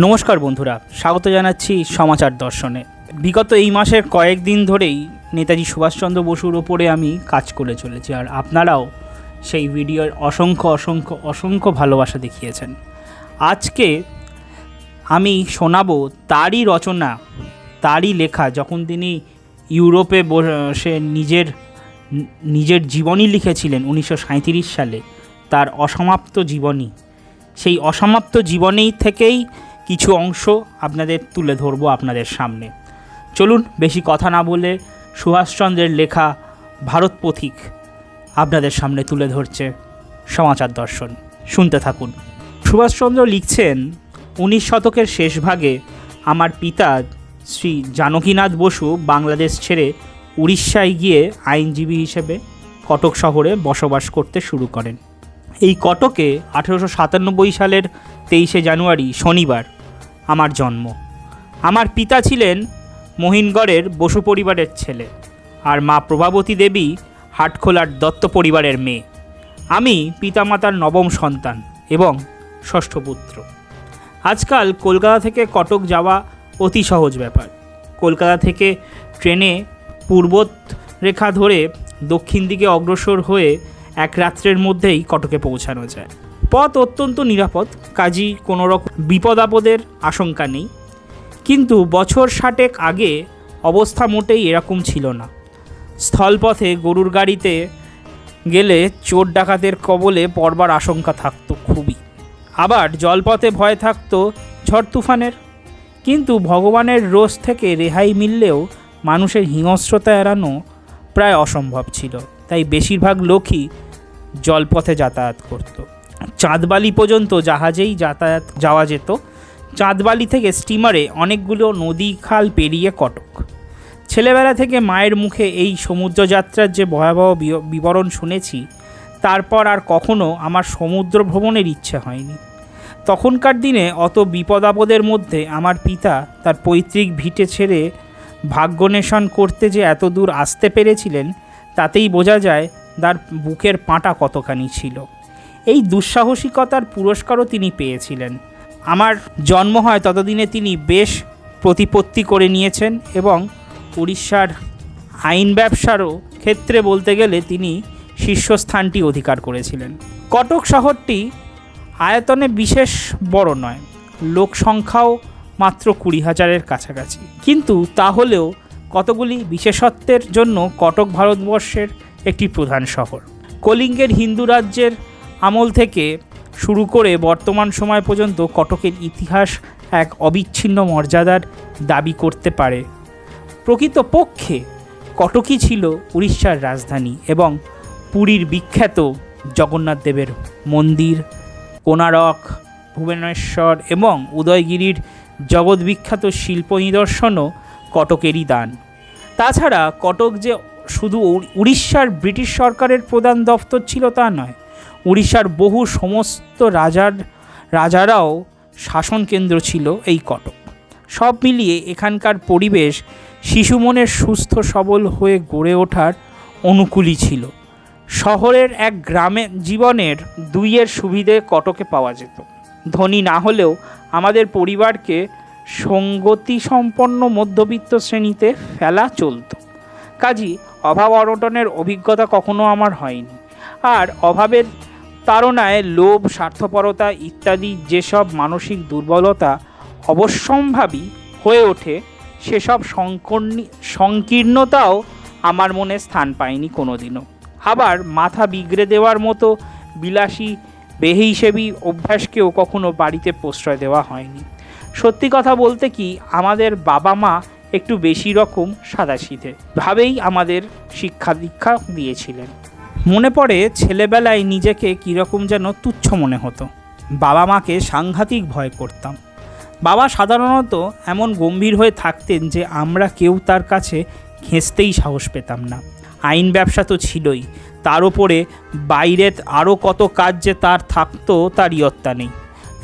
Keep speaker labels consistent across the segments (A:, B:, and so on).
A: নমস্কার বন্ধুরা, স্বাগত জানাচ্ছি সমাচার দর্শনে। বিগত এই মাসের কয়েকদিন ধরেই নেতাজি সুভাষচন্দ্র বসুর ওপরে আমি কাজ করে চলেছি, আর আপনারাও সেই ভিডিওর অসংখ্য অসংখ্য অসংখ্য ভালোবাসা দেখিয়েছেন। আজকে আমি শোনাবো তারই রচনা, তারই লেখা, যখন তিনি ইউরোপে বসে নিজের জীবনী লিখেছিলেন 1937 সালে, তার অসমাপ্ত জীবনী। সেই অসমাপ্ত জীবনী থেকেই কিছু অংশ আপনাদের তুলে ধরবো আপনাদের সামনে। চলুন বেশি কথা না বলে সুভাষচন্দ্রের লেখা ভারত পথিক আপনাদের সামনে তুলে ধরছে সমাচার দর্শন। শুনতে থাকুন। সুভাষচন্দ্র লিখছেন, 19 শতকের শেষ ভাগে আমার পিতা শ্রী জানকীনাথ বসু বাংলাদেশ ছেড়ে উড়িষ্যায় গিয়ে আইনজীবী হিসেবে কটক শহরে বসবাস করতে শুরু করেন। এই কটকে 1897 সালের 23শে জানুয়ারি শনিবার আমার জন্ম। আমার পিতা ছিলেন মহিনগড়ের বসু পরিবারের ছেলে, আর মা প্রভাবতী দেবী হাটখোলার দত্ত পরিবারের মেয়ে। আমি পিতামাতার নবম সন্তান এবং ষষ্ঠ পুত্র। আজকাল কলকাতা থেকে কটক যাওয়া অতি সহজ ব্যাপার। কলকাতা থেকে ট্রেনে পূর্ব রেখা ধরে দক্ষিণ দিকে অগ্রসর হয়ে এক রাত্রের মধ্যেই কটকে পৌঁছানো যায়। পথ অত্যন্ত নিরাপদ, কাজী কোনো রকম বিপদ আপদের আশঙ্কা নেই। কিন্তু বছর 60 আগে অবস্থা মোটেই এরকম ছিল না। স্থলপথে গরুর গাড়িতে গেলে চোর ডাকাতের কবলে পড়বার আশঙ্কা থাকতো খুবই। আবার জলপথে ভয় থাকতো ঝড় তুফানের। কিন্তু ভগবানের রোষ থেকে রেহাই মিললেও মানুষের হিংস্রতা এড়ানো প্রায় অসম্ভব ছিল। তাই বেশিরভাগ লোকই জলপথে যাতায়াত করত। চাঁদবালি পর্যন্ত জাহাজেই যাওয়া যেত। চাঁদবালি থেকে স্টিমারে অনেকগুলো নদী খাল পেরিয়ে কটক। ছেলেবেলা থেকে মায়ের মুখে এই সমুদ্রযাত্রার যে ভয়াবহ বিবরণ শুনেছি, তারপর আর কখনো আমার সমুদ্র ভ্রমণের ইচ্ছে হয়নি। তখনকার দিনে অত বিপদ আপদের মধ্যে আমার পিতা তার পৈতৃক ভিটে ছেড়ে ভাগ্যন্বেষণ করতে যে এত দূর আসতে পেরেছিলেন, তাতেই বোঝা যায় তার বুকের পাঁটা কতখানি ছিল। এই দুঃসাহসিকতার পুরস্কারও তিনি পেয়েছিলেন। আমার জন্ম হয় ততদিনে তিনি বেশ প্রতিপত্তি করে নিয়েছেন এবং উড়িষ্যার আইন ব্যবসারও ক্ষেত্রে বলতে গেলে তিনি শীর্ষস্থানটি অধিকার করেছিলেন। কটক শহরটি আয়তনে বিশেষ বড় নয়, লোক সংখ্যাও মাত্র 20,000-এর কাছাকাছি। কিন্তু তাহলেও কতগুলি বিশেষত্বের জন্য কটক ভারতবর্ষের একটি প্রধান শহর। কলিঙ্গের হিন্দু রাজ্যের আমল থেকে শুরু করে বর্তমান সময় পর্যন্ত কটকের ইতিহাস এক অবিচ্ছিন্ন মর্যাদার দাবি করতে পারে। প্রকৃতপক্ষে কটকই ছিল উড়িষ্যার রাজধানী এবং পুরীর বিখ্যাত জগন্নাথ দেবের মন্দির, কোণারক, ভুবনেশ্বর এবং উদয়গিরির জগৎবিখ্যাত শিল্প নিদর্শনও কটকেরই দান। তাছাড়া কটক যে শুধু উড়িষ্যার ব্রিটিশ সরকারের প্রধান দপ্তর ছিল তা নয়, উড়িষ্যার বহু সমস্ত রাজারাও শাসন কেন্দ্র ছিল এই কটক। সব মিলিয়ে এখানকার পরিবেশ শিশু মনের সুস্থ সবল হয়ে গড়ে ওঠার অনুকূলই ছিল। শহরের এক গ্রামে জীবনের দুইয়ের সুবিধে কটকে পাওয়া যেত। ধনী না হলেও আমাদের পরিবারকে সঙ্গতিসম্পন্ন মধ্যবিত্ত শ্রেণীতে ফেলা চলত। কাজী অভাব অনটনের অভিজ্ঞতা কখনো আমার হয়নি। আর অভাবের তাড়নায় লোভ, স্বার্থপরতা ইত্যাদি যেসব মানসিক দুর্বলতা অবশ্যম্ভাবী হয়ে ওঠে, সেসব সংকীর্ণতাও আমার মনে স্থান পায়নি কোনোদিনও। আবার মাথা বিগড়ে দেওয়ার মতো বিলাসী বেহিসেবী অভ্যাসকেও কখনো বাড়িতে প্রশ্রয় দেওয়া হয়নি। সত্যি কথা বলতে কি, আমাদের বাবা মা একটু বেশি রকম সাদাসিধে ভাবেই আমাদের শিক্ষা দীক্ষা দিয়েছিলেন। মনে পড়ে ছেলেবেলায় নিজেকে কীরকম যেন তুচ্ছ মনে হতো। বাবা মাকে সাংঘাতিক ভয় করতাম। বাবা সাধারণত এমন গম্ভীর হয়ে থাকতেন যে আমরা কেউ তার কাছে ঘেঁষতেই সাহস পেতাম না। আইন ব্যবসা তো ছিলই, তার ওপরে বাইরে আরও কত কাজ যে তার থাকতো তার ইয়ত্তা নেই।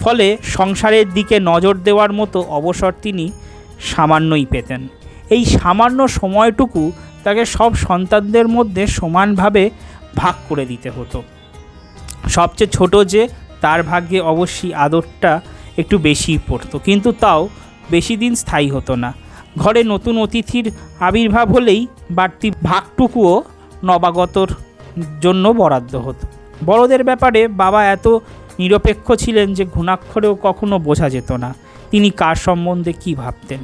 A: ফলে সংসারের দিকে নজর দেওয়ার মতো অবসর তিনি সামান্যই পেতেন। এই সামান্য সময়টুকু তাকে সব সন্তানদের মধ্যে সমানভাবে ভাগ করে দিতে হতো। সবচেয়ে ছোট যে, তার ভাগ্যে অবশ্যই আদরটা একটু বেশিই পড়তো, কিন্তু তাও বেশি দিন স্থায়ী হতো না। ঘরে নতুন অতিথির আবির্ভাব হলেই বাড়তি ভাগটুকুও নবাগতর জন্য বরাদ্দ হতো। বড়দের ব্যাপারে বাবা এত নিরপেক্ষ ছিলেন যে ঘুণাক্ষরেও কখনো বোঝা যেত না তিনি কার সম্বন্ধে কী ভাবতেন।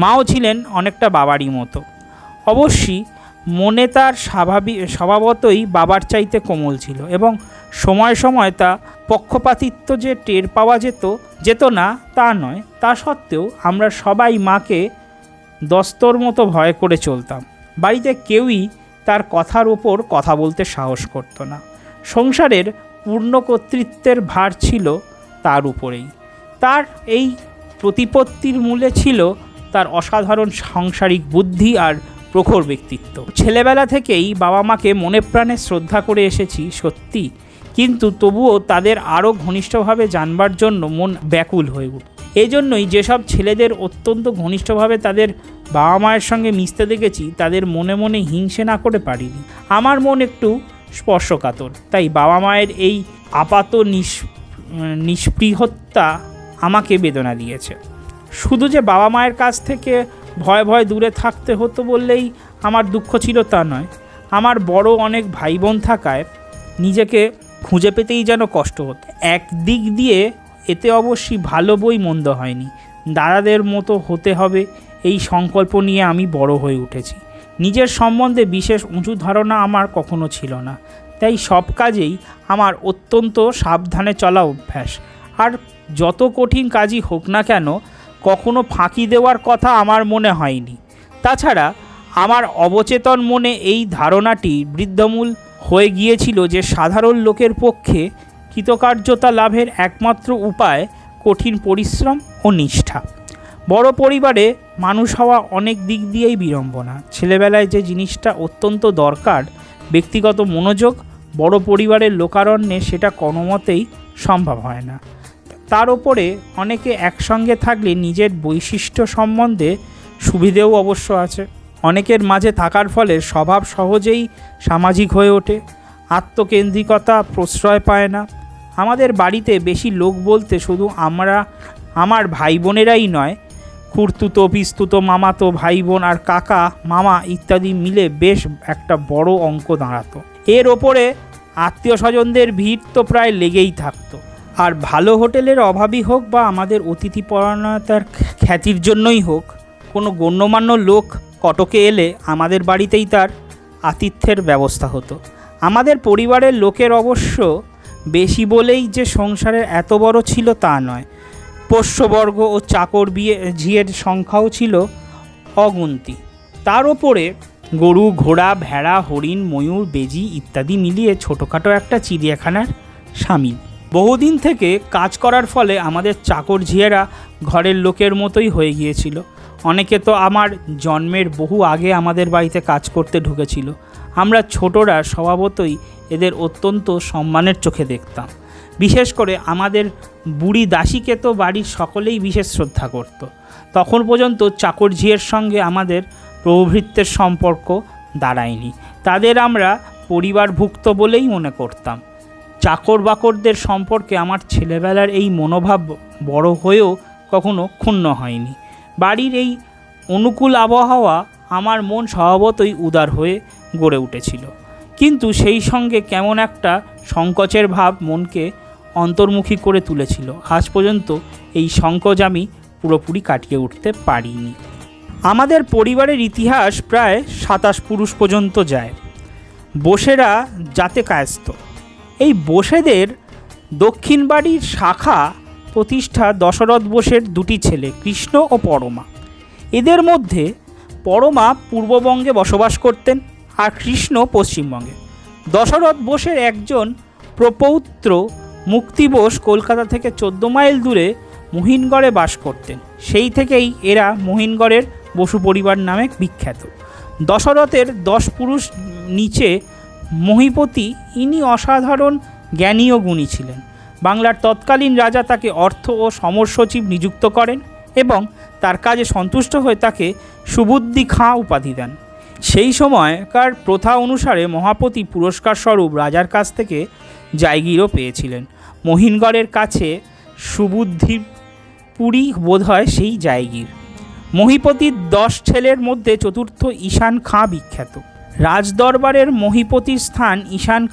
A: মাও ছিলেন অনেকটা বাবারই মতো। অবশ্যই মনে তার স্বভাবতই বাবার চাইতে কোমল ছিল এবং সময় সময় তা পক্ষপাতিত্ব যে টের পাওয়া যেত না তা নয়। তা সত্ত্বেও আমরা সবাই মাকে দস্তর মতো ভয় করে চলতাম। বাড়িতে কেউই তার কথার ওপর কথা বলতে সাহস করতো না। সংসারের পূর্ণ কর্তৃত্বের ভার ছিল তার উপরেই। তার এই প্রতিপত্তির মূলে ছিল তার অসাধারণ সাংসারিক বুদ্ধি আর প্রখর ব্যক্তিত্ব। ছেলেবেলা থেকেই বাবা মাকে মনে প্রাণে শ্রদ্ধা করে এসেছি সত্যি, কিন্তু তবুও তাদের আরও ঘনিষ্ঠভাবে জানবার জন্য মন ব্যাকুল হয়ে উঠে। এই জন্যই যেসব ছেলেদের অত্যন্ত ঘনিষ্ঠভাবে তাদের বাবা মায়ের সঙ্গে মিশতে দেখেছি তাদের মনে মনে হিংসে না করে পারিনি। আমার মন একটু স্পর্শকাতর, তাই বাবা মায়ের এই আপাত নিষ্পৃহতা আমাকে বেদনা দিয়েছে। শুধু যে বাবা মায়ের কাছ থেকে ভয় ভয় দূরে থাকতে হতো বললেই আমার দুঃখ ছিল তা নয়। আমার বড় অনেক ভাই বোন থাকায় নিজেকে খুঁজে পেতেই যেন কষ্ট হতো। একদিক দিয়ে এতে অবশ্যই ভালো বই মন্দ হয়নি। দাদাদের মতো হতে হবে এই সংকল্প নিয়ে আমি বড় হয়ে উঠেছি। নিজের সম্বন্ধে বিশেষ উঁচু ধারণা আমার কখনো ছিল না, তাই সব কাজেই আমার অত্যন্ত সাবধানে চলা অভ্যাস। আর যত কঠিন কাজই হোক না কেন কখনো ফাঁকি দেওয়ার কথা আমার মনে হয়নি। তাছাড়া আমার অবচেতন মনে এই ধারণাটি বৃদ্ধমূল হয়ে গিয়েছিল যে সাধারণ লোকের পক্ষে কৃতকার্যতা লাভের একমাত্র উপায় কঠিন পরিশ্রম ও নিষ্ঠা। বড় পরিবারে মানুষ হওয়া অনেক দিক দিয়েই বিড়ম্বনা। ছেলেবেলায় যে জিনিসটা অত্যন্ত দরকার, ব্যক্তিগত মনোযোগ, বড় পরিবারের লোকারণ্যে সেটা কোনোমতেই সম্ভব হয় না। তার ওপরে অনেকে একসঙ্গে থাকলে নিজের বৈশিষ্ট্য সম্বন্ধে সুবিধেও অবশ্য আছে। অনেকের মাঝে থাকার ফলে স্বভাব সহজেই সামাজিক হয়ে ওঠে, আত্মকেন্দ্রিকতা প্রশ্রয় পায় না। আমাদের বাড়িতে বেশি লোক বলতে শুধু আমার ভাই বোনেরাই নয়, খুড়তুতো পিস্তুতো মামাতো ভাই বোন আর কাকা মামা ইত্যাদি মিলে বেশ একটা বড় অঙ্ক দাঁড়াতো। এর ওপরে আত্মীয় স্বজনদের ভিড় তো প্রায় লেগেই থাকতো। আর ভালো হোটেলের অভাবই হোক বা আমাদের অতিথিপরায়ণতার খ্যাতির জন্যই হোক, কোনো গণ্যমান্য লোক কটকে এলে আমাদের বাড়িতেই তার আতিথ্যের ব্যবস্থা হতো। আমাদের পরিবারের লোকের অবশ্য বেশি বলেই যে সংসারের এত বড় ছিল তা নয়। পোষ্যবর্গ ও চাকর ঝিয়ের সংখ্যাও ছিল অগুন্তি। তার ওপরে গরু ঘোড়া ভেড়া হরিণ ময়ূর বেজি ইত্যাদি মিলিয়ে ছোটোখাটো একটা চিড়িয়াখানার সামিল। বহুদিন থেকে কাজ করার ফলে আমাদের চাকর ঝিয়েরা ঘরের লোকের মতোই হয়ে গিয়েছিল। অনেকে তো আমার জন্মের বহু আগে আমাদের বাড়িতে কাজ করতে ঢুকেছিল। আমরা ছোটরা স্বভাবতই এদের অত্যন্ত সম্মানের চোখে দেখতাম। বিশেষ করে আমাদের বুড়ি দাসীকে তো বাড়ির সকলেই বিশেষ শ্রদ্ধা করত। তখন পর্যন্ত চাকর ঝিয়ের সঙ্গে আমাদের প্রভৃত্যের সম্পর্ক দাঁড়ায়নি। তাদের আমরা পরিবারভুক্ত বলেই মনে করতাম। চাকর বাকরদের সম্পর্কে আমার ছেলেবেলার এই মনোভাব বড় হয়েও কখনো ক্ষুণ্ণ হয়নি। বাড়ির এই অনুকূল আবহাওয়া আমার মন স্বভাবতই উদার হয়ে গড়ে উঠেছিল, কিন্তু সেই সঙ্গে কেমন একটা সংকোচের ভাব মনকে অন্তর্মুখী করে তুলেছিল। আজ পর্যন্ত এই সংকোচ আমি পুরোপুরি কাটিয়ে উঠতে পারিনি। আমাদের পরিবারের ইতিহাস প্রায় 27 পুরুষ পর্যন্ত যায়। বোসেরা জাতে কায়স্থ। এই বোসেদের দক্ষিণ বাড়ির শাখা প্রতিষ্ঠা দশরথ বোসের দুটি ছেলে কৃষ্ণ ও পরমা। এদের মধ্যে পরমা পূর্ববঙ্গে বসবাস করতেন আর কৃষ্ণ পশ্চিমবঙ্গে। দশরথ বোসের একজন প্রপৌত্র মুক্তি বোস কলকাতা থেকে 14 মাইল দূরে মহিনগড়ে বাস করতেন। সেই থেকেই এরা মহিনগড়ের বসু পরিবার নামে বিখ্যাত। দশরথের 10 পুরুষ নিচে মহিপতি, ইনি অসাধারণ জ্ঞানী ও গুণী ছিলেন। বাংলার তৎকালীন রাজা তাকে অর্থ ও সমর সচিব নিযুক্ত করেন এবং তার কাজে সন্তুষ্ট হয়ে তাকে সুবুদ্ধি খাঁ উপাধি দেন। সেই সময়কার প্রথা অনুসারে মহাপতি পুরস্কার স্বরূপ রাজার কাছ থেকে জায়গিরও পেয়েছিলেন। মহিনগড়ের কাছে সুবুদ্ধি পুরী বোধহয় সেই জায়গির। মহিপতির 10 ছেলের মধ্যে চতুর্থ ঈশান খাঁ বিখ্যাত। রাজদরবারের মহিপতির স্থান ঈশান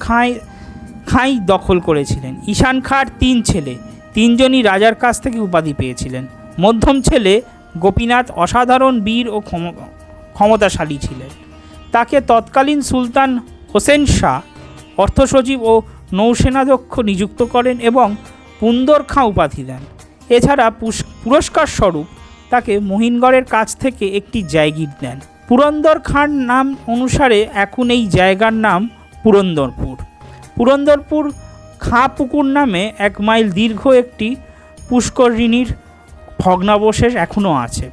A: খাঁই দখল করেছিলেন। ঈশান খাঁর 3 ছেলে, 3জনই রাজার কাছ থেকে উপাধি পেয়েছিলেন। মধ্যম ছেলে গোপীনাথ অসাধারণ বীর ও ক্ষমতাশালী ছিলেন। তাকে তৎকালীন সুলতান হোসেন শাহ অর্থসচিব ও নৌসেনাধ্যক্ষ নিযুক্ত করেন এবং পুন্দর খাঁ উপাধি দেন। এছাড়া পুরস্কার স্বরূপ তাকে মহিনগড়ের কাছ থেকে একটি জায়গির দেন। পুরন্দর খাঁর নাম অনুসারে এখন এই জায়গার নাম পুরন্দরপুর। পুরন্দরপুর খাঁ পুকুর নামে 1 মাইল দীর্ঘ একটি পুষ্করিণীর ভগ্নাবশেষ এখনও আছে।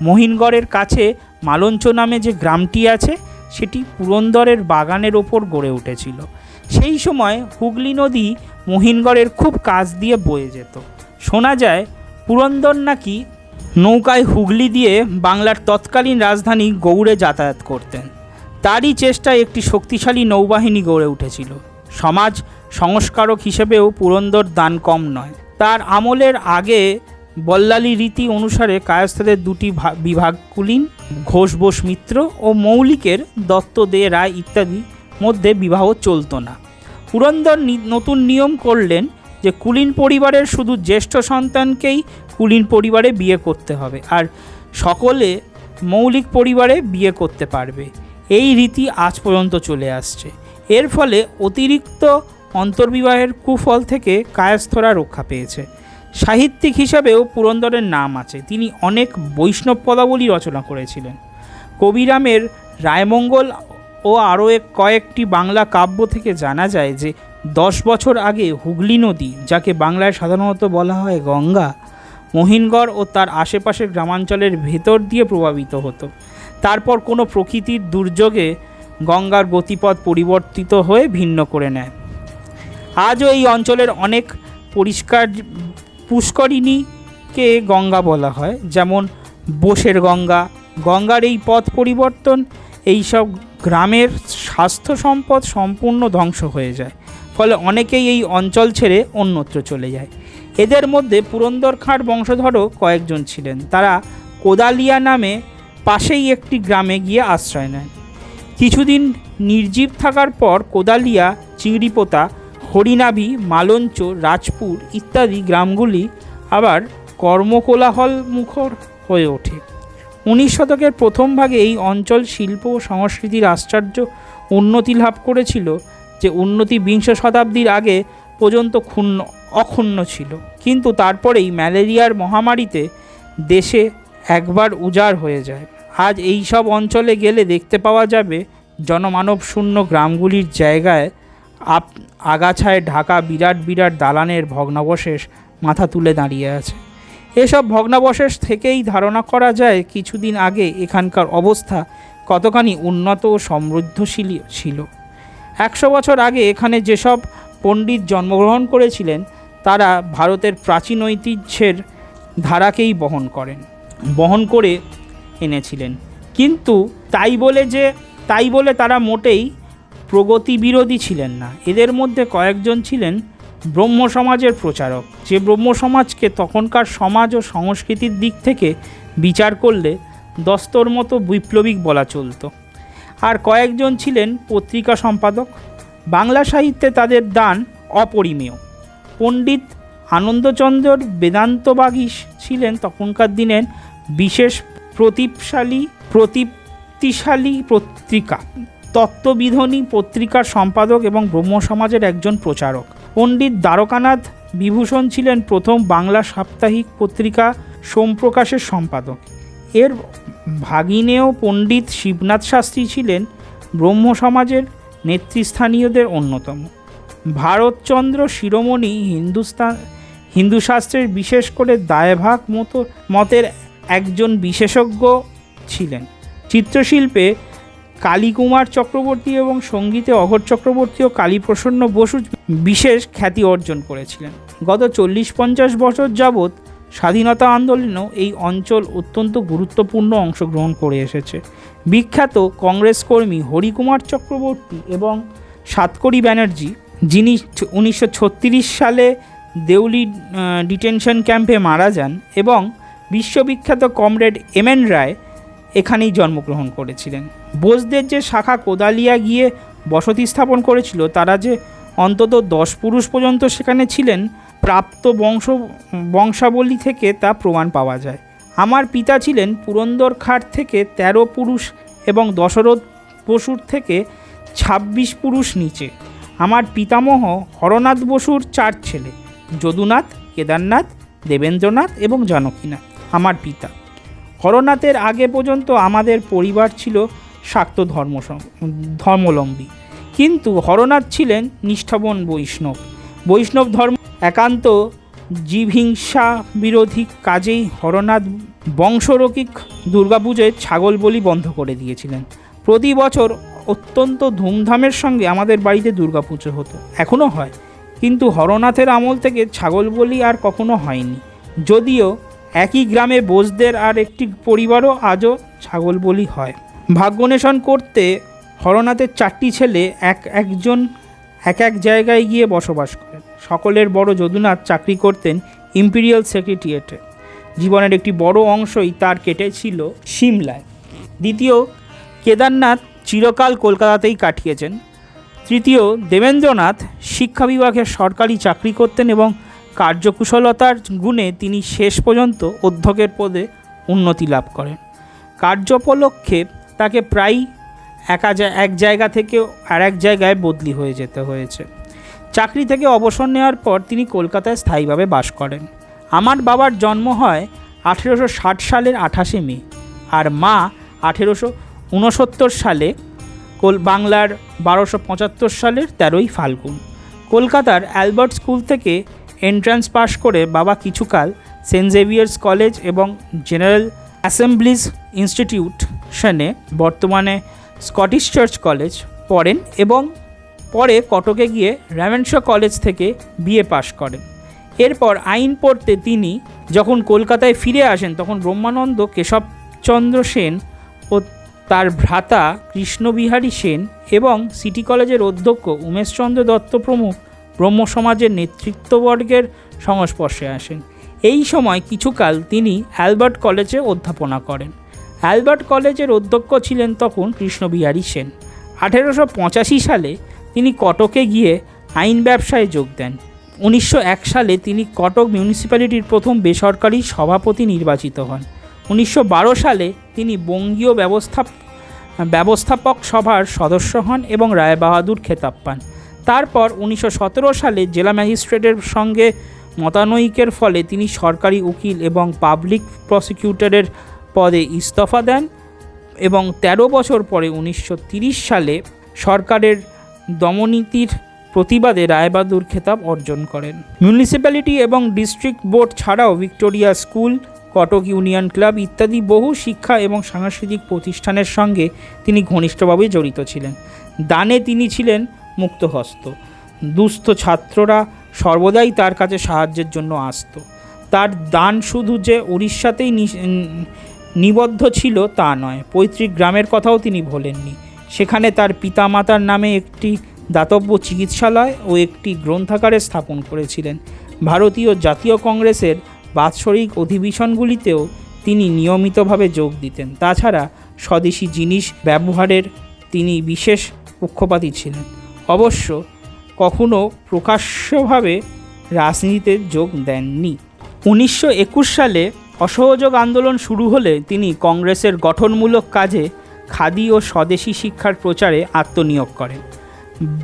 A: মহিনগড়ের কাছে মালঞ্চ নামে যে গ্রামটি আছে সেটি পুরন্দরের বাগানের ওপর গড়ে উঠেছিল। সেই সময় হুগলি নদী মহিনগড়ের খুব কাছ দিয়ে বয়ে যেত। শোনা যায় পুরন্দর নাকি নৌকায় হুগলি দিয়ে বাংলার তৎকালীন রাজধানী গৌড়ে যাতায়াত করতেন। তারই চেষ্টায় একটি শক্তিশালী নৌবাহিনী গড়ে উঠেছিল। সমাজ সংস্কারক হিসেবেও পুরন্দর দান কম নয়। তার আমলের আগে বল্লালী রীতি অনুসারে কায়স্থদের 2টি বিভাগ, কুলীন, ঘোষ বোস মিত্র ও মৌলিকের দত্ত দে রায় ইত্যাদি মধ্যে বিবাহ চলত না। পুরন্দর নতুন নিয়ম করলেন যে কুলীন পরিবারের শুধু জ্যেষ্ঠ সন্তানকেই কুলীন পরিবারে বিয়ে করতে হবে, আর সকলে মৌলিক পরিবারে বিয়ে করতে পারবে। এই রীতি আজ পর্যন্ত চলে আসছে। এর ফলে অতিরিক্ত অন্তর্বিবাহের কুফল থেকে কায়স্থরা রক্ষা পেয়েছে। সাহিত্যিক হিসাবেও পুরন্দরের নাম আছে। তিনি অনেক বৈষ্ণব পদাবলী রচনা করেছিলেন। কবিরামের রায়মঙ্গল ও আরও কয়েকটি বাংলা কাব্য থেকে জানা যায় যে 10 বছর আগে হুগলি নদী, যাকে বাংলায় সাধারণত বলা হয় গঙ্গা, মহিনগড় ও তার আশেপাশের গ্রামাঞ্চলের ভেতর দিয়ে প্রভাবিত হতো। তারপর কোনো প্রকৃতির দুর্যোগে গঙ্গার গতিপথ পরিবর্তিত হয়ে ভিন্ন করে নেয়। আজও এই অঞ্চলের অনেক পরিষ্কার পুষ্করিণীকে গঙ্গা বলা হয়, যেমন বোসের গঙ্গা। গঙ্গার এই পথ পরিবর্তন এইসব গ্রামের স্বাস্থ্য সম্পদ সম্পূর্ণ ধ্বংস হয়ে যায়। ফলে অনেকেই এই অঞ্চল ছেড়ে অন্যত্র চলে যায়। এদের মধ্যে পুরন্দর খাঁর বংশধরও কয়েকজন ছিলেন। তারা কোদালিয়া নামে পাশেই একটি গ্রামে গিয়ে আশ্রয় নেন। কিছুদিন নির্জীব থাকার পর কোদালিয়া, চিংড়িপোতা, হরিনাভি, মালঞ্চ, রাজপুর ইত্যাদি গ্রামগুলি আবার কর্মকোলাহল মুখর হয়ে ওঠে। 19 শতকের প্রথম ভাগে এই অঞ্চল শিল্প ও সংস্কৃতির আশ্চর্য উন্নতি লাভ করেছিল, যে উন্নতি 20 শতাব্দীর আগে পর্যন্ত অক্ষুণ্ণ ছিল। কিন্তু তারপরেই ম্যালেরিয়ার মহামারীতে দেশে একবার উজাড় হয়ে যায়। আজ এই সব অঞ্চলে গেলে দেখতে পাওয়া যাবে জনমানব শূন্য গ্রামগুলির জায়গায় আগাছায় ঢাকা বিরাট বিরাট দালানের ভগ্নাবশেষ মাথা তুলে দাঁড়িয়ে আছে। এসব ভগ্নাবশেষ থেকেই ধারণা করা যায় কিছুদিন আগে এখানকার অবস্থা কতখানি উন্নত ও সমৃদ্ধশীল ছিল। 100 বছর আগে এখানে যেসব পণ্ডিত জন্মগ্রহণ করেছিলেন তারা ভারতের প্রাচীন ঐতিহ্যের ধারাকেই বহন করে এনেছিলেন। কিন্তু তাই বলে তারা মোটেই প্রগতি বিরোধী ছিলেন না। এদের মধ্যে কয়েকজন ছিলেন ব্রহ্ম সমাজের প্রচারক, যে ব্রহ্ম সমাজকে তখনকার সমাজ ও সংস্কৃতির দিক থেকে বিচার করলে দস্তর মতো বৈপ্লবিক বলা চলত। আর কয়েকজন ছিলেন পত্রিকা সম্পাদক। বাংলা সাহিত্যে তাদের দান অপরিমেয়। পণ্ডিত আনন্দচন্দ্র বেদান্তবাগী ছিলেন তখনকার দিনের বিশেষ প্রতীপ্তিশালী পত্রিকা তত্ত্ববিধনী পত্রিকার সম্পাদক এবং ব্রহ্ম সমাজের একজন প্রচারক। পণ্ডিত দ্বারকানাথ বিভূষণ ছিলেন প্রথম বাংলা সাপ্তাহিক পত্রিকা সোমপ্রকাশের সম্পাদক। এর ভাগিনেয় পণ্ডিত শিবনাথ শাস্ত্রী ছিলেন ব্রহ্ম সমাজের নেতৃস্থানীয়দের অন্যতম। ভারতচন্দ্র শিরোমণি হিন্দু শাস্ত্রের বিশেষ করে দায়ভাগ মতের একজন বিশেষজ্ঞ ছিলেন। চিত্রশিল্পে কালীকুমার চক্রবর্তী এবং সঙ্গীতে অঘোর চক্রবর্তী ও কালীপ্রসন্ন বসু বিশেষ খ্যাতি অর্জন করেছিলেন। গত 40-50 বছর যাবৎ স্বাধীনতা আন্দোলনেও এই অঞ্চল অত্যন্ত গুরুত্বপূর্ণ অংশগ্রহণ করে এসেছে। বিখ্যাত কংগ্রেস কর্মী হরিকুমার চক্রবর্তী এবং সাতকড়ি ব্যানার্জি, যিনি 1936 সালে দেউলি ডিটেনশন ক্যাম্পে মারা যান এবং বিশ্ববিখ্যাত কমরেড এমএন রায় এখানেই জন্মগ্রহণ করেছিলেন। বোসদের যে শাখা কোদালিয়া গিয়ে বসতি স্থাপন করেছিল তারা যে অন্তত 10 পুরুষ পর্যন্ত সেখানে ছিলেন প্রাপ্ত বংশাবলী থেকে তা প্রমাণ পাওয়া যায়। আমার পিতা ছিলেন পুরন্দর খাঁর থেকে 13 পুরুষ এবং দশরথ বসুর থেকে 26 পুরুষ নিচে। আমার পিতামহ হরনাথ বসুর 4 ছেলে, যদুনাথ, কেদারনাথ, দেবেন্দ্রনাথ এবং জানকীনাথ। আমার পিতা হরনাথের আগে পর্যন্ত আমাদের পরিবার ছিল শাক্ত ধর্মাবলম্বী, কিন্তু হরনাথ ছিলেন নিষ্ঠাবান বৈষ্ণব ধর্ম একান্ত জীবহিংসা বিরোধী, কাজেই হরনাথ বংশরক্ষিক দুর্গাপুজোয় ছাগল বলি বন্ধ করে দিয়েছিলেন। প্রতি বছর অত্যন্ত ধুমধামের সঙ্গে আমাদের বাড়িতে দুর্গাপুজো হতো, এখনও হয়, কিন্তু হরনাথের আমল থেকে ছাগল বলি আর কখনো হয়নি। যদিও একই গ্রামে বোসদের আর একটি পরিবারও আজও ছাগল বলি হয়। ভাগ্যান্বেষণ করতে হরনাথের 4টি ছেলে একজন এক জায়গায় গিয়ে বসবাস করেন। সকলের বড় যদুনাথ চাকরি করতেন ইম্পিরিয়াল সেক্রেটারিয়েটে। জীবনের একটি বড় অংশই তার কেটেছিল সিমলায়। দ্বিতীয় কেদারনাথ চিরকাল কলকাতাতেই কাটিয়েছেন। তৃতীয় দেবেন্দ্রনাথ শিক্ষা বিভাগে সরকারি চাকরি করতেন এবং কার্যকুশলতার গুণে তিনি শেষ পর্যন্ত অধ্যক্ষের পদে উন্নতি লাভ করেন। কার্যোপলক্ষে তাকে প্রায় এক জায়গা থেকে আর এক জায়গায় বদলি হয়ে যেতে হয়েছে। চাকরি থেকে অবসর নেওয়ার পর তিনি কলকাতায় স্থায়ীভাবে বাস করেন। আমার বাবার জন্ম হয় 1860 সালের 28শে মে আর মা 1869 সালে, বাংলার 1275 সালের 13ই ফাল্গুন। কলকাতার অ্যালবার্ট স্কুল থেকে এন্ট্রান্স পাশ করে বাবা কিছুকাল সেন্ট জেভিয়ার্স কলেজ এবং জেনারেল অ্যাসেম্বলিজ ইনস্টিটিউশনে, বর্তমানে স্কটিশ চার্চ কলেজ, পড়েন এবং পরে কটকে গিয়ে র্যাভেনশ কলেজ থেকে বিএ পাশ করেন। এরপর আইন পড়তে তিনি যখন কলকাতায় ফিরে আসেন তখন ব্রহ্মানন্দ কেশবচন্দ্র সেন ও তার ভ্রাতা কৃষ্ণবিহারী সেন এবং সিটি কলেজের অধ্যক্ষ উমেশচন্দ্র দত্ত প্রমুখ ব্রহ্ম সমাজের নেতৃত্ববর্গের সংস্পর্শে আসেন। এই সময় কিছুকাল তিনি অ্যালবার্ট কলেজে অধ্যাপনা করেন। অ্যালবার্ট কলেজের অধ্যক্ষ ছিলেন তখন কৃষ্ণবিহারী সেন। 1885 সালে তিনি কটকে গিয়ে আইন ব্যবসায় যোগ দেন। 1901 সালে তিনি কটক মিউনিসিপ্যালিটির প্রথম বেসরকারি সভাপতি নির্বাচিত হন। 1912 সালে তিনি বঙ্গীয় ব্যবস্থাপক সভার সদস্য হন এবং রায়বাহাদুর খেতাব পান। তারপর 1917 সালে জেলা ম্যাজিস্ট্রেটের সঙ্গে মতানৈক্যের ফলে তিনি সরকারি উকিল এবং পাবলিক প্রসিকিউটরের পদে ইস্তফা দেন এবং 13 বছর পরে 1930 সালে সরকারের দমননীতির প্রতিবাদে রায়বাহাদুর খেতাব অর্জন করেন। মিউনিসিপ্যালিটি এবং ডিস্ট্রিক্ট বোর্ড ছাড়াও Victoria school, Cuttack union club ইত্যাদি বহু শিক্ষা এবং সাংস্কৃতিক প্রতিষ্ঠানের সঙ্গে তিনি ঘনিষ্ঠভাবে জড়িত ছিলেন। দানে তিনি ছিলেন মুক্তহস্ত। দুস্থ ছাত্ররা সর্বদাই তার কাছে সাহায্যের জন্য আসত। তার দান শুধু যে উড়িষ্যাতেই নিবদ্ধ ছিল তা নয়, পৈতৃক গ্রামের কথাও তিনি ভোলেননি। সেখানে তার পিতামাতার নামে একটি দাতব্য চিকিৎসালয় ও একটি গ্রন্থাগারে স্থাপন করেছিলেন। ভারতীয় জাতীয় কংগ্রেসের বাৎসরিক অধিবেশনগুলিতেও তিনি নিয়মিতভাবে যোগ দিতেন। তাছাড়া স্বদেশি জিনিস ব্যবহারের তিনি বিশেষ পক্ষপাতী ছিলেন। অবশ্য কখনো প্রকাশ্যভাবে রাজনীতিতে যোগ দেননি। 1921 সালে অসহযোগ আন্দোলন শুরু হলে তিনি কংগ্রেসের গঠনমূলক কাজে খাদি ও স্বদেশি শিক্ষার প্রচারে আত্মনিয়োগ করেন।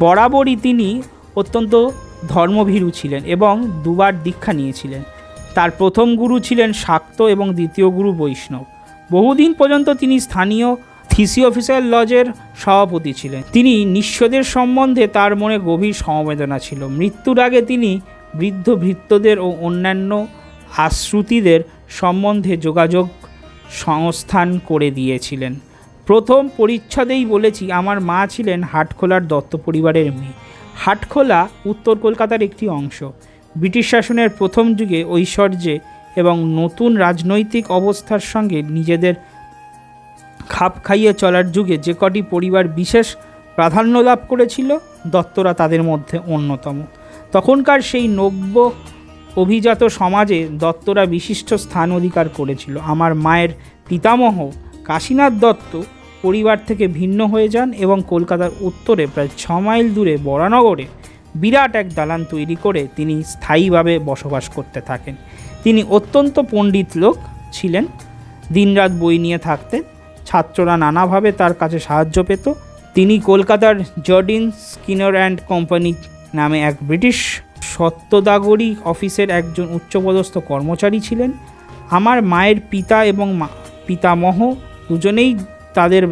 A: বরাবরই তিনি অত্যন্ত ধর্মভীরু ছিলেন এবং 2 বার দীক্ষা নিয়েছিলেন। তার প্রথম গুরু ছিলেন শাক্ত এবং দ্বিতীয় গুরু বৈষ্ণব। বহুদিন পর্যন্ত তিনি স্থানীয় থিওসফিক্যাল লজের সভাপতি ছিলেন। তিনি নিঃস্বদের সম্বন্ধে তার মনে গভীর সমবেদনা ছিল। মৃত্যুর আগে তিনি বৃদ্ধ ভৃত্যদের ও অন্যান্য আশ্রিতদের সম্বন্ধে যোগাযোগ সংস্থান করে দিয়েছিলেন। প্রথম পরিচ্ছদেই বলেছি, আমার মা ছিলেন হাটখোলার দত্ত পরিবারের মেয়ে। হাটখোলা উত্তর কলকাতার একটি অংশ। ব্রিটিশ শাসনের প্রথম যুগে ঐশ্বর্যে এবং নতুন রাজনৈতিক অবস্থার সঙ্গে নিজেদের খাপ খাইয়ে চলার যুগে যে কটি পরিবার বিশেষ প্রাধান্য লাভ করেছিল, দত্তরা তাদের মধ্যে অন্যতম। তখনকার সেই নব্য অভিজাত সমাজে দত্তরা বিশিষ্ট স্থান অধিকার করেছিল। আমার মায়ের পিতামহ কাশীনাথ দত্ত পরিবার থেকে ভিন্ন হয়ে যান এবং কলকাতার উত্তরে প্রায় 6 মাইল দূরে বরানগরে বিরাট এক দালান তৈরি করে তিনি স্থায়ীভাবে বসবাস করতে থাকেন। তিনি অত্যন্ত পণ্ডিত লোক ছিলেন, দিনরাত বই নিয়ে থাকতেন। ছাত্ররা নানাভাবে তার কাছে সাহায্য পেত। তিনি কলকাতার জর্ডিন স্কিনার অ্যান্ড কোম্পানি নামে এক ব্রিটিশ সত্ত্বদাগরী অফিসের একজন উচ্চপদস্থ কর্মচারী ছিলেন। আমার মায়ের পিতা এবং পিতামহ দুজনেই তাদের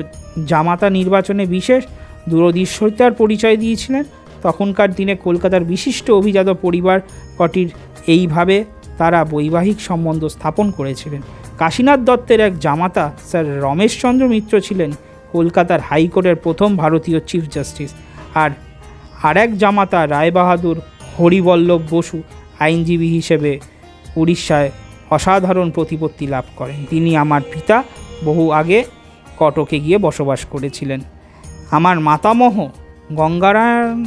A: জামাতা নির্বাচনে বিশেষ দূরদৃষ্টিতার পরিচয় দিয়েছিলেন। তখনকার দিনে কলকাতার বিশিষ্ট অভিজাত পরিবার কটির এইভাবে তারা বৈবাহিক সম্বন্ধ স্থাপন করেছিলেন। কাশীনাথ দত্তের এক জামাতা স্যার রমেশচন্দ্র মিত্র ছিলেন কলকাতার হাইকোর্টের প্রথম ভারতীয় চিফ জাস্টিস, আর এক জামাতা রায়বাহাদুর হরিবল্লভ বসু আইনজীবী হিসেবে উড়িষ্যায় অসাধারণ প্রতিপত্তি লাভ করেন। তিনি আমার পিতা বহু আগে কটকে গিয়ে বসবাস করেছিলেন। আমার মাতামহ গঙ্গারায়ণ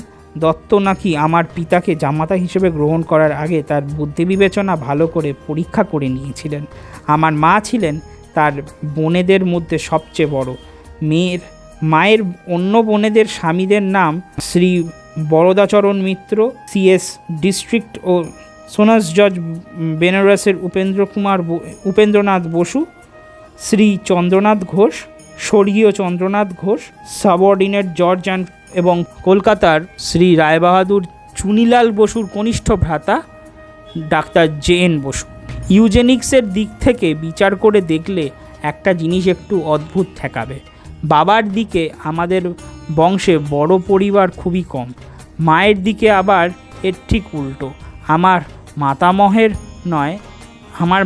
A: দত্ত নাকি আমার পিতাকে জামাতা হিসেবে গ্রহণ করার আগে তার বুদ্ধি বিবেচনা ভালো করে পরীক্ষা করে নিয়েছিলেন। আমার মা ছিলেন তার বোনেদের মধ্যে সবচেয়ে বড়। মায়ের অন্য বোনেদের স্বামীদের নাম শ্রী বরদাচরণ মিত্র, সিএস ডিস্ট্রিক্ট ও সোনাস জজ বেনারসের উপেন্দ্রনাথ বসু, শ্রী চন্দ্রনাথ ঘোষ, স্বর্গীয় চন্দ্রনাথ ঘোষ, সাবঅর্ডিনেট জর্জ এবং কলকাতার শ্রী রায়বাহাদুর চুনিলাল বসুর কনিষ্ঠ ভ্রাতা ডাক্তার জে.এন. বসু। ইউজেনিক্সের দিক থেকে বিচার করে দেখলে একটা জিনিস একটু অদ্ভুত ঠেকাবে। বাবার দিকে আমাদের বংশে বড় পরিবার খুবই কম, মায়ের দিকে আবার এর ঠিক উল্টো। আমার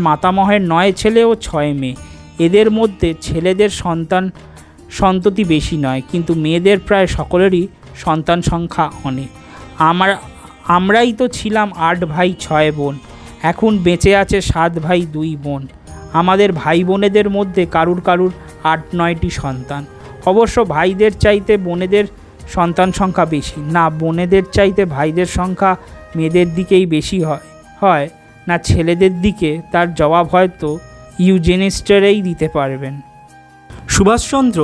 A: মাতামহের 9 ছেলে ও 6 মেয়ে। এদের মধ্যে ছেলেদের সন্ততি বেশি নয়, কিন্তু মেয়েদের প্রায় সকলেরই সন্তান সংখ্যা অনেক। আমরাই তো ছিলাম 8 ভাই 6 বোন, এখন বেঁচে আছে 7 ভাই 2 বোন। আমাদের ভাই বোনেদের মধ্যে কারুর 8-9টি সন্তান। অবশ্য ভাইদের চাইতে বোনেদের সন্তান সংখ্যা বেশি। না বোনেদের চাইতে ভাইদের সংখ্যা মেয়েদের দিকেই বেশি হয় না ছেলেদের দিকে, তার জবাব হয়তো ইউজেনিস্টরাই দিতে পারবেন। সুভাষচন্দ্র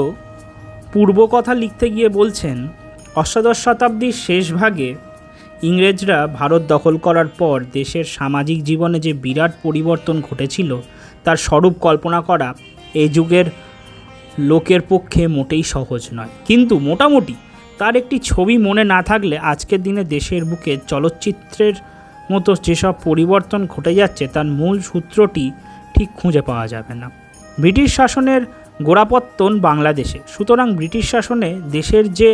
A: পূর্ব কথা লিখতে গিয়ে বলছেন, অষ্টাদশ শতাব্দীর শেষ ভাগে ইংরেজরা ভারত দখল করার পর দেশের সামাজিক জীবনে যে বিরাট পরিবর্তন ঘটেছিল তার স্বরূপ কল্পনা করা এই যুগের লোকের পক্ষে মোটেই সহজ নয়। কিন্তু মোটামুটি তার একটি ছবি মনে না থাকলে আজকের দিনে দেশের বুকে চলচ্চিত্রের মতো যেসব পরিবর্তন ঘটে যাচ্ছে তার মূল সূত্রটি ঠিক খুঁজে পাওয়া যাবে না। ব্রিটিশ শাসনের গোড়াপত্তন বাংলাদেশে, সুতরাং ব্রিটিশ শাসনে দেশের যে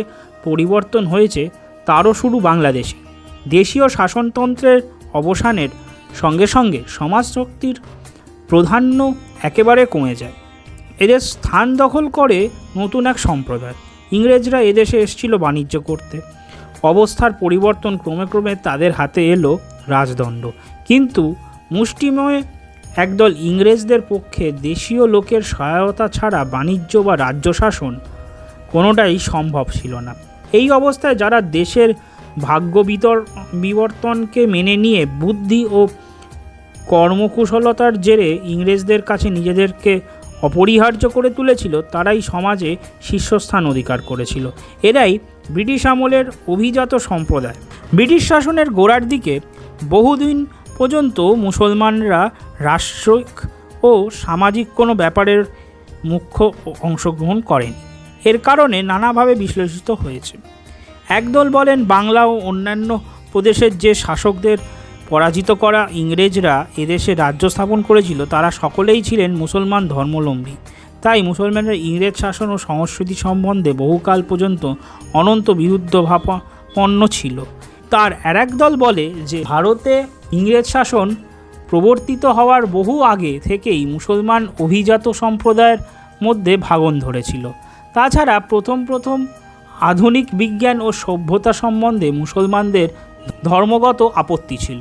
A: পরিবর্তন হয়েছে তারও শুরু বাংলাদেশে। দেশীয় শাসনতন্ত্রের অবসানের সঙ্গে সঙ্গে সমাজ শক্তির প্রাধান্য একেবারে কমে যায়। এদের স্থান দখল করে নতুন এক সম্প্রদায়। ইংরেজরা এদেশে এসেছিল বাণিজ্য করতে। অবস্থার পরিবর্তন ক্রমে তাদের হাতে এলো রাজদণ্ড। কিন্তু মুষ্টিময় একদল ইংরেজদের পক্ষে দেশীয় লোকের সহায়তা ছাড়া বাণিজ্য বা রাজ্য শাসন কোনোটাই সম্ভব ছিল না। এই অবস্থায় যারা দেশের ভাগ্য বিবর্তনকে মেনে নিয়ে বুদ্ধি ও কর্মকুশলতার জেরে ইংরেজদের কাছে নিজেদেরকে অপরিহার্য করে তুলেছিল, তারাই সমাজে শীর্ষস্থান অধিকার করেছিল। এরাই ব্রিটিশ আমলের অভিজাত সম্প্রদায়। ব্রিটিশ শাসনের গোড়ার দিকে বহুদিন পর্যন্ত মুসলমানরা রাষ্ট্রিক ও সামাজিক কোনো ব্যাপারের মুখ্য অংশগ্রহণ করেনি। এর কারণে নানাভাবে বিশ্লেষিত হয়েছে। একদল বলেন বাংলা ও অন্যান্য প্রদেশের যে শাসকদের পরাজিত করা ইংরেজরা এদেশে রাজ্য স্থাপন করেছিল তারা সকলেই ছিলেন মুসলমান ধর্মাবলম্বী। তাই মুসলমানরা ইংরেজ শাসন ও সংস্কৃতি সম্বন্ধে বহুকাল পর্যন্ত অনন্ত বিরুদ্ধভাবাপন্ন ছিল। তার আরেক দল বলে যে ভারতে ইংরেজ শাসন প্রবর্তিত হওয়ার বহু আগে থেকেই মুসলমান অভিজাত সম্প্রদায়ের মধ্যে ভাঙন ধরেছিল। তাছাড়া প্রথম আধুনিক বিজ্ঞান ও সভ্যতা সম্বন্ধে মুসলমানদের ধর্মগত আপত্তি ছিল।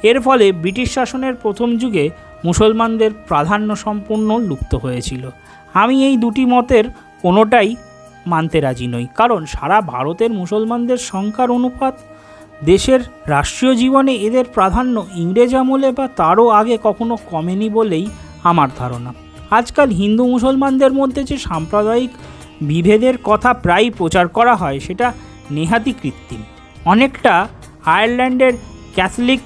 A: এর ফলে ব্রিটিশ শাসনের প্রথম যুগে মুসলমানদের প্রাধান্য সম্পূর্ণ লুপ্ত হয়েছিল। আমি এই দুটি মতের কোনোটাই মানতে রাজি নই, কারণ সারা ভারতের মুসলমানদের সংখ্যার অনুপাত দেশের রাষ্ট্রীয় জীবনে এদের প্রাধান্য ইংরেজ আমলে বা তারও আগে কখনো কমেনি বলেই আমার ধারণা। আজকাল হিন্দু মুসলমানদের মধ্যে যে সাম্প্রদায়িক বিভেদের কথা প্রায় প্রচার করা হয় সেটা নেহাতি কৃত্রিম, অনেকটা আয়ারল্যান্ডের ক্যাথলিক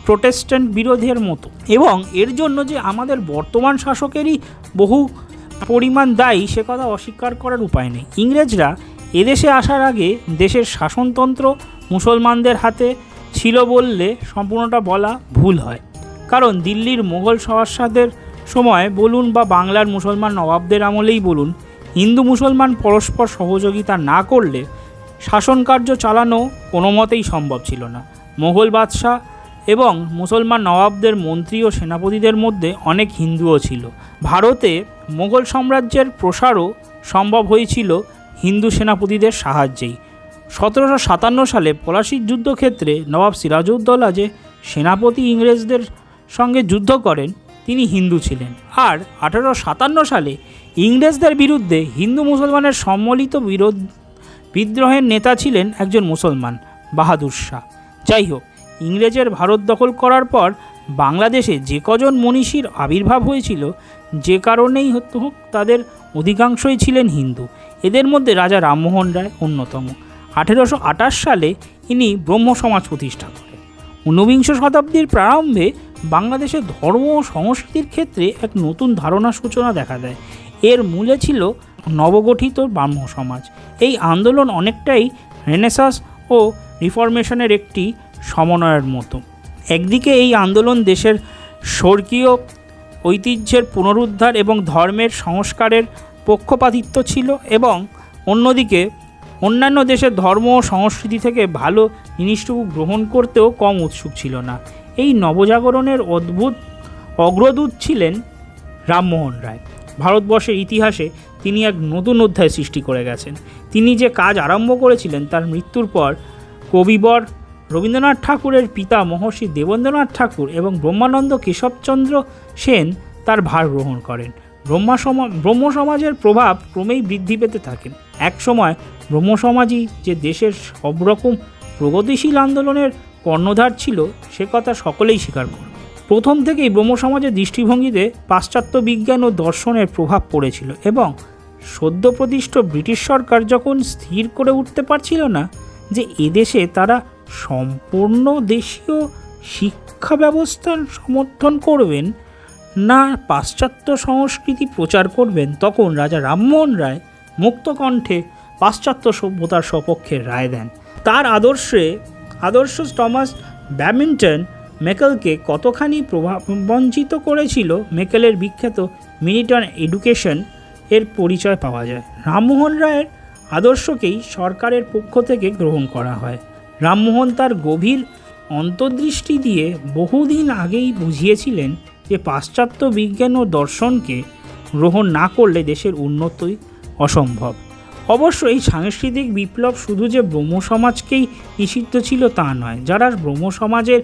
A: প্রোটেস্ট্যান্ট বিরোধের মতো, এবং এর জন্য যে আমাদের বর্তমান শাসকেরই বহু পরিমাণ দায়ী সে কথা অস্বীকার করার উপায় নেই। ইংরেজরা এদেশে আসার আগে দেশের শাসনতন্ত্র মুসলমানদের হাতে ছিল বললে সম্পূর্ণটা বলা ভুল হয়, কারণ দিল্লির মোগল সহস্রাদের সময় বলুন বা বাংলার মুসলমান নবাবদের আমলেই বলুন, হিন্দু মুসলমান পরস্পর সহযোগিতা না করলে শাসনকার্য চালানো কোনো মতেই সম্ভব ছিল না। মোগল বাদশাহ এবং মুসলমান নবাবদের মন্ত্রী ও সেনাপতিদের মধ্যে অনেক হিন্দুও ছিল। ভারতে মোগল সাম্রাজ্যের প্রসারও সম্ভব হয়েছিল হিন্দু সেনাপতিদের সাহায্যেই। 1757 সালে পলাশির যুদ্ধক্ষেত্রে নবাব সিরাজউদ্দৌলা যে সেনাপতি ইংরেজদের সঙ্গে যুদ্ধ করেন তিনি হিন্দু ছিলেন, আর 1857 সালে ইংরেজদের বিরুদ্ধে হিন্দু মুসলমানের সম্মিলিত বিদ্রোহের নেতা ছিলেন একজন মুসলমান, বাহাদুর শাহ। যাই হোক, ইংরেজের ভারত দখল করার পর বাংলাদেশে যে কজন মনীষীর আবির্ভাব হয়েছিল, যে কারণেই হোক তাদের অধিকাংশই ছিলেন হিন্দু। এদের মধ্যে রাজা রামমোহন রায় অন্যতম। 1828 সালে ইনি ব্রহ্ম সমাজ প্রতিষ্ঠা করেন। ঊনবিংশ শতাব্দীর প্রারম্ভে বাংলাদেশে ধর্ম ও সংস্কৃতির ক্ষেত্রে এক নতুন ধারণার সূচনা দেখা দেয়। এর মূলে ছিল নবগঠিত ব্রাহ্ম সমাজ। এই আন্দোলন অনেকটাই রেনেসাঁস ও রিফরমেশনের একটি সমন্বয়ের মতো। একদিকে এই আন্দোলন দেশের স্বর্গীয় ঐতিহ্যের পুনরুদ্ধার এবং ধর্মের সংস্কারের পক্ষপাতিত্ব ছিল, এবং অন্যদিকে অন্যান্য দেশের ধর্ম ও সংস্কৃতি থেকে ভালো জিনিসটুকু গ্রহণ করতেও কম উৎসুক ছিল না। এই নবজাগরণের অগ্রদূত ছিলেন রামমোহন রায়। ভারতবর্ষের ইতিহাসে তিনি এক নতুন অধ্যায় সৃষ্টি করে গেছেন। তিনি যে কাজ আরম্ভ করেছিলেন তার মৃত্যুর পর কবিবর রবীন্দ্রনাথ ঠাকুরের পিতা মহর্ষি দেবেন্দ্রনাথ ঠাকুর এবং ব্রহ্মানন্দ কেশবচন্দ্র সেন তার ভার গ্রহণ করেন। ব্রহ্ম সমাজের প্রভাব ক্রমেই বৃদ্ধি পেতে থাকেন। এক সময় ব্রহ্ম সমাজই যে দেশের সব রকম প্রগতিশীল আন্দোলনের কর্ণধার ছিল সে কথা সকলেই স্বীকার করে। প্রথম থেকেই ব্রহ্ম সমাজের দৃষ্টিভঙ্গিতে পাশ্চাত্য বিজ্ঞান ও দর্শনের প্রভাব পড়েছিল, এবং সদ্য প্রতিষ্ঠ ব্রিটিশ সরকার যখন স্থির করে উঠতে পারছিল না যে এদেশে তারা সম্পূর্ণ দেশীয় শিক্ষা ব্যবস্থার সমর্থন করবেন না পাশ্চাত্য সংস্কৃতি প্রচার করবেন, তখন রাজা রামমোহন রায় মুক্তকণ্ঠে পাশ্চাত্য সভ্যতার সপক্ষে রায় দেন। তার আদর্শ টমাস ব্যাডমিন্টন মেকেলকে কতখানি প্রভাবান্বিত করেছিল মেকেলের বিখ্যাত মিনিট অন এডুকেশন এর পরিচয় পাওয়া যায়। রামমোহন রায়ের আদর্শকেই সরকারের পক্ষ থেকে গ্রহণ করা হয়। রামমোহন তার গভীর অন্তর্দৃষ্টি দিয়ে বহুদিন আগেই বুঝিয়েছিলেন যে পাশ্চাত্য বিজ্ঞান ও দর্শনকে গ্রহণ না করলে দেশের উন্নতি অসম্ভব। অবশ্য এই সাংস্কৃতিক বিপ্লব শুধু যে ব্রহ্ম সমাজকেই নিষিদ্ধ ছিল তা নয়। যারা ব্রহ্ম সমাজের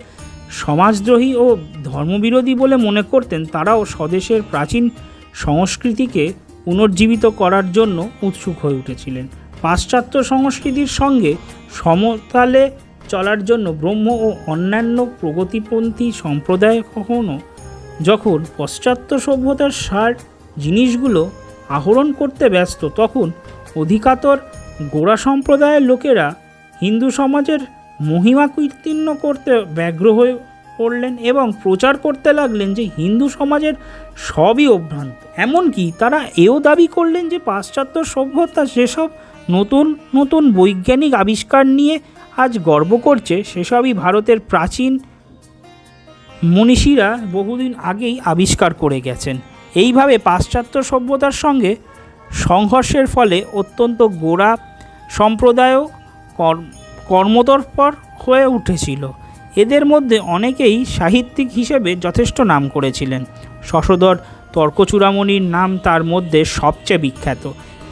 A: সমাজদ্রোহী ও ধর্মবিরোধী বলে মনে করতেন তারাও স্বদেশের প্রাচীন সংস্কৃতিকে পুনর্জীবিত করার জন্য উৎসুক হয়ে উঠেছিলেন। পাশ্চাত্য সংস্কৃতির সঙ্গে সমতালে চলার জন্য ব্রহ্ম ও অন্যান্য প্রগতিপন্থী সম্প্রদায় যখন পাশ্চাত্য সভ্যতার সার জিনিসগুলো আহরণ করতে ব্যস্ত, তখন অধিকাতর গোঁড়া সম্প্রদায়ের লোকেরা হিন্দু সমাজের মহিমা কীর্তন করতে ব্যগ্র হয়ে পড়লেন এবং প্রচার করতে লাগলেন যে হিন্দু সমাজের সবই অভ্রান্ত। এমনকি তারা এও দাবি করলেন যে পাশ্চাত্য সভ্যতা যেসব নতুন নতুন বৈজ্ঞানিক আবিষ্কার নিয়ে আজ গর্ব করছে সেসবই ভারতের প্রাচীন মনীষীরা বহুদিন আগেই আবিষ্কার করে গেছেন। এইভাবে পাশ্চাত্য সভ্যতার সঙ্গে সংঘর্ষের ফলে অত্যন্ত গোঁড়া সম্প্রদায়ও কর্মতৎপর হয়ে উঠেছিল। এদের মধ্যে অনেকেই সাহিত্যিক হিসেবে যথেষ্ট নাম করেছিলেন। শশধর তর্কচূড়ামণির নাম তার মধ্যে সবচেয়ে বিখ্যাত,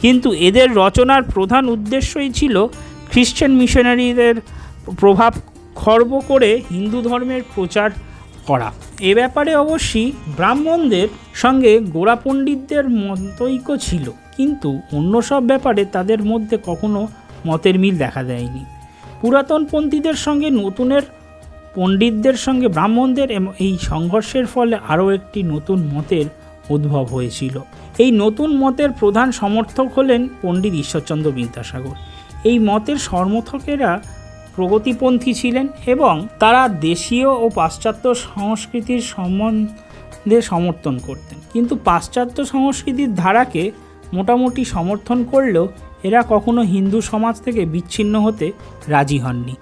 A: কিন্তু এদের রচনার প্রধান উদ্দেশ্যই ছিল খ্রিশ্চান মিশনারিদের প্রভাব খর্ব করে হিন্দু ধর্মের প্রচার করা। এ ব্যাপারে অবশ্যই ব্রাহ্মণদের সঙ্গে গোঁড়া পণ্ডিতদের মতৈক্য ছিল, কিন্তু অন্য সব ব্যাপারে তাদের মধ্যে কখনো মতের মিল দেখা দেয়নি। পুরাতনপন্থীদের সঙ্গে নতুনের পণ্ডিতদের সঙ্গে ব্রাহ্মণদের এই সংঘর্ষের ফলে আরও একটি নতুন মতের উদ্ভব হয়েছিল। এই নতুন মতের প্রধান সমর্থক হলেন পণ্ডিত ঈশ্বরচন্দ্র বিদ্যাসাগর। এই মতের সমর্থকেরা প্রগতিপন্থী ছিলেন এবং তারা দেশীয় ও পাশ্চাত্য সংস্কৃতির সম্বন্ধে সমর্থন করতেন, কিন্তু পাশ্চাত্য সংস্কৃতির ধারাকে মোটামুটি সমর্থন করলেও এরা কখনো হিন্দু সমাজ থেকে বিচ্ছিন্ন হতে রাজি হননি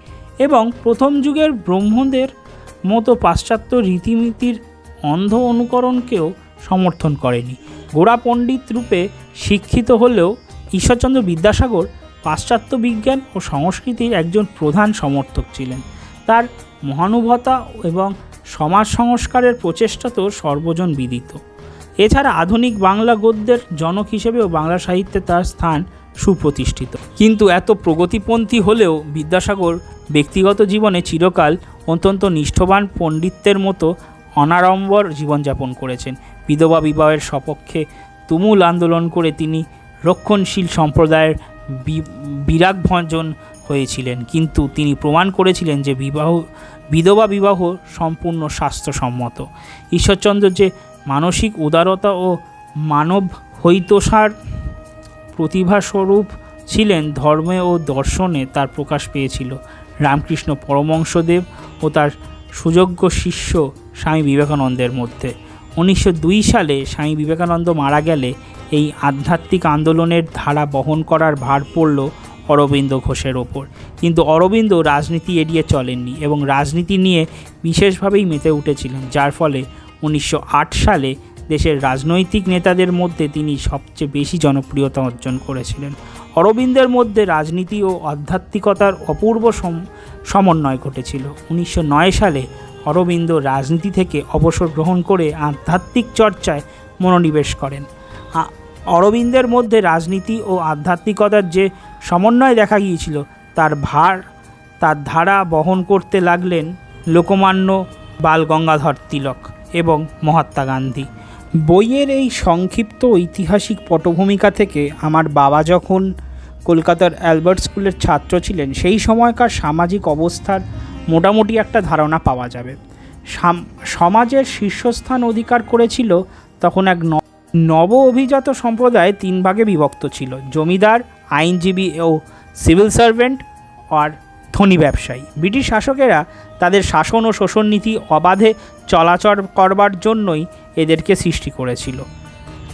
A: এবং প্রথম যুগের ব্রাহ্মণদের মতো পাশ্চাত্য রীতিনীতির অন্ধ অনুকরণকেও সমর্থন করেনি। গোড়া পণ্ডিত রূপে শিক্ষিত হলেও ঈশ্বরচন্দ্র বিদ্যাসাগর পাশ্চাত্য বিজ্ঞান ও সংস্কৃতির একজন প্রধান সমর্থক ছিলেন। তার মহানুভবতা এবং সমাজ সংস্কারের প্রচেষ্টা তো সর্বজন বিদিত। এছাড়া আধুনিক বাংলা গদ্যের জনক হিসেবেও বাংলা সাহিত্যে তার স্থান সুপ্রতিষ্ঠিত। কিন্তু এত প্রগতিপন্থী হলেও বিদ্যাসাগর ব্যক্তিগত জীবনে চিরকাল অত্যন্ত নিষ্ঠবান পণ্ডিতের মতো অনাড়ম্বর জীবনযাপন করেছেন। বিধবা বিবাহের সপক্ষে তুমুল আন্দোলন করে তিনি রক্ষণশীল সম্প্রদায়ের বিরাগভাজন হয়েছিলেন, কিন্তু তিনি প্রমাণ করেছিলেন যে বিধবা বিবাহ সম্পূর্ণ শাস্ত্রসম্মত। ঈশ্বরচন্দ্র যে মানসিক উদারতা ও মানব হৈতসার প্রতিভাস্বরূপ ছিলেন, ধর্মে ও দর্শনে তার প্রকাশ পেয়েছিল রামকৃষ্ণ পরমহংসদেব ও তার সুযোগ্য শিষ্য স্বামী বিবেকানন্দের মধ্যে। 1902 সালে স্বামী বিবেকানন্দ মারা গেলে এই আধ্যাত্মিক আন্দোলনের ধারা বহন করার ভার পড়ল অরবিন্দ ঘোষের ওপর। কিন্তু অরবিন্দ রাজনীতি এড়িয়ে চলেননি এবং রাজনীতি নিয়ে বিশেষভাবেই মেতে উঠেছিলেন, যার ফলে 1908 সালে দেশের রাজনৈতিক নেতাদের মধ্যে তিনি সবচেয়ে বেশি জনপ্রিয়তা অর্জন করেছিলেন। অরবিন্দের মধ্যে রাজনীতি ও আধ্যাত্মিকতার অপূর্ব সমন্বয় ঘটেছিল। 1909 সালে অরবিন্দ রাজনীতি থেকে অবসর গ্রহণ করে আধ্যাত্মিক চর্চায় মনোনিবেশ করেন। অরবিন্দের মধ্যে রাজনীতি ও আধ্যাত্মিকতার যে সমন্বয় দেখা গিয়েছিল তার ধারা বহন করতে লাগলেন লোকমান্য বাল গঙ্গাধর তিলক এবং মহাত্মা গান্ধী। বইয়ের এই সংক্ষিপ্ত ঐতিহাসিক পটভূমিকা থেকে আমার বাবা যখন কলকাতার অ্যালবার্ট স্কুলের ছাত্র ছিলেন সেই সময়কার সামাজিক অবস্থার মোটামুটি একটা ধারণা পাওয়া যাবে। সমাজের শীর্ষস্থান অধিকার করেছিল তখন এক নব অভিজাত সম্প্রদায় 3 ভাগে বিভক্ত ছিল: জমিদার, আইনজীবী ও সিভিল সার্ভেন্ট আর ধনী ব্যবসায়ী। ব্রিটিশ শাসকেরা তাদের শাসন ও শোষণ নীতি অবাধে চলাচল করবার জন্যই এদেরকে সৃষ্টি করেছিল।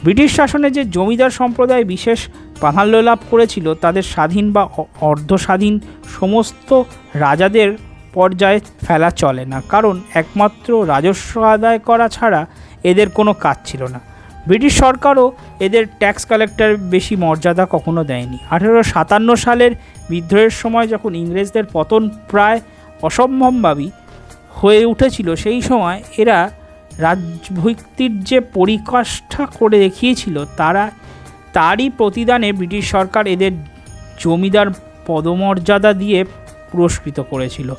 A: ব্রিটিশ শাসনে যে জমিদার সম্প্রদায় বিশেষ প্রাধান্য লাভ করেছিল, তাদের স্বাধীন বা অর্ধস্বাধীন সমস্ত রাজাদের পর্যায়ে ফেলা চলে না, কারণ একমাত্র রাজস্ব আদায় করা ছাড়া এদের কোনো কাজ ছিল না। ব্রিটিশ সরকারও এদের ট্যাক্স কালেক্টর বেশি মর্যাদা কখনো দেয়নি। 1857 সালের বিদ্রোহের সময় যখন ইংরেজদের পতন প্রায় অসম্ভবই হয়ে উঠেছিল, সেই সময় এরা রাজভিত্তির যে পরিকাষ্ঠা করে দেখিয়েছিল তারই প্রতিদানে ব্রিটিশ সরকার এদের জমিদার পদমর্যাদা দিয়ে পুরস্কৃত করেছিল।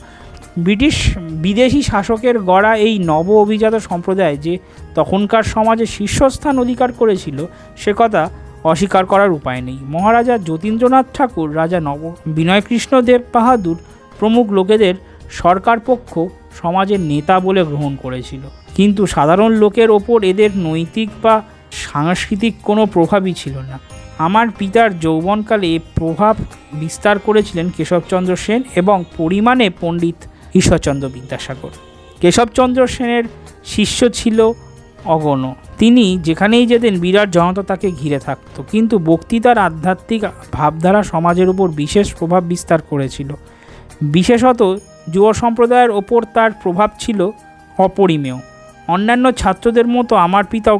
A: বিদেশি শাসকের গড়া এই নব অভিজাত সম্প্রদায় যে তখনকার সমাজে শীর্ষস্থান অধিকার করেছিল সে কথা অস্বীকার করার উপায় নেই। মহারাজা যতীন্দ্রনাথ ঠাকুর, রাজা বিনয়কৃষ্ণ দেব বাহাদুর প্রমুখ লোকেদের সরকারপক্ষ সমাজের নেতা বলে গ্রহণ করেছিল, কিন্তু সাধারণ লোকের ওপর এদের নৈতিক বা সাংস্কৃতিক কোনো প্রভাবই ছিল না। আমার পিতার যৌবনকালে এ প্রভাব বিস্তার করেছিলেন কেশবচন্দ্র সেন এবং পরিমাণে পণ্ডিত ঈশ্বরচন্দ্র বিদ্যাসাগর। কেশবচন্দ্র সেনের শিষ্য ছিল অগণ। তিনি যেখানেই যেতেন বিরাট জনতা তাকে ঘিরে থাকত, কিন্তু বক্তৃতার আধ্যাত্মিক ভাবধারা সমাজের উপর বিশেষ প্রভাব বিস্তার করেছিল। বিশেষত যুব সম্প্রদায়ের ওপর তার প্রভাব ছিল অপরিমেয়। অন্যান্য ছাত্রদের মতো আমার পিতাও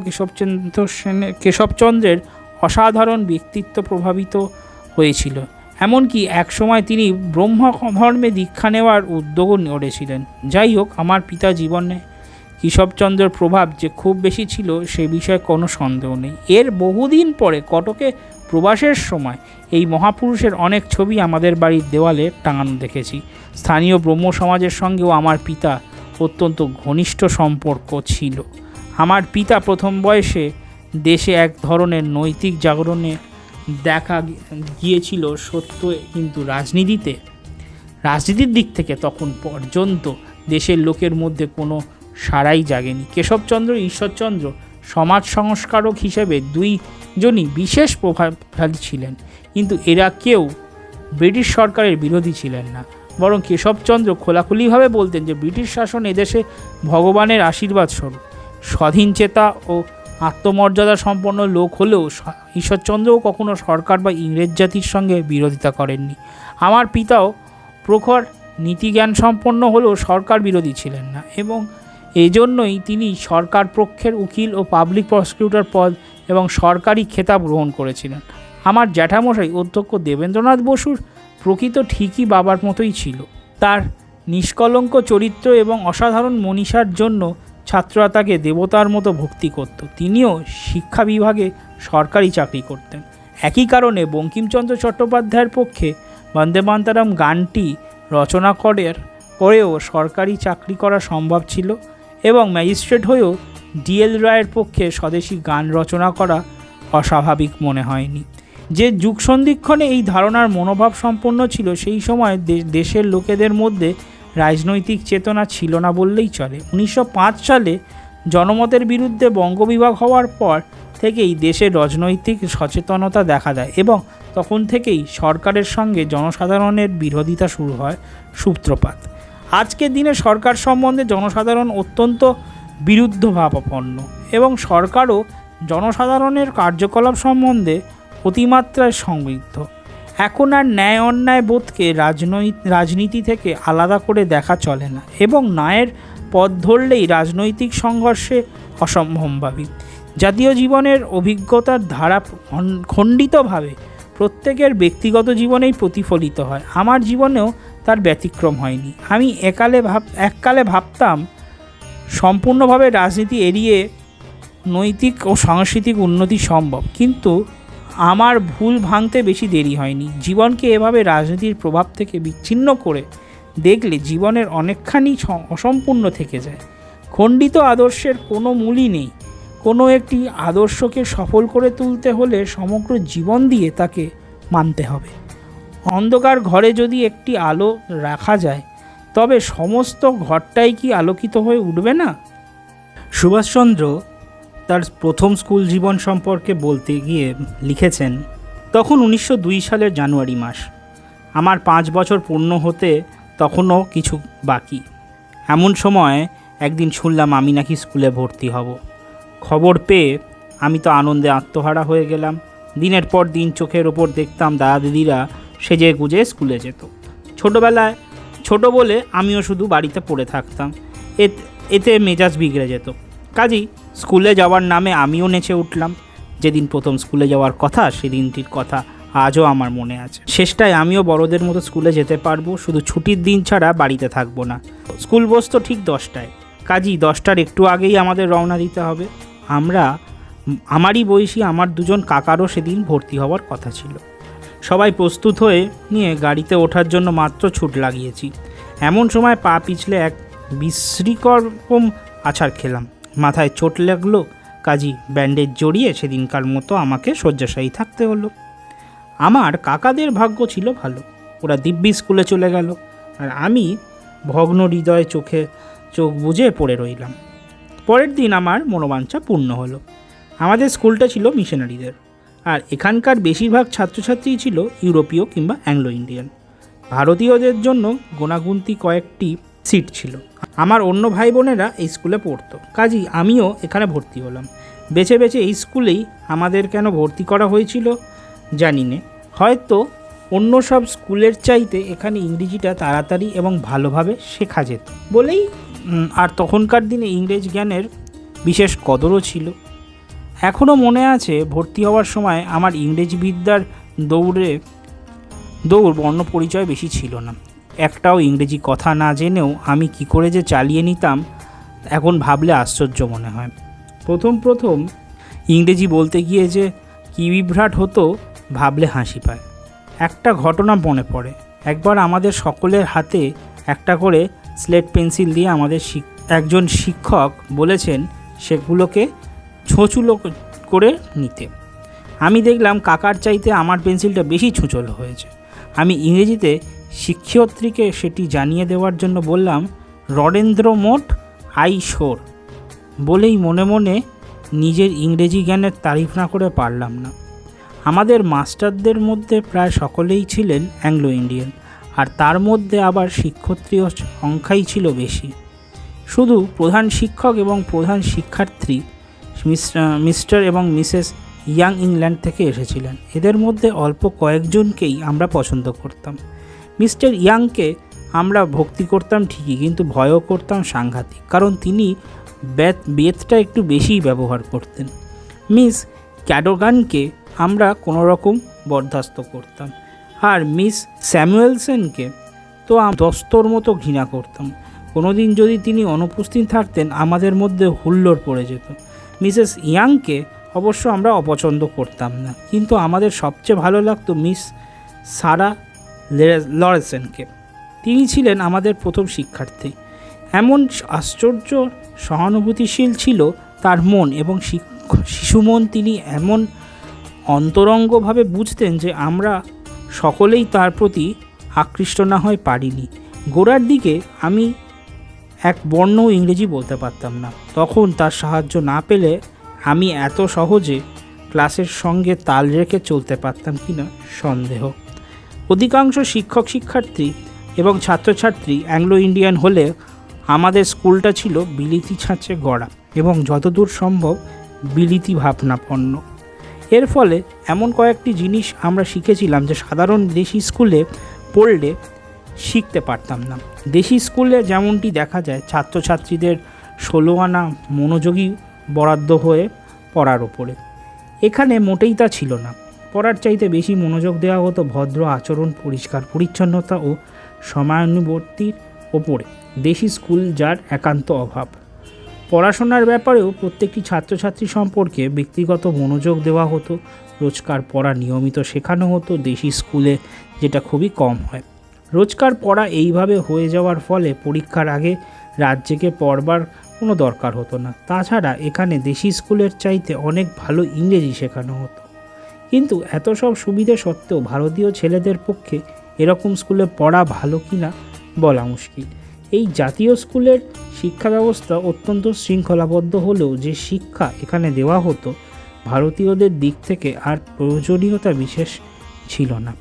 A: কেশবচন্দ্রের অসাধারণ ব্যক্তিত্ব প্রভাবিত হয়েছিল। এমনকি একসময় তিনি ব্রহ্ম ধর্মে দীক্ষা নেওয়ার উদ্যোগও করেছিলেন। যাই হোক, আমার পিতা জীবনে কেশবচন্দ্রের প্রভাব যে খুব বেশি ছিল সে বিষয়ে কোনো সন্দেহ নেই। এর বহুদিন পরে কটকে প্রবাসের সময় এই মহাপুরুষের অনেক ছবি আমাদের বাড়ির দেওয়ালে টাঙানো দেখেছি। স্থানীয় ব্রহ্ম সমাজের সঙ্গেও আমার পিতা অত্যন্ত ঘনিষ্ঠ সম্পর্ক ছিল। আমার পিতা প্রথম বয়সে দেশে এক ধরনের নৈতিক জাগরণে দেখা গিয়েছিল সত্য, কিন্তু রাজনীতির দিক থেকে তখন পর্যন্ত দেশের লোকের মধ্যে কোনো সাড়াই জাগেনি। কেশবচন্দ্র, ঈশ্বরচন্দ্র সমাজ সংস্কারক হিসেবে দুইজনই বিশেষ প্রভাবশালী ছিলেন, কিন্তু এরা কেউ ব্রিটিশ সরকারের বিরোধী ছিলেন না। বরং কেশবচন্দ্র খোলাখুলিভাবে বলতেন যে ব্রিটিশ শাসন এদেশে ভগবানের আশীর্বাদ স্বরূপ। স্বাধীনচেতা ও আত্মমর্যাদা সম্পন্ন লোক হলেও ঈশ্বরচন্দ্রও কখনো সরকার বা ইংরেজ জাতির সঙ্গে বিরোধিতা করেননি। আমার পিতাও প্রখর নীতিজ্ঞান সম্পন্ন হলেও সরকার বিরোধী ছিলেন না, এবং এজন্যই তিনি সরকার পক্ষের উকিল ও পাবলিক প্রসিকিউটর পদ এবং সরকারি খেতাব গ্রহণ করেছিলেন। আমার জ্যাঠামশাই অধ্যক্ষ দেবেন্দ্রনাথ বসুর প্রকৃত ঠিকই বাবার মতোই ছিল। তার নিষ্কলঙ্ক চরিত্র এবং অসাধারণ মনীষার জন্য ছাত্ররা তাকে দেবতার মতো ভক্তি করত। তিনিও শিক্ষা বিভাগে সরকারি চাকরি করতেন। একই কারণে বঙ্কিমচন্দ্র চট্টোপাধ্যায়ের পক্ষে বন্দে মাতরম গানটি রচনা করেও সরকারি চাকরি করা সম্ভব ছিল, এবং ম্যাজিস্ট্রেট হয়েও ডিএল রায়ের পক্ষে স্বদেশী গান রচনা করা অস্বাভাবিক মনে হয়নি। যে যুগ সন্ধিক্ষণে এই ধারণার মনোভাব সম্পন্ন ছিল, সেই সময় দেশের লোকেদের মধ্যে রাজনৈতিক চেতনা ছিল না বললেই চলে। 1905 সালে জনমতের বিরুদ্ধে বঙ্গবিভাগ হওয়ার পর থেকেই দেশে রাজনৈতিক সচেতনতা দেখা দেয়, এবং তখন থেকেই সরকারের সঙ্গে জনসাধারণের বিরোধিতা শুরু হয় সূত্রপাত। আজকের দিনে সরকার সম্বন্ধে জনসাধারণ অত্যন্ত বিরুদ্ধভাবাপন্ন, এবং সরকারও জনসাধারণের কার্যকলাপ সম্বন্ধে অতিমাত্রায় সমৃদ্ধ। এখন আর ন্যায় অন্যায় বোধকে রাজনীতি থেকে আলাদা করে দেখা চলে না, এবং ন্যায়ের পথ ধরলেই রাজনৈতিক সংঘর্ষে অসম্ভবী। জাতীয় জীবনের অভিজ্ঞতার ধারা খণ্ডিতভাবে প্রত্যেকের ব্যক্তিগত জীবনেই প্রতিফলিত হয়। আমার জীবনেও তার ব্যতিক্রম হয়নি। আমি এককালে ভাবতাম সম্পূর্ণভাবে রাজনীতি এড়িয়ে নৈতিক ও সাংস্কৃতিক উন্নতি সম্ভব, কিন্তু আমার ভুল ভাঙতে বেশি দেরি হয়নি। জীবনকে এভাবে রাজনীতির প্রভাব থেকে বিচ্ছিন্ন করে দেখলে জীবনের অনেকখানি অসম্পূর্ণ থেকে যায়। খণ্ডিত আদর্শের কোনো মূলই নেই। কোনো একটি আদর্শকে সফল করে তুলতে হলে সমগ্র জীবন দিয়ে তাকে মানতে হবে। অন্ধকার ঘরে যদি একটি আলো রাখা যায়, তবে সমস্ত ঘরটাই কি আলোকিত হয়ে উঠবে না? সুভাষচন্দ্র তার প্রথম স্কুল জীবন সম্পর্কে বলতে গিয়ে লিখেছেন, তখন 1902 সালের জানুয়ারি মাস। আমার 5 বছর পূর্ণ হতে তখনও কিছু বাকি। এমন সময় একদিন শুনলাম আমি নাকি স্কুলে ভর্তি হব। খবর পেয়ে আমি তো আনন্দে আত্মহারা হয়ে গেলাম। দিনের পর দিন চোখের ওপর দেখতাম দাদা দিদিরা সেজে গুজে স্কুলে যেত। ছোটোবেলায় ছোট বলে আমিও শুধু বাড়িতে পড়ে থাকতাম। এতে মেজাজ বিগড়ে যেত। কাজেই স্কুলে যাওয়ার নামে আমিও নেচে উঠলাম। যেদিন প্রথম স্কুলে যাওয়ার কথা, সেদিনটির কথা আজও আমার মনে আছে। শেষটায় আমিও বড়দের মতো স্কুলে যেতে পারবো, শুধু ছুটির দিন ছাড়া বাড়িতে থাকবো না। স্কুল বসতো ঠিক 10টায়। কাজেই 10টার একটু আগেই আমাদের রওনা দিতে হবে। আমারই বয়সী আমার 2জন কাকারও সেদিন ভর্তি হওয়ার কথা ছিল। সবাই প্রস্তুত হয়ে নিয়ে গাড়িতে ওঠার জন্য মাত্র ছুট লাগিয়েছি, এমন সময় পা পিছলে এক বিশ্রীকর আছাড় খেলাম। মাথায় চোট লাগলো। কাজী ব্যান্ডেজ জড়িয়ে সেদিনকার মতো আমাকে শয্যাশায়ী থাকতে হলো। আমার কাকাদের ভাগ্য ছিল ভালো, ওরা দিব্যি স্কুলে চলে গেল, আর আমি ভগ্ন হৃদয়ে চোখ বুজে পড়ে রইলাম। পরের দিন আমার মনোবাঞ্ছা পূর্ণ হলো। আমাদের স্কুলটা ছিল মিশনারিদের, আর এখানকার বেশিরভাগ ছাত্রছাত্রী ছিল ইউরোপীয় কিংবা অ্যাংলো ইন্ডিয়ান। ভারতীয়দের জন্য গোনাগুনতি কয়েকটি সিট ছিল। আমার অন্য ভাই বোনেরা এই স্কুলে পড়তো, কাজেই আমিও এখানে ভর্তি হলাম। বেছে বেছে এই স্কুলেই আমাদের কেন ভর্তি করা হয়েছিল জানি না। হয়তো অন্য সব স্কুলের চাইতে এখানে ইংরেজিটা তাড়াতাড়ি এবং ভালোভাবে শেখা যেত বলেই, আর তখনকার দিনে ইংরেজ জ্ঞানের বিশেষ কদরও ছিল। এখনও মনে আছে ভর্তি হওয়ার সময় আমার ইংরেজি বিদ্যার দৌড় বর্ণ পরিচয় বেশি ছিল না। একটাও ইংরেজি কথা না জেনেও আমি কি করে যে চালিয়ে নিতাম, এখন ভাবলে আশ্চর্য মনে হয়। প্রথম ইংরেজি বলতে গিয়ে যে কী বিভ্রাট হতো ভাবলে হাসি পায়। একটা ঘটনা মনে পড়ে। একবার আমাদের সকলের হাতে একটা করে স্লেট পেন্সিল দিয়ে আমাদের একজন শিক্ষক বলেছেন সেগুলোকে ছোঁচুলো করে নিতে। আমি দেখলাম কাকার চাইতে আমার পেন্সিলটা বেশি ছুঁচলো হয়েছে। আমি ইংরেজিতে শিক্ষয়িত্রীকে সেটি জানিয়ে দেওয়ার জন্য বললাম, রডেন্দ্র মোট আইশোর, বলেই মনে মনে নিজের ইংরেজি জ্ঞানের তারিফ না করে পারলাম না। আমাদের মাস্টারদের মধ্যে প্রায় সকলেই ছিলেন অ্যাংলো ইন্ডিয়ান, আর তার মধ্যে আবার শিক্ষয়িত্রীর সংখ্যাই ছিল বেশি। শুধু প্রধান শিক্ষক এবং প্রধান শিক্ষার্থী মিস্টার এবং মিসেস ইয়াং ইংল্যান্ড থেকে এসেছিলেন। এদের মধ্যে অল্প কয়েকজনকেই আমরা পছন্দ করতাম। মিস্টার ইয়াংকে আমরা ভক্তি করতাম ঠিকই, কিন্তু ভয়ও করতাম সাংঘাতিক, কারণ তিনি বেতটা একটু বেশিই ব্যবহার করতেন। মিস ক্যাডোগানকে আমরা কোনো রকম বরদাস্ত করতাম, আর মিস স্যামুয়েলসনকে তো দস্তর মতো ঘৃণা করতাম। কোনো দিন যদি তিনি অনুপস্থিত থাকতেন আমাদের মধ্যে হুল্লোড় পড়ে যেত। মিসেস ইয়াংকে অবশ্য আমরা অপছন্দ করতাম না, কিন্তু আমাদের সবচেয়ে ভালো লাগতো মিস সারা লরেন্সনকে। তিনি ছিলেন আমাদের প্রথম শিক্ষার্থী। এমন আশ্চর্য সহানুভূতিশীল ছিল তার মন এবং শিশু মন। তিনি এমন অন্তরঙ্গভাবে বুঝতেন যে আমরা সকলেই তার প্রতি আকৃষ্ট না হয়ে পারিনি। গোড়ার দিকে আমি এক বর্ণও ইংরেজি বলতে পারতাম না। তখন তার সাহায্য না পেলে আমি এত সহজে ক্লাসের সঙ্গে তাল রেখে চলতে পারতাম কিনা সন্দেহ। অধিকাংশ শিক্ষক শিক্ষার্থী এবং ছাত্রছাত্রী অ্যাংলো ইন্ডিয়ান হলে আমাদের স্কুলটা ছিল বিলিতি ছাঁচে গড়া এবং যতদূর সম্ভব বিলিতি ভাবনাপন্ন। এর ফলে এমন কয়েকটি জিনিস আমরা শিখেছিলাম যে সাধারণ দেশি স্কুলে পড়লে শিখতে পারতাম না। দেশি স্কুলে যেমনটি দেখা যায়, ছাত্রছাত্রীদের 16 আনা মনোযোগী বরাদ্দ হয়ে পড়ার ওপরে। এখানে মোটেই তা ছিল না। পড়ার চাইতে বেশি মনোযোগ দেওয়া হতো ভদ্র আচরণ, পরিষ্কার পরিচ্ছন্নতা ও সময়ানুবর্তির ওপরে। দেশি স্কুল যার একান্ত অভাব। পড়াশোনার ব্যাপারেও প্রত্যেকটি ছাত্রছাত্রী সম্পর্কে ব্যক্তিগত মনোযোগ দেওয়া হতো। রোজকার পড়া নিয়মিত শেখানো হতো, দেশি স্কুলে যেটা খুবই কম হয়। রোজকার পড়া এইভাবে হয়ে যাওয়ার ফলে পরীক্ষার আগে রাত জেগে পড়বার কোনো দরকার হতো না। তাছাড়া এখানে দেশি স্কুলের চাইতে অনেক ভালো ইংরেজি শেখানো হতো। কিন্তু এত সব সুবিধে সত্ত্বেও ভারতীয় ছেলেদের পক্ষে এরকম স্কুলে পড়া ভালো কিনা বলা মুশকিল। এই জাতীয় স্কুলের শিক্ষা ব্যবস্থা অত্যন্ত শৃঙ্খলাবদ্ধ হলেও যে শিক্ষা এখানে দেওয়া হতো ভারতীয়দের দিক থেকে আর প্রয়োজনীয়তা বিশেষ ছিল না।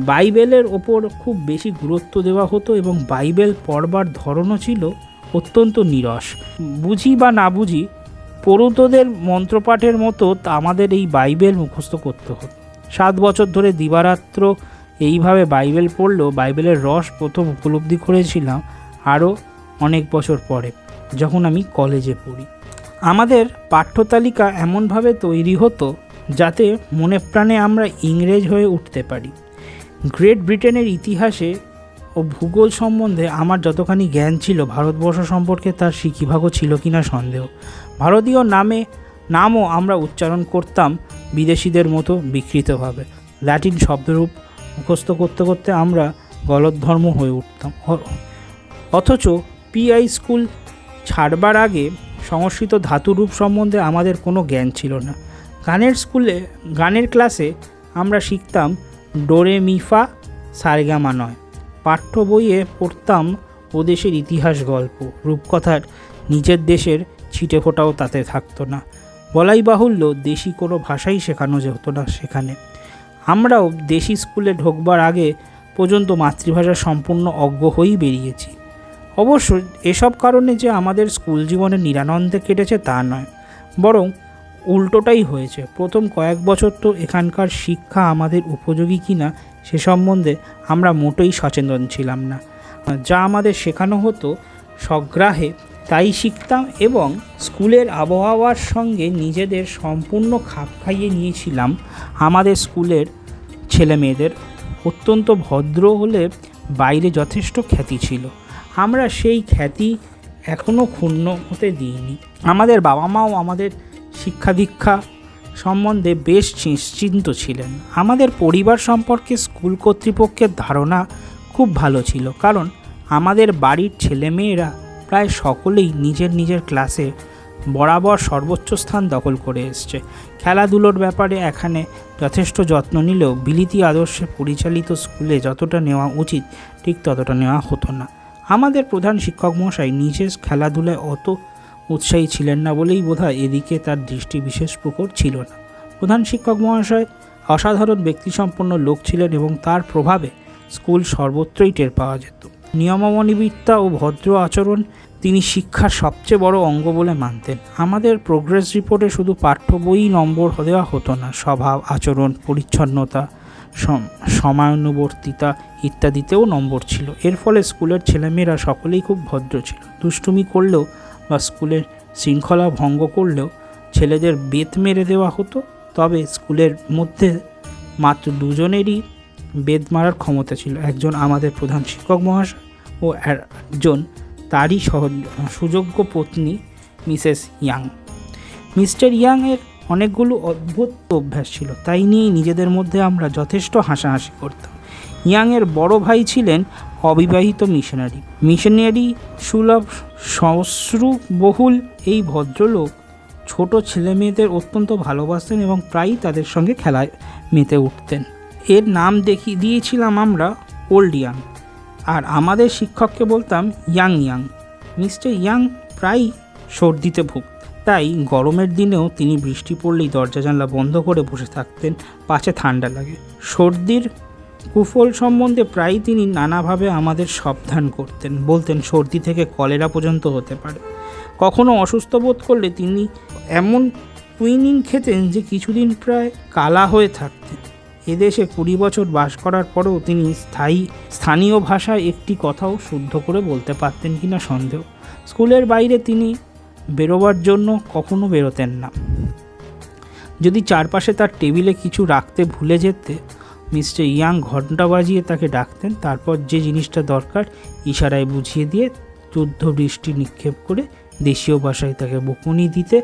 A: বাইবেলের ওপর খুব বেশি গুরুত্ব দেওয়া হতো এবং বাইবেল পড়বার ধরনও ছিল অত্যন্ত নিরস। বুঝি বা না বুঝি পড়ুতদের মন্ত্রপাঠের মতো আমাদের এই বাইবেল মুখস্থ করতে হতো। 7 বছর ধরে দিবারাত্র এইভাবে বাইবেল পড়লেও বাইবেলের রস প্রথম উপলব্ধি করেছিলাম আরও অনেক বছর পরে, যখন আমি কলেজে পড়ি। আমাদের পাঠ্যতালিকা এমনভাবে তৈরি হতো যাতে মনে প্রাণে আমরা ইংরেজ হয়ে উঠতে পারি। গ্রেট ব্রিটেনের ইতিহাসে ও ভূগোল সম্বন্ধে আমার যতখানি জ্ঞান ছিল, ভারতবর্ষ সম্পর্কে তার সিকিভাগও ছিল কিনা সন্দেহ। ভারতীয় নামও আমরা উচ্চারণ করতাম বিদেশিদের মতো বিকৃতভাবে। ল্যাটিন শব্দরূপ মুখস্থ করতে করতে আমরা গলদধর্ম হয়ে উঠতাম। অথচ পিআই স্কুল ছাড়বার আগে সংস্কৃত ধাতুরূপ সম্বন্ধে আমাদের কোনো জ্ঞান ছিল না। গানের ক্লাসে আমরা শিখতাম ডোরে মিফা সারেগামা নয়। পাঠ্য বইয়ে পড়তাম ও দেশের ইতিহাস গল্প, রূপকথার নিজের দেশের ছিটে ফোটাও তাতে থাকতো না। বলাই বাহুল্য দেশি কোনো ভাষাই শেখানো যেত না সেখানে। আমরাও দেশি স্কুলে ঢোকবার আগে পর্যন্ত মাতৃভাষা সম্পূর্ণ অজ্ঞ হয়েই বেরিয়েছি। অবশ্য এসব কারণে যে আমাদের স্কুল জীবনে নিরানন্দে কেটেছে তা নয়, বরং উল্টোটাই হয়েছে। প্রথম কয়েক বছর তো এখানকার শিক্ষা আমাদের উপযোগী কিনা সে সম্বন্ধে আমরা মোটেই সচেতন ছিলাম না। যা আমাদের শেখানো হতো সগ্রাহে তাই শিখতাম এবং স্কুলের আবহাওয়ার সঙ্গে নিজেদের সম্পূর্ণ খাপ খাইয়ে নিয়েছিলাম। আমাদের স্কুলের ছেলে মেয়েদের অত্যন্ত ভদ্র হলে বাইরে যথেষ্ট খ্যাতি ছিল। আমরা সেই খ্যাতি এখনও ক্ষুণ্ণ হতে দিইনি। আমাদের বাবা মাও আমাদের শিক্ষা দীক্ষা সম্বন্ধে বেশ নিশ্চিন্ত ছিলেন। আমাদের পরিবার সম্পর্কে স্কুল কর্তৃপক্ষের ধারণা খুব ভালো ছিল, কারণ আমাদের বাড়ির ছেলেমেয়েরা প্রায় সকলেই নিজের নিজের ক্লাসে বরাবর সর্বোচ্চ স্থান দখল করে এসছে। খেলাধুলোর ব্যাপারে এখানে যথেষ্ট যত্ন নিলেও বিলিতি আদর্শে পরিচালিত স্কুলে যতটা নেওয়া উচিত ঠিক ততটা নেওয়া হতো না। আমাদের প্রধান শিক্ষক মহাশয় নিজে খেলাধুলায় অত উৎসাহী ছিলেন না বলেই বোধহয় এদিকে তার দৃষ্টি বিশেষ প্রখর ছিল না। প্রধান শিক্ষক মহাশয় অসাধারণ ব্যক্তিসম্পন্ন লোক ছিলেন এবং তার প্রভাবে স্কুল সর্বত্রই টের পাওয়া যেত। নিয়মাবলীবিদ্যা ও ভদ্র আচরণ তিনি শিক্ষার সবচেয়ে বড় অঙ্গ বলে মানতেন। আমাদের প্রোগ্রেস রিপোর্টে শুধু পাঠ্য বই নম্বর দেওয়া হতো না, স্বভাব, আচরণ, পরিচ্ছন্নতা, সময়ানুবর্তিতা ইত্যাদিতেও নম্বর ছিল। এর ফলে স্কুলের ছেলেমেয়েরা সকলেই খুব ভদ্র ছিল। দুষ্টুমি করলেও বা স্কুলের শৃঙ্খলা ভঙ্গ করলেও ছেলেদের বেত মেরে দেওয়া হতো। তবে স্কুলের মধ্যে মাত্র দুজনেরই বেত মারার ক্ষমতা ছিল, একজন আমাদের প্রধান শিক্ষক মহাশয় ও একজন তারই সুযোগ্য পত্নী মিসেস ইয়াং। মিস্টার ইয়াংয়ের অনেকগুলো অদ্ভুত অভ্যাস ছিল, তাই নিয়েই নিজেদের মধ্যে আমরা যথেষ্ট হাসাহাসি করতাম। ইয়াংয়ের বড় ভাই ছিলেন অবিবাহিত মিশনারি সুলভ সশ্রুবহুল এই ভদ্রলোক ছোট ছেলেমেয়েদের অত্যন্ত ভালোবাসতেন এবং প্রায়ই তাদের সঙ্গে খেলায় মেতে উঠতেন। এর নাম দিয়েছিলাম আমরা ওল্ড ইয়াং, আর আমাদের শিক্ষককে বলতাম ইয়াং। মিস্টার ইয়াং প্রায়ই সর্দিতে ভুগতেন, তাই গরমের দিনেও তিনি বৃষ্টি পড়লেই দরজা জানলা বন্ধ করে বসে থাকতেন, পাছে ঠান্ডা লাগে। সর্দির কুফল সম্বন্ধে প্রায়ই তিনি নানাভাবে আমাদের সাবধান করতেন, বলতেন সর্দি থেকে কলেরা পর্যন্ত হতে পারে। কখনো অসুস্থ বোধ করলে তিনি এমন কুইনিন খেতেন যে কিছুদিন প্রায় কালা হয়ে থাকতেন। এদেশে 20 বছর বাস করার পরেও তিনি স্থানীয় ভাষায় একটি কথাও শুদ্ধ করে বলতে পারতেন কিনা সন্দেহ। স্কুলের বাইরে তিনি বেরোবার জন্য কখনো বেরোতেন না। যদি চারপাশে তার টেবিলে কিছু রাখতে ভুলে যেতে মিস্টার ইয়াং ঘণ্টা বাজিয়ে তাকে ডাকতেন, তারপর যে জিনিসটা দরকার ইশারায় বুঝিয়ে দিয়ে যুদ্ধ বৃষ্টি নিক্ষেপ করে দেশীয় ভাষায় তাকে বকুনি দিতে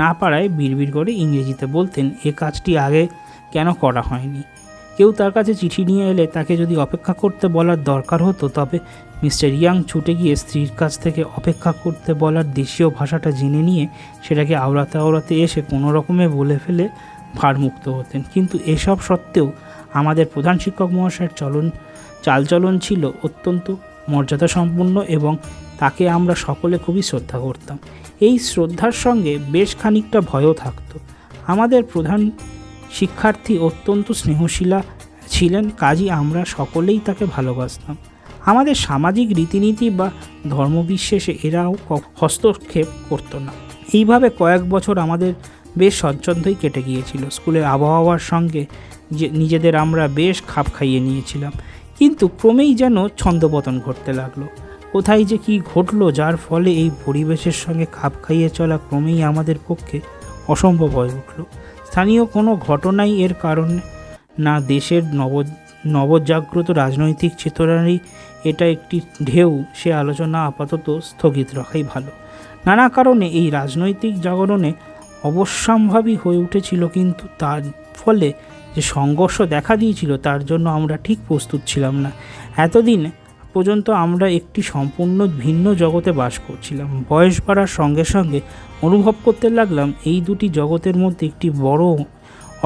A: না পারায় বিড়বিড় করে ইংরেজিতে বলতেন, এ কাজটি আগে কেন করা হয়নি। কেউ তার কাছে চিঠি নিয়ে এলে তাকে যদি অপেক্ষা করতে বলার দরকার হতো, তবে মিস্টার ইয়াং ছুটে গিয়ে স্ত্রীর কাছ থেকে অপেক্ষা করতে বলার দেশীয় ভাষাটা জেনে নিয়ে সেটাকে আওড়াতে এসে কোনো রকমে বলে ফেলে ভারমুক্ত হতেন। কিন্তু এসব সত্ত্বেও আমাদের প্রধান শিক্ষক মহাশয়ের চালচলন ছিল অত্যন্ত মর্যাদাসম্পন্ন এবং তাকে আমরা সকলে খুবই শ্রদ্ধা করতাম। এই শ্রদ্ধার সঙ্গে বেশ খানিকটা ভয়ও থাকতো। আমাদের প্রধান শিক্ষার্থী অত্যন্ত স্নেহশীলা ছিলেন, কাজী আমরা সকলেই তাকে ভালোবাসতাম। আমাদের সামাজিক রীতিনীতি বা ধর্মবিশ্বাসে এরাও হস্তক্ষেপ করতো না। এইভাবে কয়েক বছর আমাদের বেশ স্বচ্ছন্দই কেটে গিয়েছিল। স্কুলের আবহাওয়ার সঙ্গে নিজেদের আমরা বেশ খাপ খাইয়ে নিয়েছিলাম, কিন্তু ক্রমেই যেন ছন্দপতন ঘটতে লাগলো। কোথায় যে কী ঘটলো যার ফলে এই পরিবেশের সঙ্গে খাপ খাইয়ে চলা ক্রমেই আমাদের পক্ষে অসম্ভব হয়ে উঠল। স্থানীয় কোনো ঘটনাই এর কারণে না, দেশের নবজাগ্রত রাজনৈতিক চেতনারই এটা একটি ঢেউ, সে আলোচনা আপাতত স্থগিত রাখাই ভালো। নানা কারণে এই রাজনৈতিক জাগরণে অবশ্যম্ভাবী হয়ে উঠেছিল, কিন্তু তার ফলে যে সংঘর্ষ দেখা দিয়েছিল তার জন্য আমরা ঠিক প্রস্তুত ছিলাম না। এতদিন পর্যন্ত আমরা একটি সম্পূর্ণ ভিন্ন জগতে বাস করছিলাম। বয়স বাড়ার সঙ্গে সঙ্গে অনুভব করতে লাগলাম এই দুটি জগতের মধ্যে একটি বড়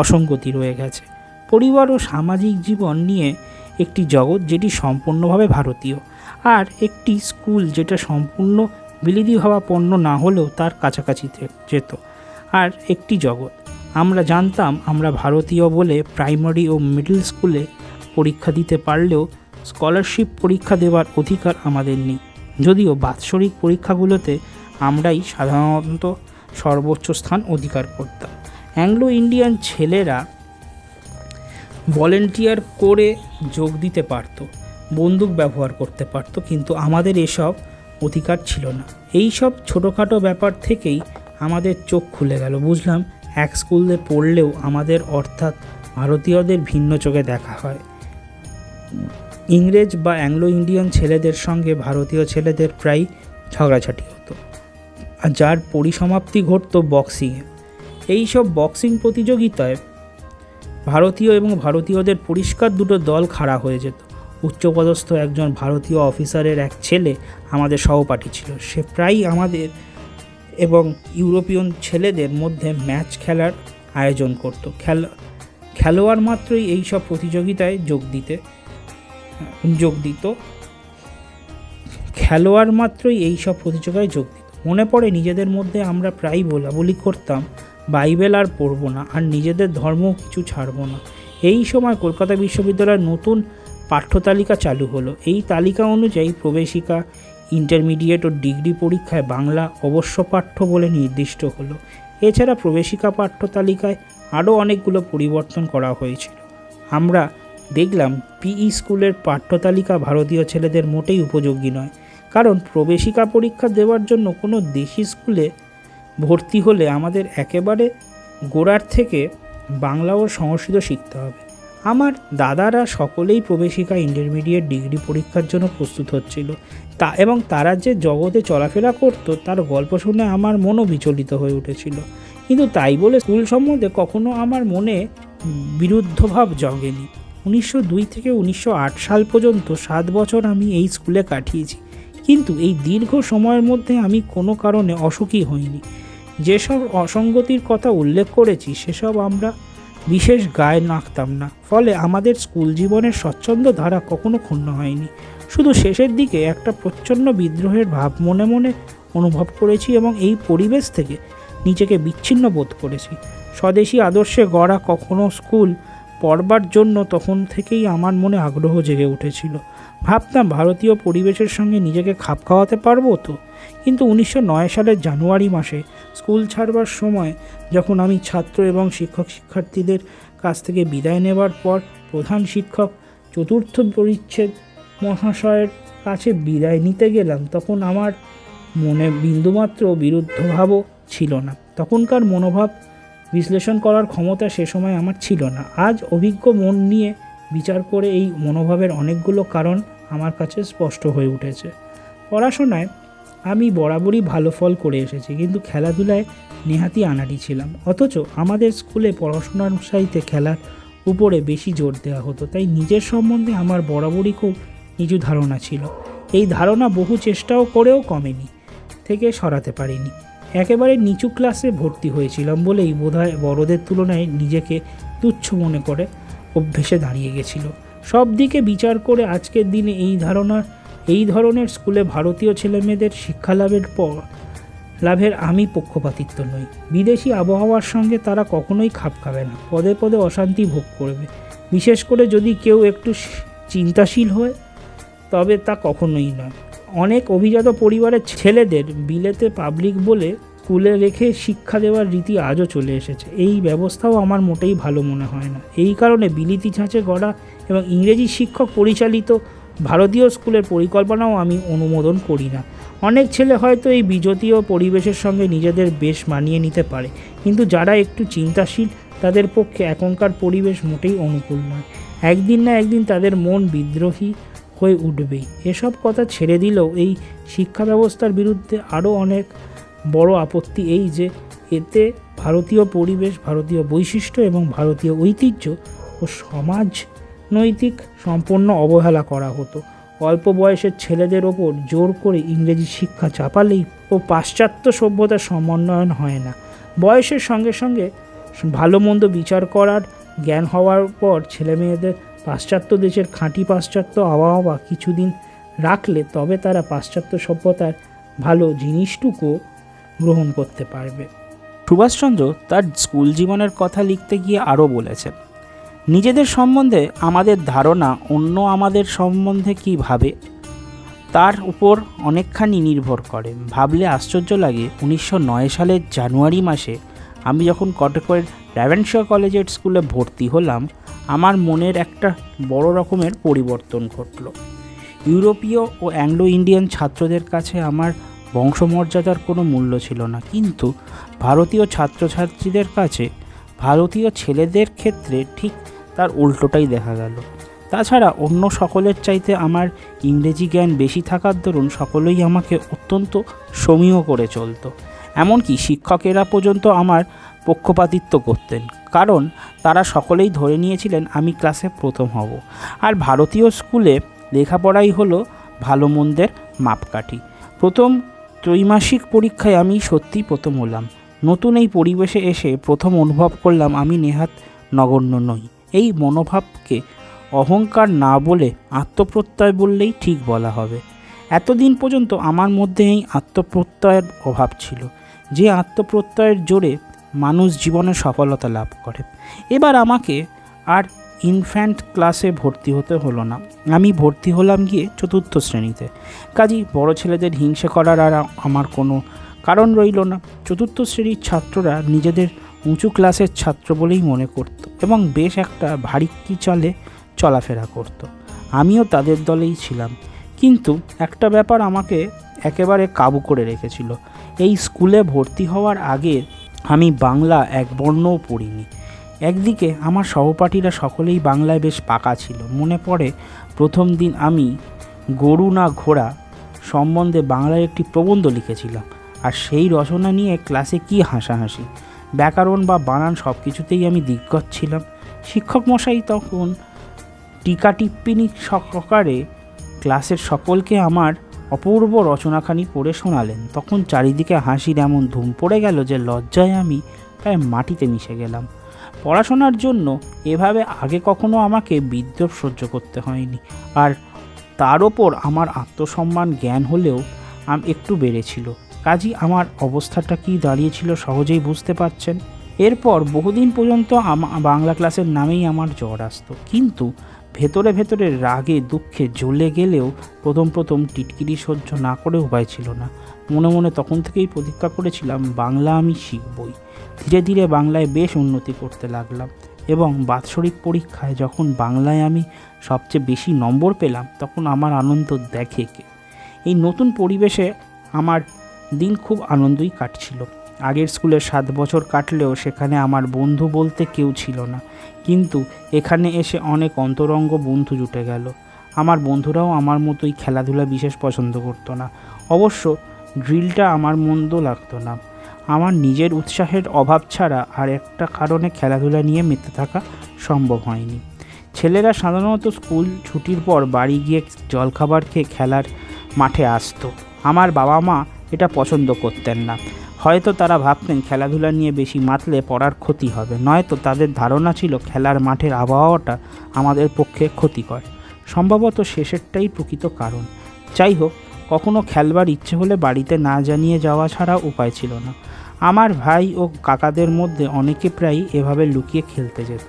A: অসঙ্গতি রয়ে গেছে। পরিবার ও সামাজিক জীবন নিয়ে একটি জগৎ যেটি সম্পূর্ণভাবে ভারতীয়, আর একটি স্কুল যেটা সম্পূর্ণ বিলিতি ভাবাপন্ন না হলেও তার কাছাকাছি যেত। আর একটি জগৎ আমরা জানতাম আমরা ভারতীয় বলে প্রাইমারি ও মিডল স্কুলে পরীক্ষা দিতে পারলেও স্কলারশিপ পরীক্ষা দেওয়ার অধিকার আমাদের নেই, যদিও বাৎসরিক পরীক্ষাগুলোতে আমরাই সাধারণত সর্বোচ্চ স্থান অধিকার করতাম। অ্যাংলো ইন্ডিয়ান ছেলেরা ভলেন্টিয়ার করে যোগ দিতে পারত, বন্দুক ব্যবহার করতে পারত, কিন্তু আমাদের এসব অধিকার ছিল না। এই সব ছোটোখাটো ব্যাপার থেকেই আমাদের চোখ খুলে গেল। বুঝলাম এক স্কুলে পড়লেও আমাদের অর্থাৎ ভারতীয়দের ভিন্ন চোখে দেখা হয়। ইংরেজ বা অ্যাংলো ইন্ডিয়ান ছেলেদের সঙ্গে ভারতীয় ছেলেদের প্রায় ঝগড়াঝাটি হতো, যার পরিসমাপ্তি ঘটত বক্সিংয়ে। এইসব বক্সিং প্রতিযোগিতায় ভারতীয় এবং ভারতীয়দের পরিষ্কার দুটো দল খাড়া হয়ে যেত। উচ্চপদস্থ একজন ভারতীয় অফিসারের এক ছেলে আমাদের সহপাঠী ছিল। সে প্রায়ই আমাদের এবং ইউরোপিয়ান ছেলেদের মধ্যে ম্যাচ খেলার আয়োজন করত। খেলোয়াড় মাত্রই এই সব প্রতিযোগিতায় যোগ দিত। মনে পড়ে নিজেদের মধ্যে আমরা প্রায় বলাবলি করতাম, বাইবেল আর পড়ব না, আর নিজেদের ধর্ম কিছু ছাড়ব না। এই সময় কলকাতা বিশ্ববিদ্যালয়ের নতুন পাঠ্যতালিকা চালু হলো। এই তালিকা অনুযায়ী প্রবেশিকা, ইন্টারমিডিয়েট ও ডিগ্রি পরীক্ষায় বাংলা অবশ্য পাঠ্য বলে নির্দিষ্ট হলো। এছাড়া প্রবেশিকা পাঠ্যতালিকায় আরও অনেকগুলো পরিবর্তন করা হয়েছিল। আমরা দেখলাম পিই স্কুলের পাঠ্যতালিকা ভারতীয় ছেলেদের মোটেই উপযোগী নয়, কারণ প্রবেশিকা পরীক্ষা দেওয়ার জন্য কোনো দেশি স্কুলে ভর্তি হলে আমাদের একেবারে গোড়ার থেকে বাংলা ও সংস্কৃত শিখতে হবে। আমার দাদারা সকলেই প্রবেশিকা, ইন্টারমিডিয়েট, ডিগ্রি পরীক্ষার জন্য প্রস্তুত হচ্ছিল, এবং তারা যে জগতে চলাফেরা করতো তার গল্প শুনে আমার মনও বিচলিত হয়ে উঠেছিল। কিন্তু তাই বলে স্কুল সম্বন্ধে কখনো আমার মনে বিরুদ্ধভাব জগেনি। 1902 থেকে 1908 সাল পর্যন্ত 7 বছর আমি এই স্কুলে কাটিয়েছি, কিন্তু এই দীর্ঘ সময়ের মধ্যে আমি কোনো কারণে অসুখী হইনি। যেসব অসঙ্গতির কথা উল্লেখ করেছি সেসব আমরা বিশেষ গায়ে রাখতাম না, ফলে আমাদের স্কুল জীবনের স্বচ্ছন্দ ধারা কখনো ক্ষুণ্ণ হয়নি। শুধু শেষের দিকে একটা প্রচ্ছন্ন বিদ্রোহের ভাব মনে মনে অনুভব করেছি এবং এই পরিবেশ থেকে নিজেকে বিচ্ছিন্ন বোধ করেছি। স্বদেশী আদর্শে গড়া কখনো স্কুল পড়বার জন্য তখন থেকেই আমার মনে আগ্রহ জেগে উঠেছিল। ভাবতাম ভারতীয় পরিবেশের সঙ্গে নিজেকে খাপ খাওয়াতে পারবো তো। কিন্তু 1909 সালের জানুয়ারি মাসে স্কুল ছাড়বার সময় যখন আমি ছাত্র এবং শিক্ষার্থীদের কাছ থেকে বিদায় নেবার পর প্রধান শিক্ষক চতুর্থ পরিচ্ছেদ মহাশয়ের কাছে বিদায় নিতে গেলাম, তখন আমার মনে বিন্দুমাত্র বিরুদ্ধভাবও ছিল না। তখনকার মনোভাব বিশ্লেষণ করার ক্ষমতা সে সময় আমার ছিল না। আজ অভিজ্ঞ মন নিয়ে বিচার করে এই মনোভাবের অনেকগুলো কারণ আমার কাছে স্পষ্ট হয়ে উঠেছে। পড়াশোনায় আমি বরাবরই ভালো ফল করে এসেছি, কিন্তু খেলাধুলায় নেহাতি আনাড়ি ছিলাম। অথচ আমাদের স্কুলে পড়াশোনার সাথে খেলার উপরে বেশি জোর দেওয়া হতো, তাই নিজের সম্বন্ধে আমার বরাবরই খুব নিচু ধারণা ছিল। এই ধারণা বহু চেষ্টাও করেও কমেনি থেকে সরাতে পারিনি। একেবারে নিচু ক্লাসে ভর্তি হয়েছিলাম বলেই বোধহয় বড়দের তুলনায় নিজেকে তুচ্ছ মনে করে অভ্যেসে দাঁড়িয়ে গেছিল। সব দিকে বিচার করে আজকের দিনে এই ধরনের স্কুলে ভারতীয় ছেলেমেয়েদের শিক্ষা লাভের আমি পক্ষপাতিত্ব নই। বিদেশি আবহাওয়ার সঙ্গে তারা কখনোই খাপ খাবে না, পদে পদে অশান্তি ভোগ করবে। বিশেষ করে যদি কেউ একটু চিন্তাশীল হয়, তবে তা কখনোই নয়। অনেক অভিজাত পরিবারের ছেলেদের বিলেতে পাবলিক বলে স্কুলে রেখে শিক্ষা দেওয়ার রীতি আজও চলে এসেছে। এই ব্যবস্থাও আমার মোটেই ভালো মনে হয় না। এই কারণে বিলিতি ছাঁচে গড়া এবং ইংরেজি শিক্ষক পরিচালিত ভারতীয় স্কুলের পরিকল্পনাও আমি অনুমোদন করি না। অনেক ছেলে হয়তো এই বিজাতীয় পরিবেশের সঙ্গে নিজেদের বেশ মানিয়ে নিতে পারে, কিন্তু যারা একটু চিন্তাশীল তাদের পক্ষে এখনকার পরিবেশ মোটেই অনুকূল নয়। একদিন না একদিন তাদের মন বিদ্রোহী হয়ে উঠবেই। এসব কথা ছেড়ে দিলেও এই শিক্ষা ব্যবস্থার বিরুদ্ধে আরও অনেক বড় আপত্তি এই যে এতে ভারতীয় পরিবেশ, ভারতীয় বৈশিষ্ট্য এবং ভারতীয় ঐতিহ্য ও সমাজ নৈতিক সম্পূর্ণ অবহেলা করা হতো। অল্প বয়সের ছেলেদের ওপর জোর করে ইংরেজি শিক্ষা চাপালেই ও পাশ্চাত্য সভ্যতার সমন্বয়ন হয় না। বয়সের সঙ্গে সঙ্গে ভালো মন্দ বিচার করার জ্ঞান হওয়ার পর ছেলেমেয়েদের পাশ্চাত্য দেশের খাঁটি পাশ্চাত্য আবহাওয়া কিছুদিন রাখলে তবে তারা পাশ্চাত্য সভ্যতার ভালো জিনিসটুকু গ্রহণ করতে পারবে।
B: সুভাষচন্দ্র তার স্কুল জীবনের কথা লিখতে গিয়ে আরও বলেছেন, নিজেদের সম্বন্ধে আমাদের ধারণা অন্য আমাদের সম্বন্ধে কী ভাবে তার উপর অনেকখানি নির্ভর করে। ভাবলে আশ্চর্য লাগে, 1909 সালের জানুয়ারি মাসে আমি যখন কটকের র্যাভেনশা কলেজের স্কুলে ভর্তি হলাম, আমার মনের একটা বড় রকমের পরিবর্তন ঘটল। ইউরোপীয় ও অ্যাংলো ইন্ডিয়ান ছাত্রদের কাছে আমার বংশমর্যাদার কোনো মূল্য ছিল না, কিন্তু ভারতীয় ছাত্রছাত্রীদের কাছে, ভারতীয় ছেলেদের ক্ষেত্রে ঠিক তার উল্টোটাই দেখা গেল। তাছাড়া অন্য সকলের চাইতে আমার ইংরেজি জ্ঞান বেশি থাকার দরুন সকলেই আমাকে অত্যন্ত সমীহ করে চলত। এমনকি শিক্ষকেরা পর্যন্ত আমার পক্ষপাতিত্ব করতেন, কারণ তারা সকলেই ধরে নিয়েছিলেন আমি ক্লাসে প্রথম হব। আর ভারতীয় স্কুলে লেখাপড়াই হলো ভালো মন্দের মাপকাঠি। প্রথম ত্রৈমাসিক পরীক্ষায় আমি সত্যিই প্রথম হলাম। নতুন এই পরিবেশে এসে প্রথম অনুভব করলাম আমি নেহাত নগণ্য নই। এই মনোভাবকে অহংকার না বলে আত্মপ্রত্যয় বললেই ঠিক বলা হবে। এতদিন পর্যন্ত আমার মধ্যে এই আত্মপ্রত্যয়ের অভাব ছিল, যে আত্মপ্রত্যয়ের জোরে মানুষ জীবনে সফলতা লাভ করে। এবার আমাকে আর ইনফ্যান্ট ক্লাসে ভর্তি হতে হলো না, আমি ভর্তি হলাম গিয়ে 4র্থ শ্রেণীতে। কাজেই বড় ছেলেদের হিংসে করার আর আমার কোনো কারণ রইল না। 4র্থ শ্রেণীর ছাত্ররা নিজেদের উঁচু ক্লাসের ছাত্র বলেই মনে করত এবং বেশ একটা ভারী কি চলাফেরা করত। আমিও তাদের দলেই ছিলাম, কিন্তু একটা ব্যাপার আমাকে একেবারে কাবু করে রেখেছিল। এই স্কুলে ভর্তি হওয়ার আগে আমি বাংলা এক বর্ণও পড়িনি। একদিকে আমার সহপাঠীরা সকলেই বাংলায় বেশ পাকা ছিল। মনে পড়ে প্রথম দিন আমি গরু না ঘোড়া সম্বন্ধে বাংলায় একটি প্রবন্ধ লিখেছিলাম, আর সেই রচনা নিয়ে ক্লাসে কি হাসাহাসি। ব্যাকরণ বা বানান সব কিছুতেই আমি দিগ্গজ ছিলাম। শিক্ষক মশাই তখন টিকা টিপ্পণী সহকারে ক্লাসের সকলকে আমার অপূর্ব রচনাখানি পড়ে শোনালেন। তখন চারিদিকে হাসির এমন ধুম পড়ে গেল যে লজ্জায় আমি প্রায় মাটিতে মিশে গেলাম। পড়াশোনার জন্য এভাবে আগে কখনো আমাকে বিদ্রূপ সহ্য করতে হয়নি, আর তার ওপর আমার আত্মসম্মান জ্ঞান হলেও একটু বেড়েছিল। কাজেই আমার অবস্থাটা কি দাঁড়িয়েছিল সহজেই বুঝতে পারছেন। এরপর বহুদিন পর্যন্ত বাংলা ক্লাসের নামেই আমার জ্বর আসতো, কিন্তু ভেতরে ভেতরে রাগে দুঃখে জ্বলে গেলেও প্রথম টিটকিরি সহ্য না করে উপায় ছিল না। মনে মনে তখন থেকেই প্রতিজ্ঞা করেছিলাম বাংলা আমি শিখবই। ধীরে ধীরে বাংলায় বেশ উন্নতি করতে লাগলাম এবং বাৎসরিক পরীক্ষায় যখন বাংলায় আমি সবচেয়ে বেশি নম্বর পেলাম তখন আমার আনন্দ দেখে কে। এই নতুন পরিবেশে আমার দিন খুব আনন্দই কাটছিল। আগের স্কুলে 7 বছর কাটলেও সেখানে আমার বন্ধু বলতে কেউ ছিল না, কিন্তু এখানে এসে অনেক অন্তরঙ্গ বন্ধু জুটে গেল। আমার বন্ধুরাও আমার মতোই খেলাধুলা বিশেষ পছন্দ করতো না। অবশ্য ড্রিলটা আমার মন্দ লাগতো না। আমার নিজের উৎসাহের অভাব ছাড়া আর একটা কারণে খেলাধুলা নিয়ে মেতে থাকা সম্ভব হয়নি। ছেলেরা সাধারণত স্কুল ছুটির পর বাড়ি গিয়ে জলখাবার খেয়ে খেলার মাঠে আসতো। আমার বাবা মা এটা পছন্দ করতেন না। হয়তো তারা ভাবতেন খেলাধুলা নিয়ে বেশি মাতলে পড়ার ক্ষতি হবে, নয়তো তাদের ধারণা ছিল খেলার মাঠের আবহাওয়াটা আমাদের পক্ষে ক্ষতিকর। সম্ভবত শেষেরটাই প্রকৃত কারণ। যাই হোক, কখনো খেলবার ইচ্ছে হলে বাড়িতে না জানিয়ে যাওয়া ছাড়া উপায় ছিল না। আমার ভাই ও কাকাদের মধ্যে অনেকে প্রায়ই এভাবে লুকিয়ে খেলতে যেত।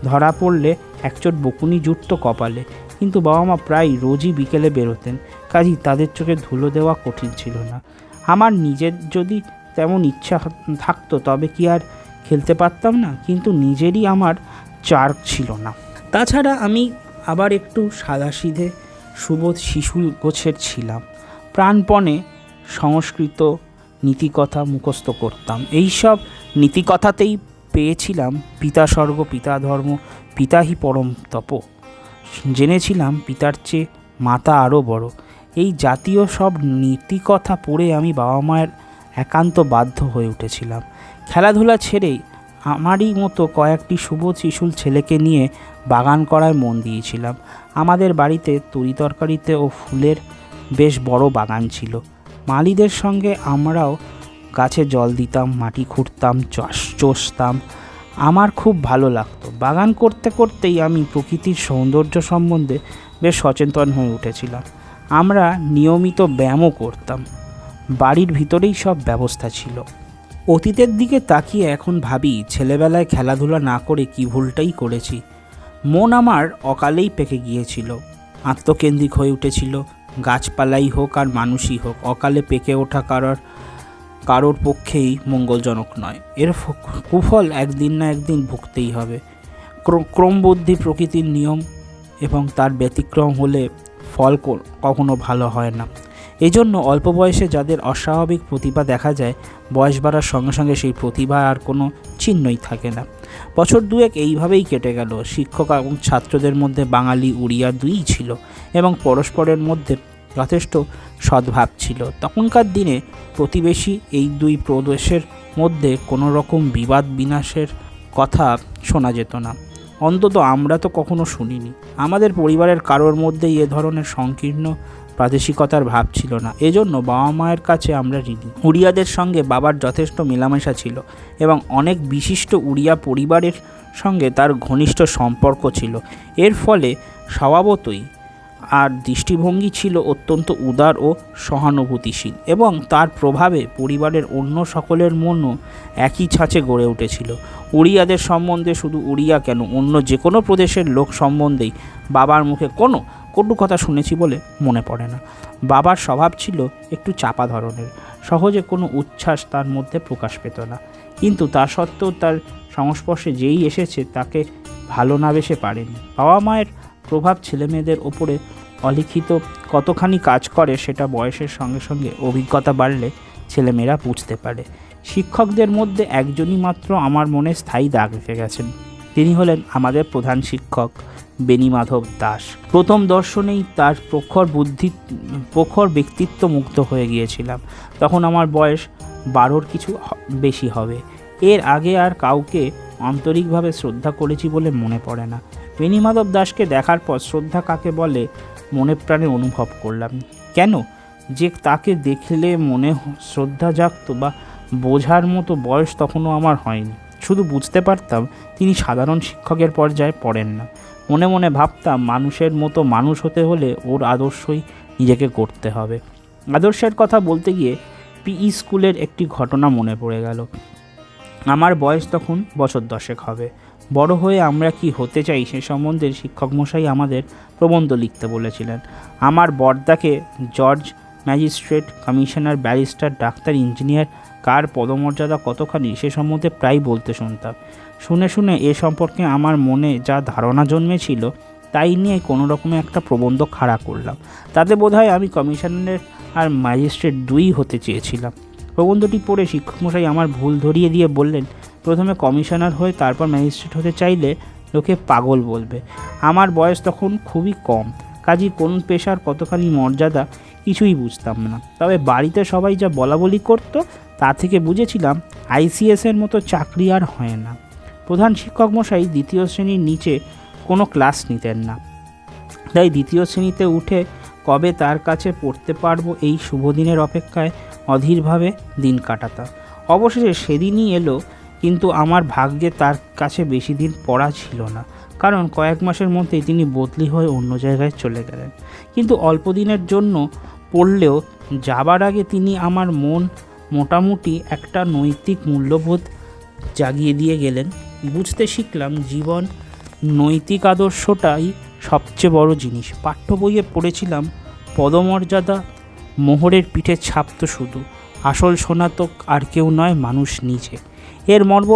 B: ধরা পড়লে একচোট বকুনি জুটত কপালে, কিন্তু বাবা মা প্রায় রোজই বিকেলে বেরোতেন, কাজেই তাদের চোখে ধুলো দেওয়া কঠিন ছিল না। আমার নিজের যদি তেমন ইচ্ছা থাকতো তবে কি আর খেলতে পারতাম না, কিন্তু নিজেরই আমার চার্ক ছিল না। তাছাড়া আমি আবার একটু সাদাসিধে সুবোধ শিশু গোছের ছিলাম। প্রাণপণে সংস্কৃত নীতিকথা মুখস্থ করতাম। এইসব নীতিকথাতেই পেয়েছিলাম পিতা স্বর্গ, পিতা ধর্ম, পিতাহি পরম তপ। জেনেছিলাম পিতার চেয়ে মাতা আরও বড়। এই জাতীয় সব নীতিকথা পড়ে আমি বাবা মায়ের একান্ত বাধ্য হয়ে উঠেছিলাম। খেলাধুলা ছেড়েই আমারই মতো কয়েকটি সুবোধ শিশুর ছেলেকে নিয়ে বাগান করায় মন দিয়েছিলাম। আমাদের বাড়িতে তরিতরকারিতে ও ফুলের বেশ বড় বাগান ছিল। মালিদের সঙ্গে আমরাও গাছে জল দিতাম, মাটি খুঁড়তাম, চষতাম। আমার খুব ভালো লাগতো। বাগান করতে করতেই আমি প্রকৃতির সৌন্দর্য সম্বন্ধে বেশ সচেতন হয়ে উঠেছিলাম। আমরা নিয়মিত ব্যায়ামও করতাম। বাড়ির ভিতরেই সব ব্যবস্থা ছিল। অতীতের দিকে তাকিয়ে এখন ভাবি ছেলেবেলায় খেলাধুলা না করে কি ভুলটাই করেছি। মন আমার অকালেই পেকে গিয়েছিল, আত্মকেন্দ্রিক হয়ে উঠেছিল। গাছপালাই হোক আর মানুষই হোক, অকালে পেকে ওঠা কারোর পক্ষেই মঙ্গলজনক নয়। এর কুফল একদিন না একদিন ভুগতেই হবে। ক্রমবুদ্ধি প্রকৃতির নিয়ম, এবং তার ব্যতিক্রম হলে ফল কখনো ভালো হয় না। এজন্য অল্প বয়সে যাদের অস্বাভাবিক প্রতিভা দেখা যায়, বয়স বাড়ার সঙ্গে সঙ্গে সেই প্রতিভা আর কোনো চিহ্নই থাকে না। বছর দুয়েক এইভাবেই কেটে গেল। শিক্ষক এবং ছাত্রদের মধ্যে বাঙালি উড়িয়া দুইই ছিল এবং পরস্পরের মধ্যে যথেষ্ট সদ্ভাব ছিল। তখনকার দিনে প্রতিবেশী এই দুই প্রদেশের মধ্যে কোনো রকম বিবাদ বিনাশের কথা শোনা যেত না। অন্তত আমরা তো কখনো শুনিনি। আমাদের পরিবারের কারোর মধ্যেই এ ধরনের সংকীর্ণ প্রাদেশিকতার ভাব ছিল না। এজন্য বাবা মায়ের কাছে আমরা ঋণী। উড়িয়াদের সঙ্গে বাবার যথেষ্ট মেলামেশা ছিল এবং অনেক বিশিষ্ট উড়িয়া পরিবারের সঙ্গে তার ঘনিষ্ঠ সম্পর্ক ছিল। এর ফলে স্বভাবতই আর দৃষ্টিভঙ্গি ছিল অত্যন্ত উদার ও সহানুভূতিশীল, এবং তার প্রভাবে পরিবারের অন্য সকলের মনও একই ছাঁচে গড়ে উঠেছিল। উড়িয়াদের সম্বন্ধে, শুধু উড়িয়া কেন, অন্য যে কোনো প্রদেশের লোক সম্বন্ধেই বাবার মুখে কোনো কটু কথা শুনেছি বলে মনে পড়ে না। বাবার স্বভাব ছিল একটু চাপা ধরনের, সহজে কোনো উচ্ছ্বাস তার মধ্যে প্রকাশ পেত না। কিন্তু তা সত্ত্বেও তার সংস্পর্শে যেই এসেছে তাকে ভালো না বেসে পারেনি। বাবা মায়ের প্রভাব ছেলেমেয়েদের ওপরে অলিখিত কতখানি কাজ করে সেটা বয়সের সঙ্গে সঙ্গে অভিজ্ঞতা বাড়লে ছেলেমেয়েরা বুঝতে পারে। শিক্ষকদের মধ্যে একজনই মাত্র আমার মনে স্থায়ী দাগ রেখে গেছেন। তিনি হলেন আমাদের প্রধান শিক্ষক বেণীমাধব দাস। প্রথম দর্শনেই তার প্রখর ব্যক্তিত্ব মুগ্ধ হয়ে গিয়েছিলাম। তখন আমার বয়স 12 কিছু বেশি হবে। এর আগে আর কাউকে আন্তরিকভাবে শ্রদ্ধা করেছি বলে মনে পড়ে না। বেণীমাধব দাসকে দেখার পর শ্রদ্ধা কাকে বলে মনে প্রাণে অনুভব করলাম। কেন যে তাকে দেখলে মনে শ্রদ্ধা জাগতো বা বোঝার মতো বয়স তখনও আমার হয়নি। শুধু বুঝতে পারতাম তিনি সাধারণ শিক্ষকের পর্যায়ে পড়েন না। মনে মনে ভাবতাম মানুষের মতো মানুষ হতে হলে ওর আদর্শই নিজেকে করতে হবে। আদর্শের কথা বলতে গিয়ে পিই স্কুলের একটি ঘটনা মনে পড়ে গেল। আমার বয়স তখন বছর 10 হবে। বড় হয়ে আমরা কি হতে চাই সে সম্বন্ধে শিক্ষক মশাই আমাদের প্রবন্ধ লিখতে বলেছিলেন। আমার বড়দাকে জজ, magistrate, commissioner, barrister, doctor, engineer, কার পদমর্যাদা কতখানি সে সম্বন্ধে প্রায় বলতে শুনতাম। শুনে শুনে এ সম্পর্কে আমার মনে যা ধারণা জন্মেছিল তাই নিয়ে কোনো রকমে একটা প্রবন্ধ খাড়া করলাম। তাতে বোধহয় আমি কমিশনার আর ম্যাজিস্ট্রেট দুই হতে চেয়েছিলাম। প্রবন্ধটি পড়ে শিক্ষকমশাই আমার ভুল ধরিয়ে দিয়ে বললেন, প্রথমে কমিশনার হয়ে তারপর ম্যাজিস্ট্রেট হতে চাইলে লোকে পাগল বলবে। আমার বয়স তখন খুবই কম, কাজেই কোন পেশার কতখানি মর্যাদা কিছুই বুঝতাম না। তবে বাড়িতে সবাই যা বলাবলি করত তা থেকে বুঝেছিলাম আইসিএসের মতো চাকরি আর হয় না। প্রধান শিক্ষক মশাই 2য় শ্রেণীর নিচে কোনো ক্লাস নিতেন না, তাই 2য় শ্রেণীতে উঠে কবে তার কাছে পড়তে পারবো এই শুভ দিনের অপেক্ষায় অধীরভাবে দিন কাটাতাম। অবশেষে সেদিনই এলো, কিন্তু আমার ভাগ্যে তার কাছে বেশি দিন পড়া ছিল না, কারণ কয়েক মাসের মধ্যেই তিনি বদলি হয়ে অন্য জায়গায় চলে গেলেন। কিন্তু অল্প দিনের জন্য পড়লেও যাবার আগে তিনি আমার মন মোটামুটি একটা নৈতিক মূল্যবোধ জাগিয়ে দিয়ে গেলেন। বুঝতে শিখলাম জীবন নৈতিক আদর্শটাই সবচেয়ে বড় জিনিস। পাঠ্য বইয়ে পড়েছিলাম পদমর্যাদা মোহরের পিঠে ছাপত শুধু, আসল সোনাতক আর কেউ নয়, মানুষ নিজে। এর মর্ম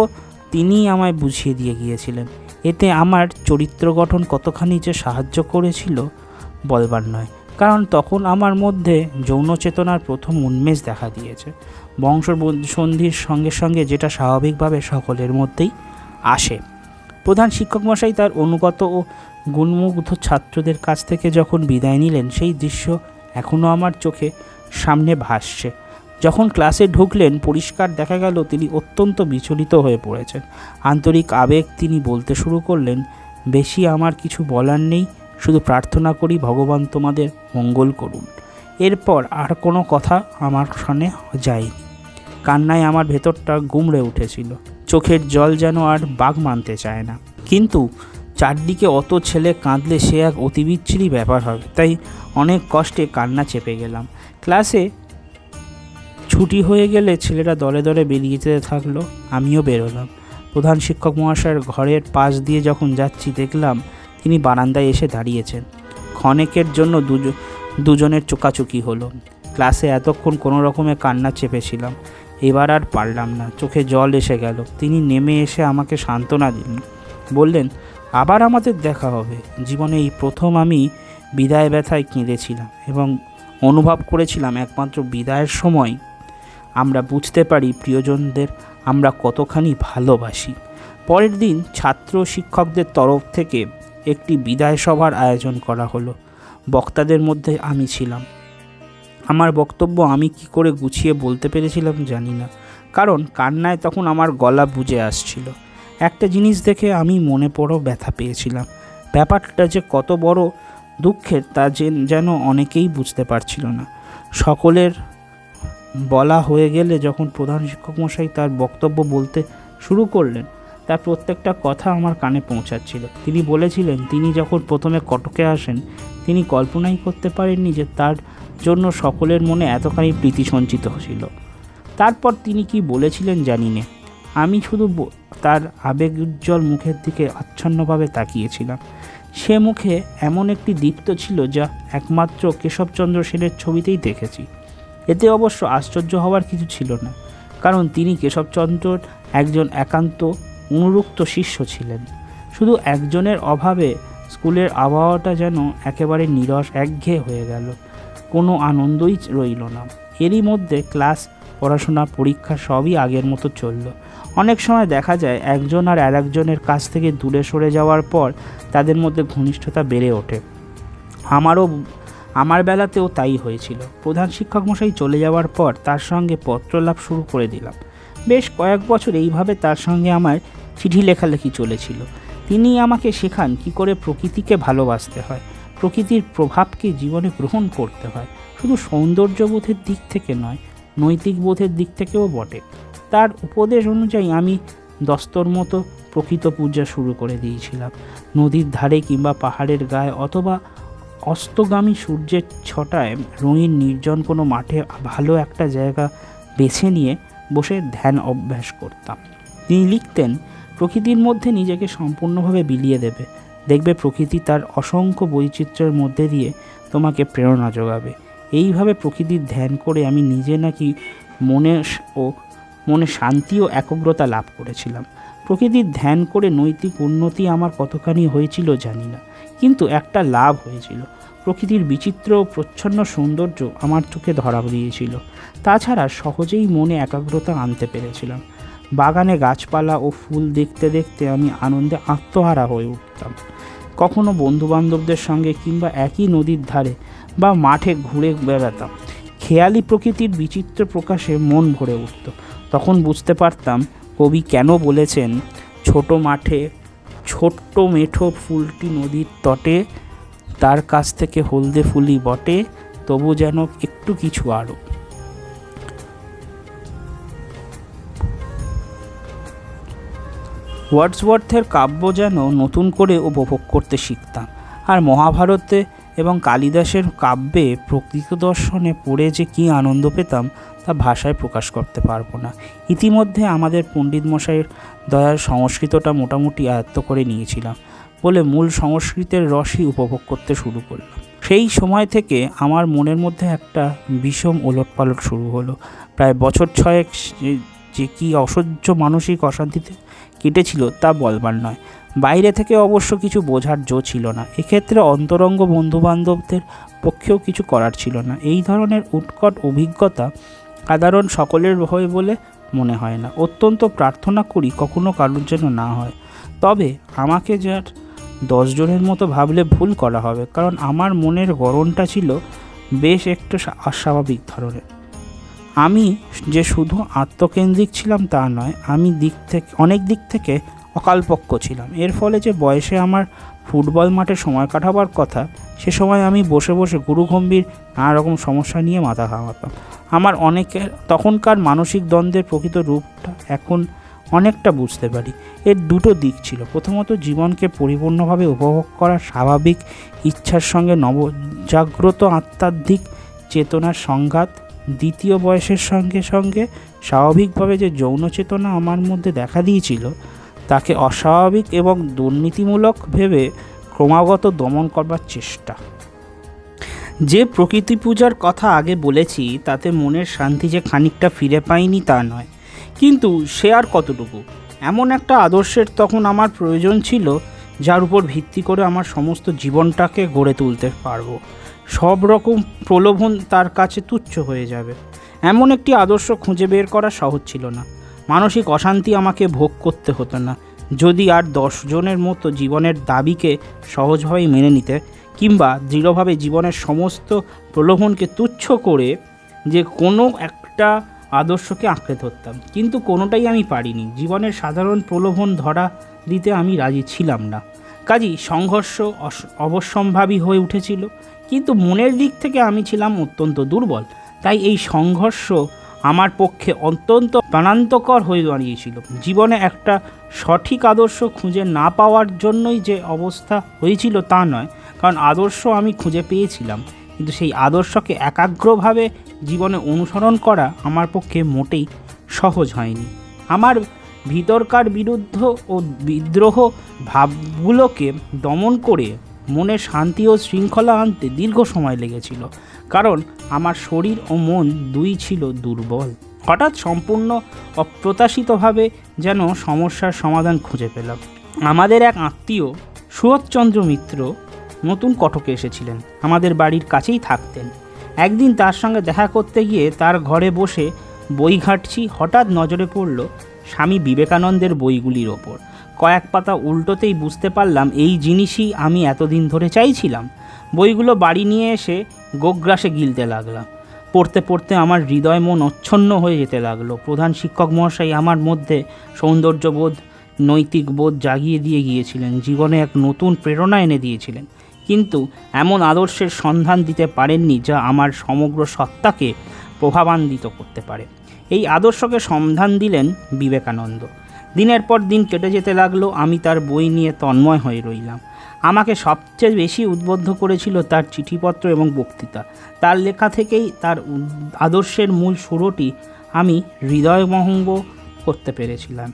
B: তিনিই আমায় বুঝিয়ে দিয়ে গিয়েছিলেন। এতে আমার চরিত্র গঠন কতখানি যে সাহায্য করেছিল বলবার নয়, কারণ তখন আমার মধ্যে যৌন চেতনার প্রথম উন্মেষ দেখা দিয়েছে, বংশসন্ধির সঙ্গে সঙ্গে, যেটা স্বাভাবিকভাবে সকলের মধ্যেই আসে। প্রধান শিক্ষক মশাই তার অনুগত ও গুণমুগ্ধ ছাত্রদের কাছ থেকে যখন বিদায় নিলেন, সেই দৃশ্য এখনও আমার চোখে সামনে ভাসছে। যখন ক্লাসে ঢুকলেন পরিষ্কার দেখা গেল তিনি অত্যন্ত বিচলিত হয়ে পড়েছেন। আন্তরিক আবেগ তিনি বলতে শুরু করলেন, বেশি আমার কিছু বলার নেই, শুধু প্রার্থনা করি ভগবান তোমাদের মঙ্গল করুন। এরপর আর কোনো কথা আমার কানে যায়নি। কান্নায় আমার ভেতরটা গুমড়ে উঠেছিল, চোখের জল যেন আর বাগ মানতে চায় না। কিন্তু চারদিকে অত ছেলে কাঁদলে সে এক অতিবিচ্ছিরি ব্যাপার হবে, তাই অনেক কষ্টে কান্না চেপে গেলাম। ক্লাসে ছুটি হয়ে গেলে ছেলেরা দলে দলে বেরিয়ে যেতে থাকলো, আমিও বেরোলাম। প্রধান শিক্ষক মহাশয়ের ঘরের পাশ দিয়ে যখন যাচ্ছি দেখলাম তিনি বারান্দায় এসে দাঁড়িয়েছেন। ক্ষণেকের জন্য দুজনের চোকাচুকি হলো। ক্লাসে এতক্ষণ কোনো রকমে কান্না চেপেছিলাম, এবার আর পারলাম না, চোখে জল এসে গেল। তিনি নেমে এসে আমাকে সান্ত্বনা দিলেন, বললেন, আবার আমাদের দেখা হবে। জীবনে এই প্রথম আমি বিদায় ব্যথায় কেঁদেছিলাম এবং অনুভব করেছিলাম একমাত্র বিদায়ের সময় আমরা বুঝতে পারি প্রিয়জনদের আমরা কতখানি ভালোবাসি। পরের দিন ছাত্র শিক্ষকদের তরফ থেকে একটি বিদায় সভার আয়োজন করা হলো। বক্তাদের মধ্যে আমি ছিলাম। আমার বক্তব্য আমি কি করে গুছিয়ে বলতে পেরেছিলাম জানি না, কারণ কান্নায় তখন আমার গলা বুজে আসছিল। একটা জিনিস দেখে আমি মনে বড় ব্যথা পেয়েছিলাম। ব্যাপারটা যে কত বড় দুঃখের তা যেন অনেকেই বুঝতে পারছিল না। সকলের বলা হয়ে গেলে যখন প্রধান শিক্ষক মশাই তার বক্তব্য বলতে শুরু করলেন, তার প্রত্যেকটা কথা আমার কানে পৌঁছাচ্ছিল। তিনি বলেছিলেন তিনি যখন প্রথমে কটকে আসেন তিনি কল্পনাই করতে পারেননি যে তার জন্য সকলের মনে এতখানি প্রীতি সঞ্চিত ছিল। তারপর তিনি কি বলেছিলেন জানি না, আমি শুধু তার আবেগোজ্জ্বল মুখের দিকে আচ্ছন্নভাবে তাকিয়েছিলাম। সে মুখে এমন একটি দীপ্ত ছিল যা একমাত্র কেশবচন্দ্র সেনের ছবিতেই দেখেছি। এতে অবশ্য আশ্চর্য হওয়ার কিছু ছিল না, কারণ তিনি কেশবচন্দ্রর একজন একান্ত অনুরক্ত শিষ্য ছিলেন। শুধু একজনের অভাবে স্কুলের আবহাওয়াটা যেন একেবারে নীরস একঘেয়ে হয়ে গেল, কোনো আনন্দই রইল না। এরই মধ্যে ক্লাস, পড়াশোনা, পরীক্ষা সবই আগের মতো চলল। অনেক সময় দেখা যায় একজন আর আরেকজনের কাছ থেকে দূরে সরে যাওয়ার পর তাদের মধ্যে ঘনিষ্ঠতা বেড়ে ওঠে। আমার বেলাতেও তাই হয়েছিল। প্রধান শিক্ষক মশাই চলে যাওয়ার পর তার সঙ্গে পত্রলাভ শুরু করে দিলাম। বেশ কয়েক বছর এইভাবে তার সঙ্গে আমার চিঠি লেখালেখি চলেছিল। তিনি আমাকে শেখান কি করে প্রকৃতিকে ভালোবাসতে হয়, প্রকৃতির প্রভাবকে জীবনে গ্রহণ করতে হয়, শুধু সৌন্দর্যবোধের দিক থেকে নয়, নৈতিক বোধের দিক থেকেও বটে। তার উপদেশ অনুযায়ী আমি দস্তর মতো প্রকৃত পূজা শুরু করে দিয়েছিলাম। নদীর ধারে কিংবা পাহাড়ের গায়ে অথবা অস্তগামী সূর্যের ছটায় রঙিন নির্জন কোনো মাঠে ভালো একটা জায়গা বেছে নিয়ে বসে ধ্যান অভ্যাস করতাম। তিনি লিখতেন, প্রকৃতির মধ্যে নিজেকে সম্পূর্ণভাবে বিলিয়ে দেবে, দেখবে প্রকৃতি তার অসংখ্য বৈচিত্র্যের মধ্যে দিয়ে তোমাকে প্রেরণা যোগাবে। এইভাবে প্রকৃতির ধ্যান করে আমি নিজে নাকি মনে শান্তি ও একগ্রতা লাভ করেছিলাম। প্রকৃতির ধ্যান করে নৈতিক উন্নতি আমার কতখানি হয়েছিল জানি না, কিন্তু একটা লাভ হয়েছিল। প্রকৃতির বিচিত্র ও প্রচ্ছন্ন সৌন্দর্য আমার চোখে ধরা দিয়েছিল। তাছাড়া সহজেই মনে একাগ্রতা আনতে পেরেছিলাম। বাগানে গাছপালা ও ফুল দেখতে দেখতে আমি আনন্দে আত্মহারা হয়ে উঠতাম। কখনো বন্ধুবান্ধবদের সঙ্গে কিংবা একই নদীর ধারে বা মাঠে ঘুরে বেড়াতাম। খেয়ালি প্রকৃতির বিচিত্র প্রকাশে মন ভরে উঠত। তখন বুঝতে পারতাম কবি কেন বলেছেন, ছোট মাঠে ছোট্ট মেঠো ফুলটি নদীর তটে, তার কাছ থেকে হলদে ফুলি বটে, তবু যেন একটু কিছু আরও। ওয়ার্ডসওয়ার্থের কাব্য যেন নতুন করে উপভোগ করতে শিখতাম। আর মহাভারতে এবং কালিদাসের কাব্যে প্রকৃত দর্শনে পড়ে যে কী আনন্দ পেতাম তা ভাষায় প্রকাশ করতে পারবো না। ইতিমধ্যে আমাদের পণ্ডিত মশাইয়ের দয়ার সংস্কৃতটা মোটামুটি আয়ত্ত করে নিয়েছিলাম বলে মূল সংস্কৃতের রসই উপভোগ করতে শুরু করলাম। সেই সময় থেকে আমার মনের মধ্যে একটা বিষম ওলটপালট শুরু হলো। প্রায় বছর ছয়েক যে কি অসহ্য মানসিক অশান্তিতে কেটেছিল তা বলবার নয়। বাইরে থেকে অবশ্য কিছু বোঝার জো ছিল না। এক্ষেত্রে অন্তরঙ্গ বন্ধুবান্ধবদের পক্ষেও কিছু করার ছিল না। এই ধরনের উৎকট অভিজ্ঞতা সাধারণ সকলের হয় বলে মনে হয় না। অত্যন্ত প্রার্থনা করি কখনো কারোর যেন না হয়। তবে আমাকে যার 10 জনের মতো ভাবলে ভুল করা হবে, কারণ আমার মনের গড়নটা ছিল বেশ একটু অস্বাভাবিক ধরনের। আমি যে শুধু আত্মকেন্দ্রিক ছিলাম তা নয়, আমি অনেক দিক থেকে অকালপক্ষ ছিলাম। এর ফলে যে বয়সে আমার ফুটবল মাঠে সময় কাটাবার কথা, সে সময় আমি বসে বসে গুরুগম্ভীর নানা রকম সমস্যা নিয়ে মাথা ঘামাতাম। আমার তখনকার মানসিক দ্বন্দ্বের প্রকৃত রূপটা এখন অনেকটা বুঝতে পারি। এর দুটো দিক ছিল। প্রথমত, জীবনকে পরিপূর্ণভাবে উপভোগ করার স্বাভাবিক ইচ্ছার সঙ্গে নবজাগ্রত আত্মাত্মিক চেতনার সংঘাত। দ্বিতীয়, বয়সের সঙ্গে সঙ্গে স্বাভাবিকভাবে যে যৌন চেতনা আমার মধ্যে দেখা দিয়েছিল তাকে অস্বাভাবিক এবং দুর্নীতিমূলক ভেবে ক্রমাগত দমন করবার চেষ্টা। যে প্রকৃতি পূজার কথা আগে বলেছি তাতে মনের শান্তি যে খানিকটা ফিরে পাইনি তা নয়, কিন্তু সে আর কতটুকু। এমন একটা আদর্শের তখন আমার প্রয়োজন ছিল যার উপর ভিত্তি করে আমার সমস্ত জীবনটাকে গড়ে তুলতে পারবো। সব রকম প্রলোভন তার কাছে তুচ্ছ হয়ে যাবে। এমন একটি আদর্শ খুঁজে বের করা সহজ ছিল না। মানসিক অশান্তি আমাকে ভোগ করতে হতো না যদি আর 10 জনের মতো জীবনের দাবিকে সহজভাবেই মেনে নিতে কিংবা দৃঢ়ভাবে জীবনের সমস্ত প্রলোভনকে তুচ্ছ করে যে কোনো একটা আদর্শকে আঁকড়ে ধরতাম। কিন্তু কোনোটাই আমি পারিনি। জীবনের সাধারণ প্রলোভন ধরা দিতে আমি রাজি ছিলাম না। কাজেই সংঘর্ষ অবশ্যম্ভাবী হয়ে উঠেছিল, কিন্তু মনের দিক থেকে আমি ছিলাম অত্যন্ত দুর্বল। তাই এই সংঘর্ষ আমার পক্ষে অত্যন্ত প্রাণান্তকর হয়ে দাঁড়িয়েছিল। জীবনে একটা সঠিক আদর্শ খুঁজে না পাওয়ার জন্যই যে অবস্থা হয়েছিল তা নয়, কারণ আদর্শ আমি খুঁজে পেয়েছিলাম, কিন্তু সেই আদর্শকে একাগ্রভাবে জীবনে অনুসরণ করা আমার পক্ষে মোটেই সহজ হয়নি। আমার ভিতরকার বিরুদ্ধ ও বিদ্রোহ ভাবগুলোকে দমন করে মনে শান্তি ও শৃঙ্খলা আনতে দীর্ঘ সময় লেগেছিল, কারণ আমার শরীর ও মন দুই ছিল দুর্বল। হঠাৎ সম্পূর্ণ অপ্রত্যাশিতভাবে যেন সমস্যার সমাধান খুঁজে পেলাম। আমাদের এক আত্মীয় সুরৎচন্দ্র মিত্র নতুন কটকে এসেছিলেন, আমাদের বাড়ির কাছেই থাকতেন। একদিন তার সঙ্গে দেখা করতে গিয়ে তার ঘরে বসে বই ঘাঁটছি, হঠাৎ নজরে পড়ল স্বামী বিবেকানন্দের বইগুলির ওপর। কয়েক পাতা উল্টোতেই বুঝতে পারলাম এই জিনিসই আমি এতদিন ধরে চাইছিলাম। বইগুলো বাড়ি নিয়ে এসে গোগ্রাসে গিলতে লাগলাম। পড়তে পড়তে আমার হৃদয় মন অচ্ছন্ন হয়ে যেতে লাগলো। প্রধান শিক্ষক মহাশয় আমার মধ্যে সৌন্দর্যবোধ, নৈতিক বোধ জাগিয়ে দিয়ে গিয়েছিলেন, জীবনে এক নতুন প্রেরণা এনে দিয়েছিলেন, কিন্তু এমন আদর্শের সন্ধান দিতে পারেননি যা আমার সমগ্র সত্তাকে প্রভাবান্বিত করতে পারে। এই আদর্শকে সন্ধান দিলেন বিবেকানন্দ। দিনের পর দিন কেটে যেতে লাগলো, আমি তার বই নিয়ে তন্ময় হয়ে রইলাম। আমাকে সবচেয়ে বেশি উদ্বুদ্ধ করেছিল তার চিঠিপত্র এবং বক্তৃতা। তার লেখা থেকেই তার আদর্শের মূল সুরটি আমি হৃদয়মহঙ্গ করতে পেরেছিলাম।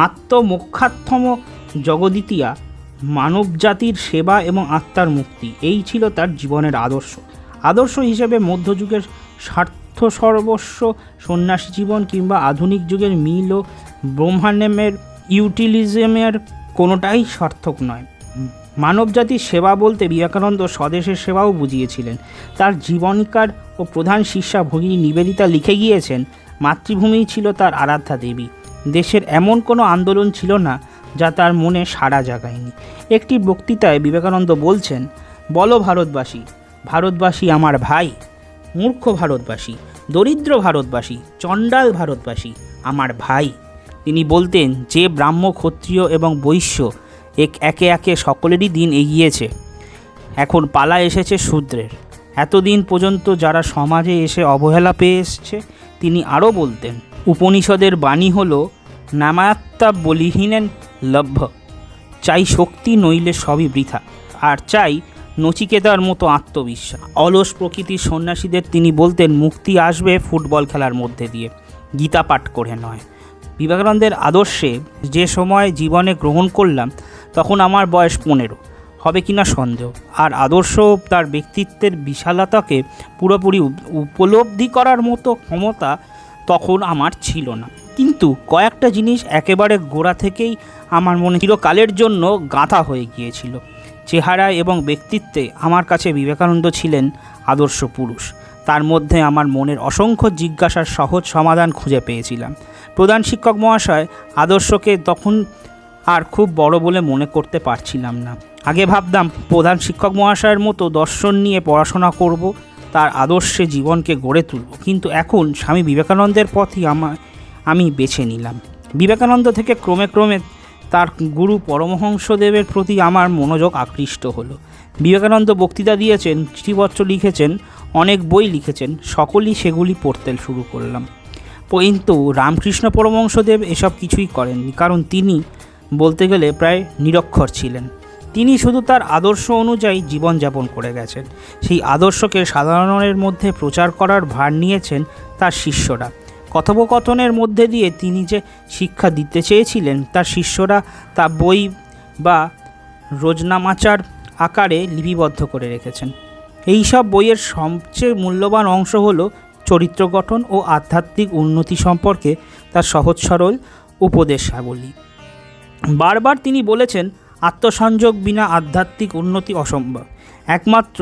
B: আত্মমোক্ষার্থম জগদিতিয়া, মানবজাতির সেবা এবং আত্মার মুক্তি, এই ছিল তার জীবনের আদর্শ। আদর্শ হিসেবে মধ্যযুগের সর্বস্ব সন্ন্যাসী জীবন কিংবা আধুনিক যুগের মিল ও ব্রহ্মাণ্ডের ইউটিলিজমের কোনোটাই সার্থক নয়। মানবজাতির সেবা বলতে বিবেকানন্দ স্বদেশের সেবাও বুঝিয়েছিলেন। তার জীবনীকার ও প্রধান শিষ্যা ভগিনী নিবেদিতা লিখে গিয়েছেন, মাতৃভূমিই ছিল তার আরাধ্যা দেবী। দেশের এমন কোনো আন্দোলন ছিল না যা তার মনে সাড়া জাগায়নি। একটি বক্তৃতায় বিবেকানন্দ বলছেন, বলো ভারতবাসী, ভারতবাসী আমার ভাই, মূর্খ ভারতবাসী, দরিদ্র ভারতবাসী, চণ্ডাল ভারতবাসী আমার ভাই। তিনি বলতেন যে ব্রাহ্ম, ক্ষত্রিয় এবং বৈশ্য একে একে সকলেরই দিন এগিয়েছে, এখন পালা এসেছে শূদ্রের। এতদিন পর্যন্ত যারা সমাজে এসে অবহেলা পেয়ে এসছে, তিনি আরও বলতেন, উপনিষদের বাণী হল নামাত্মা বলিহীনেন লভ্য, চাই শক্তি নইলে সবই বৃথা, আর চাই নচিকেতার মতো আত্মবিশ্বাস। অলস প্রকৃতির সন্ন্যাসীদের তিনি বলতেন, মুক্তি আসবে ফুটবল খেলার মধ্যে দিয়ে, গীতা পাঠ করে নয়। বিবেকানন্দের আদর্শে যে সময় জীবনে গ্রহণ করলাম তখন আমার বয়স 15, হবে কিনা সন্দেহ। আর আদর্শ তার ব্যক্তিত্বের বিশালতাকে পুরোপুরি উপলব্ধি করার মতো ক্ষমতা তখন আমার ছিল না, কিন্তু কয়েকটা জিনিস একেবারে গোড়া থেকেই আমার মনে চিরকালের জন্য গাঁথা হয়ে গিয়েছিল। চেহারায় এবং ব্যক্তিত্বে আমার কাছে বিবেকানন্দ ছিলেন আদর্শ পুরুষ। তার মধ্যে আমার মনের অসংখ্য জিজ্ঞাসার সহজ সমাধান খুঁজে পেয়েছিলাম। প্রধান শিক্ষক মহাশয় আদর্শকে তখন আর খুব বড় বলে মনে করতে পারছিলাম না। আগে ভাবতাম প্রধান শিক্ষক মহাশয়ের মতো দর্শন নিয়ে পড়াশোনা করব, তার আদর্শে জীবনকে গড়ে তুলব, কিন্তু এখন স্বামী বিবেকানন্দের পথই আমি বেছে নিলাম। বিবেকানন্দ থেকে ক্রমে ক্রমে তার গুরু পরমহংসদেবের প্রতি আমার মনোযোগ আকৃষ্ট হলো। বিবেকানন্দ বক্তৃতা দিয়েছেন, চিঠিপত্র লিখেছেন, অনেক বই লিখেছেন, সকলেই সেগুলি পড়তে শুরু করলাম। কিন্তু রামকৃষ্ণ পরমহংসদেব এসব কিছুই করেননি, কারণ তিনি বলতে গেলে প্রায় নিরক্ষর ছিলেন। তিনি শুধু তার আদর্শ অনুযায়ী জীবনযাপন করে গেছেন। সেই আদর্শকে সাধারণের মধ্যে প্রচার করার ভার নিয়েছেন তার শিষ্যরা। কথোপকথনের মধ্যে দিয়ে তিনি যে শিক্ষা দিতে চেয়েছিলেন তার শিষ্যরা তা বই বা রোজনামাচার আকারে লিপিবদ্ধ করে রেখেছেন। এই সব বইয়ের সবচেয়ে মূল্যবান অংশ হলো চরিত্র গঠন ও আধ্যাত্মিক উন্নতি সম্পর্কে তার সহজ সরল উপদেশাবলী। বারবার তিনি বলেছেন, আত্মসংযোগ বিনা আধ্যাত্মিক উন্নতি অসম্ভব, একমাত্র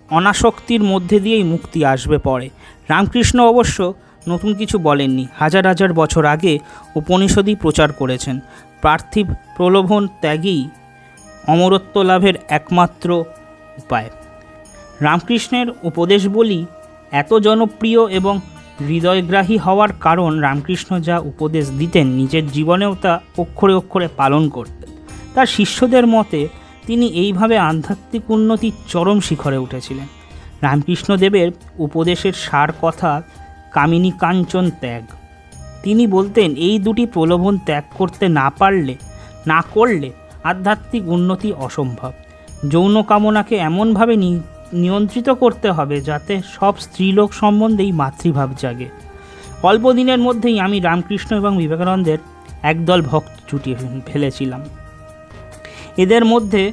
B: অনাসক্তির মধ্যে দিয়েই মুক্তি আসবে পরে। রামকৃষ্ণ অবশ্য নতুন কিছু বলেননি, হাজার হাজার বছর আগে উপনিষদই প্রচার করেছেন। পার্থিব প্রলোভন ত্যাগই অমরত্ব লাভের একমাত্র উপায়। রামকৃষ্ণের উপদেশবলী এত জনপ্রিয় এবং হৃদয়গ্রাহী হওয়ার কারণ রামকৃষ্ণ যা উপদেশ দিতেন নিজের জীবনেও তা অক্ষরে অক্ষরে পালন করতেন। তার শিষ্যদের মতে তিনি এইভাবে আধ্যাত্মিক উন্নতির চরম শিখরে উঠেছিলেন। রামকৃষ্ণদেবের উপদেশের সার কথা কামিনী কাঞ্চন ত্যাগ। তিনি বলতেন এই দুটি প্রলোভন ত্যাগ করতে না করলে আধ্যাত্মিক উন্নতি অসম্ভব। যৌন কামনাকে এমনভাবে নিয়ন্ত্রিত করতে হবে যাতে সব স্ত্রীলোক সম্বন্ধেই মাতৃভাব জাগে। অল্প দিনের মধ্যেই আমি রামকৃষ্ণ এবং বিবেকানন্দের একদল ভক্ত জুটিয়ে ফেলেছিলাম। এদের মধ্যে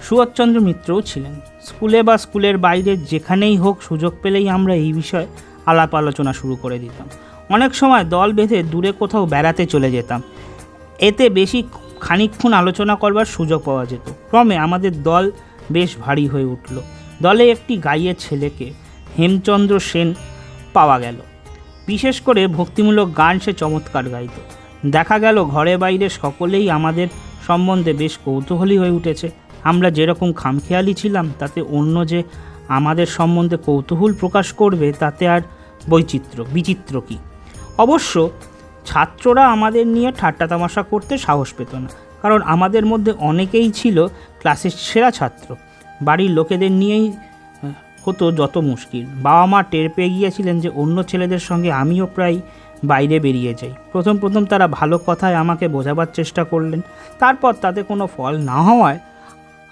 B: সুভাষচন্দ্র মিত্রও ছিলেন। স্কুলে বা স্কুলের বাইরে যেখানেই হোক সুযোগ পেলেই আমরা এই বিষয়ে আলাপ আলোচনা শুরু করে দিতাম। অনেক সময় দল বেঁধে দূরে কোথাও বেড়াতে চলে যেতাম। এতে বেশি খানিকক্ষণ আলোচনা করবার সুযোগ পাওয়া যেত। ক্রমে আমাদের দল বেশ ভারী হয়ে উঠল। দলে একটি গাইয়ের ছেলেকে হেমচন্দ্র সেন পাওয়া গেল। বিশেষ করে ভক্তিমূলক গান সে চমৎকার গাইত। দেখা গেল ঘরে বাইরে সকলেই আমাদের সম্বন্ধে বেশ কৌতূহলী হয়ে উঠেছে। আমরা যেরকম খামখেয়ালি ছিলাম তাতে অন্য যে আমাদের সম্বন্ধে কৌতূহল প্রকাশ করবে তাতে আর বিচিত্র কি। অবশ্য ছাত্ররা আমাদের নিয়ে ঠাট্টা তামাশা করতে সাহস পেত না, কারণ আমাদের মধ্যে অনেকেই ছিল ক্লাসের সেরা ছাত্র। বাড়ির লোকেদের নিয়েই হতো যত মুশকিল। বাবা মা টের পেয়ে গিয়েছিলেন যে অন্য ছেলেদের সঙ্গে আমিও প্রায় বাইরে বেরিয়ে যাই। প্রথম তারা ভালো কথায় আমাকে বোঝাবার চেষ্টা করলেন, তারপর তাতে কোনো ফল না হওয়ায়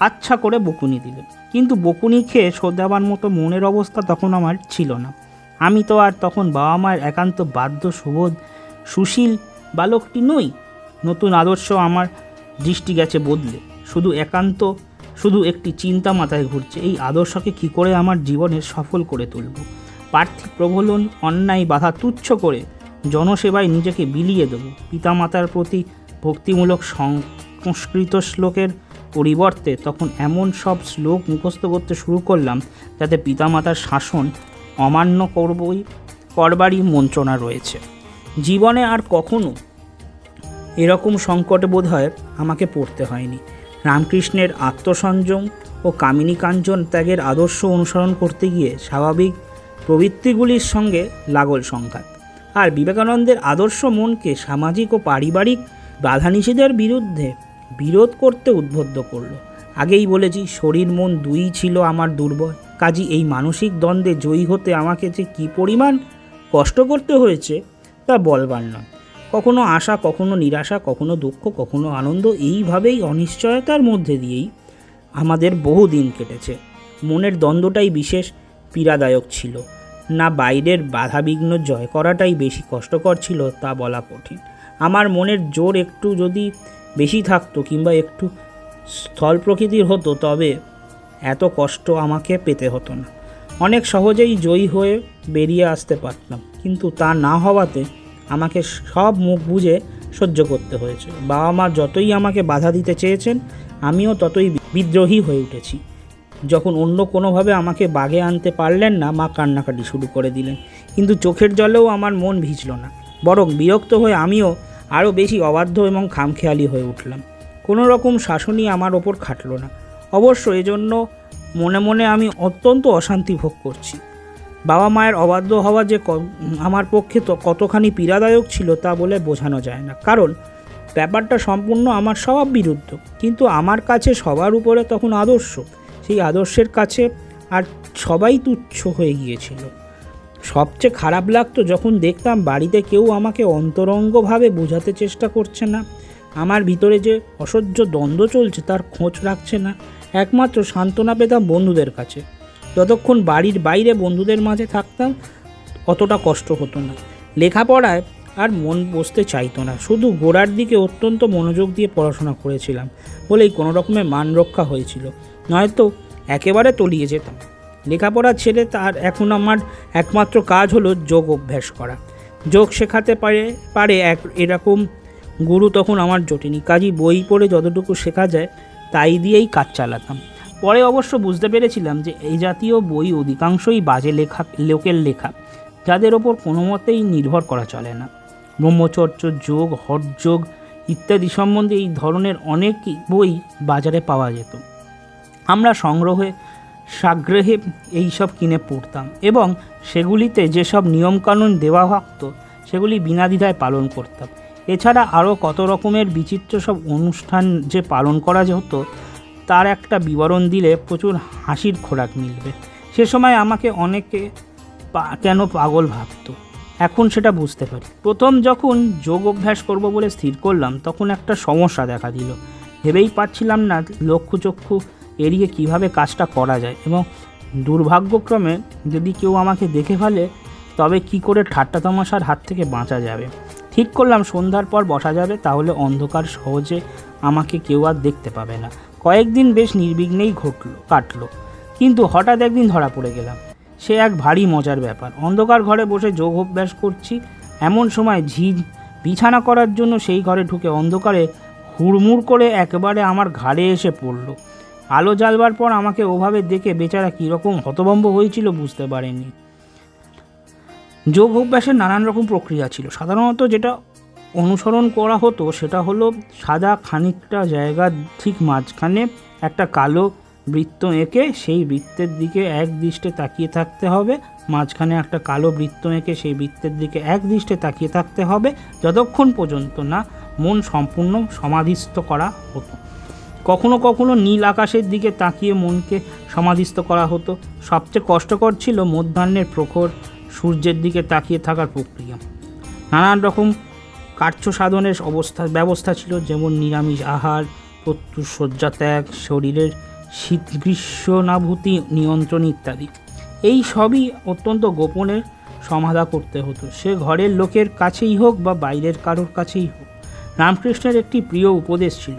B: আচ্ছা করে বকুনি দিলেন। কিন্তু বকুনি খেয়ে শোধাবার মতো মনের অবস্থা তখন আমার ছিল না। আমি তো আর তখন বাবা মায়ের একান্ত বাধ্য সুশীল বালকটি নই। নতুন আদর্শ আমার দৃষ্টি গেছে বদলে। শুধু একটি চিন্তা মাথায় ঘুরছে, এই আদর্শকে কি করে আমার জীবনে সফল করে তুলব। পার্থিব প্রবলন, অন্যায় বাধা তুচ্ছ করে জনসেবায় নিজেকে বিলিয়ে দেব। পিতামাতার প্রতি ভক্তিমূলক সংস্কৃত শ্লোকের পরিবর্তে তখন এমন সব শ্লোক মুখস্থ করতে শুরু করলাম যাতে পিতামাতার শাসন অমান্য করবারই মন্ত্রণা রয়েছে। জীবনে আর কখনো এরকম সংকটে বোধহয় আমাকে পড়তে হয়নি। রামকৃষ্ণের আত্মসংযম ও কামিনী কাঞ্চন ত্যাগের আদর্শ অনুসরণ করতে গিয়ে স্বাভাবিক প্রবৃত্তিগুলির সঙ্গে লাগল সংঘাত। আর বিবেকানন্দের আদর্শ মনকে সামাজিক ও পারিবারিক বাধানিষেধের বিরুদ্ধে বিরোধ করতে উদ্বুদ্ধ করল। আগেই বলেছি, শরীর মন দুই ছিল আমার দুর্বল। কাজী এই মানসিক দ্বন্দ্বে জয়ী হতে আমাকে যে কী পরিমাণ কষ্ট করতে হয়েছে তা বলবার নয়। কখনো আশা, কখনো নিরাশা, কখনো দুঃখ, কখনো আনন্দ, এইভাবেই অনিশ্চয়তার মধ্যে দিয়েই আমাদের বহু দিন কেটেছে। মনের দ্বন্দ্বটাই বিশেষ পীড়াদায়ক ছিল না, বাইরের বাধাবিঘ্ন জয় করাটাই বেশি কষ্টকর ছিল তা বলা কঠিন। আমার মনের জোর একটু যদি বেশি থাকতো কিংবা একটু স্থল প্রকৃতির হতো তবে এত কষ্ট আমাকে পেতে হতো না। অনেক সহজেই জয়ী হয়ে বেরিয়ে আসতে পারতাম, কিন্তু তা না হওয়াতে আমাকে সব মুখ বুজে সহ্য করতে হয়েছে। বাবা মা যতই আমাকে বাধা দিতে চেয়েছেন, আমিও ততই বিদ্রোহী হয়ে উঠেছি। যখন অন্য কোনোভাবে আমাকে বাগে আনতে পারলেন না, মা কান্নাকাটি শুরু করে দিলেন। কিন্তু চোখের জলেও আমার মন ভিজল না, বরং বিরক্ত হয়ে আমিও আরও বেশি অবাধ্য এবং খামখেয়ালি হয়ে উঠলাম। কোনো রকম শাসনই আমার ওপর খাটল না। অবশ্য এজন্য মনে মনে আমি অত্যন্ত অশান্তি ভোগ করছি। বাবা মায়ের অবাধ্য হওয়া যে আমার পক্ষে তো কতখানি পীড়াদায়ক ছিল তা বলে বোঝানো যায় না, কারণ ব্যাপারটা সম্পূর্ণ আমার স্বভাব বিরুদ্ধ। কিন্তু আমার কাছে সবার উপরে তখন আদর্শ, সেই আদর্শের কাছে আর সবাই তুচ্ছ হয়ে গিয়েছিল। সবচেয়ে খারাপ লাগতো যখন দেখতাম বাড়িতে কেউ আমাকে অন্তরঙ্গভাবে বোঝাতে চেষ্টা করছে না, আমার ভিতরে যে অসহ্য দ্বন্দ্ব চলছে তার খোঁজ রাখছে না। একমাত্র সান্ত্বনা পেতাম বন্ধুদের কাছে। যতক্ষণ বাড়ির বাইরে বন্ধুদের মাঝে থাকতাম অতটা কষ্ট হতো না। লেখাপড়ায় আর মন বসতে চাইতো না। শুধু গোড়ার দিকে অত্যন্ত মনোযোগ দিয়ে পড়াশোনা করেছিলাম বলেই কোনো রকমের মান রক্ষা হয়েছিল, নয়তো একেবারে তলিয়ে যেতাম। লেখাপড়া ছেড়ে তার এখন আমার একমাত্র কাজ হলো যোগ অভ্যাস করা। যোগ শেখাতে পারে এরকম গুরু তখন আমার জোটেনি। কাজী বই পড়ে যতটুকু শেখা যায় তাই দিয়েই কাজ চালাতাম। পরে অবশ্য বুঝতে পেরেছিলাম যে এই জাতীয় বই অধিকাংশই বাজে লোকের লেখা, যাদের ওপর কোনো মতেই নির্ভর করা চলে না। ব্রহ্মচর্য, যোগ, হঠযোগ ইত্যাদি সম্বন্ধে এই ধরনের অনেক বই বাজারে পাওয়া যেত। আমরা সাগ্রহে এইসব কিনে পড়তাম এবং সেগুলিতে যেসব নিয়মকানুন দেওয়া থাকত সেগুলি বিনা দ্বিধায় পালন করতাম। এছাড়া আরও কত রকমের বিচিত্র সব অনুষ্ঠান যে পালন করা হতো তার একটা বিবরণ দিলে প্রচুর হাসির খোরাক মিলবে। সে সময় আমাকে অনেকে কেন পাগল ভাবতো, এখন সেটা বুঝতে পারি। প্রথম যখন যোগ অভ্যাস করব বলে স্থির করলাম, তখন একটা সমস্যা দেখা দিল। ভেবেই পাচ্ছিলাম না লক্ষ্যচক্ষু এড়িয়ে কিভাবে কাজটা করা যায়, এবং দুর্ভাগ্যক্রমে যদি কেউ আমাকে দেখে ফেলে তবে কি করে ঠাট্টা তামাশার হাত থেকে বাঁচা যাবে। ঠিক করলাম সন্ধ্যার পর বসা যাবে, তাহলে অন্ধকার সহজে আমাকে কেউ আর দেখতে পাবে না। কয়েকদিন বেশ নির্বিঘ্নেই কাটলো, কিন্তু হঠাৎ একদিন ধরা পড়ে গেলাম। সে এক ভারী মজার ব্যাপার। অন্ধকার ঘরে বসে যোগ অভ্যাস করছি, এমন সময় বিছানা করার জন্য সেই ঘরে ঢুকে অন্ধকারে হুড়মুড় করে একেবারে আমার ঘাড়ে এসে পড়ল। আলো জ্বালবার পর আমাকে ওভাবে দেখে বেচারা কীরকম হতভম্ব হয়েছিল বুঝতে পারেনি। যোগ অভ্যাসের নানান রকম প্রক্রিয়া ছিল। সাধারণত যেটা অনুসরণ করা হতো সেটা হলো সাদা খানিকটা জায়গার ঠিক মাঝখানে একটা কালো বৃত্ত এঁকে সেই বৃত্তের দিকে এক দৃষ্টে তাকিয়ে থাকতে হবে, মাঝখানে একটা কালো বৃত্ত এঁকে সেই বৃত্তের দিকে এক দৃষ্টে তাকিয়ে থাকতে হবে, যতক্ষণ পর্যন্ত না মন সম্পূর্ণ সমাধিস্থ করা হতো। কখনো কখনো নীল আকাশের দিকে তাকিয়ে মনকে সমাধিস্থ করা হতো। সবচেয়ে কষ্টকর ছিল মধ্যাহ্নের প্রখর সূর্যের দিকে তাকিয়ে থাকার প্রক্রিয়া। নানান রকম কার্য সাধনের ব্যবস্থা ছিল, যেমন নিরামিষ আহার, প্রত্যুষ শয্যাত্যাগ, শরীরের শীত গ্রীষ্মানুভূতি নিয়ন্ত্রণ ইত্যাদি। এই সবই অত্যন্ত গোপনে সমাধা করতে হতো, সে ঘরের লোকের কাছেই হোক বা বাইরের কারোর কাছেই হোক। রামকৃষ্ণের একটি প্রিয় উপদেশ ছিল,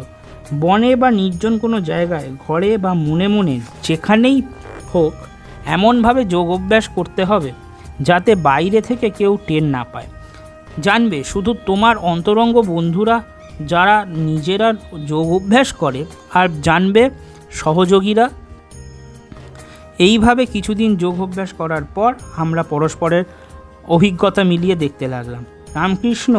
B: বনে বা নির্জন কোনো জায়গায়, ঘরে বা মনে মনে, যেখানেই হোক এমনভাবে যোগ অভ্যাস করতে হবে যাতে বাইরে থেকে কেউ টের না পায়। জানবে শুধু তোমার অন্তরঙ্গ বন্ধুরা যারা নিজেরা যোগ অভ্যাস করে, আর জানবে সহযোগীরা। এইভাবে কিছুদিন যোগ অভ্যাস করার পর আমরা পরস্পরের অভিজ্ঞতা মিলিয়ে দেখতে লাগলাম। রামকৃষ্ণ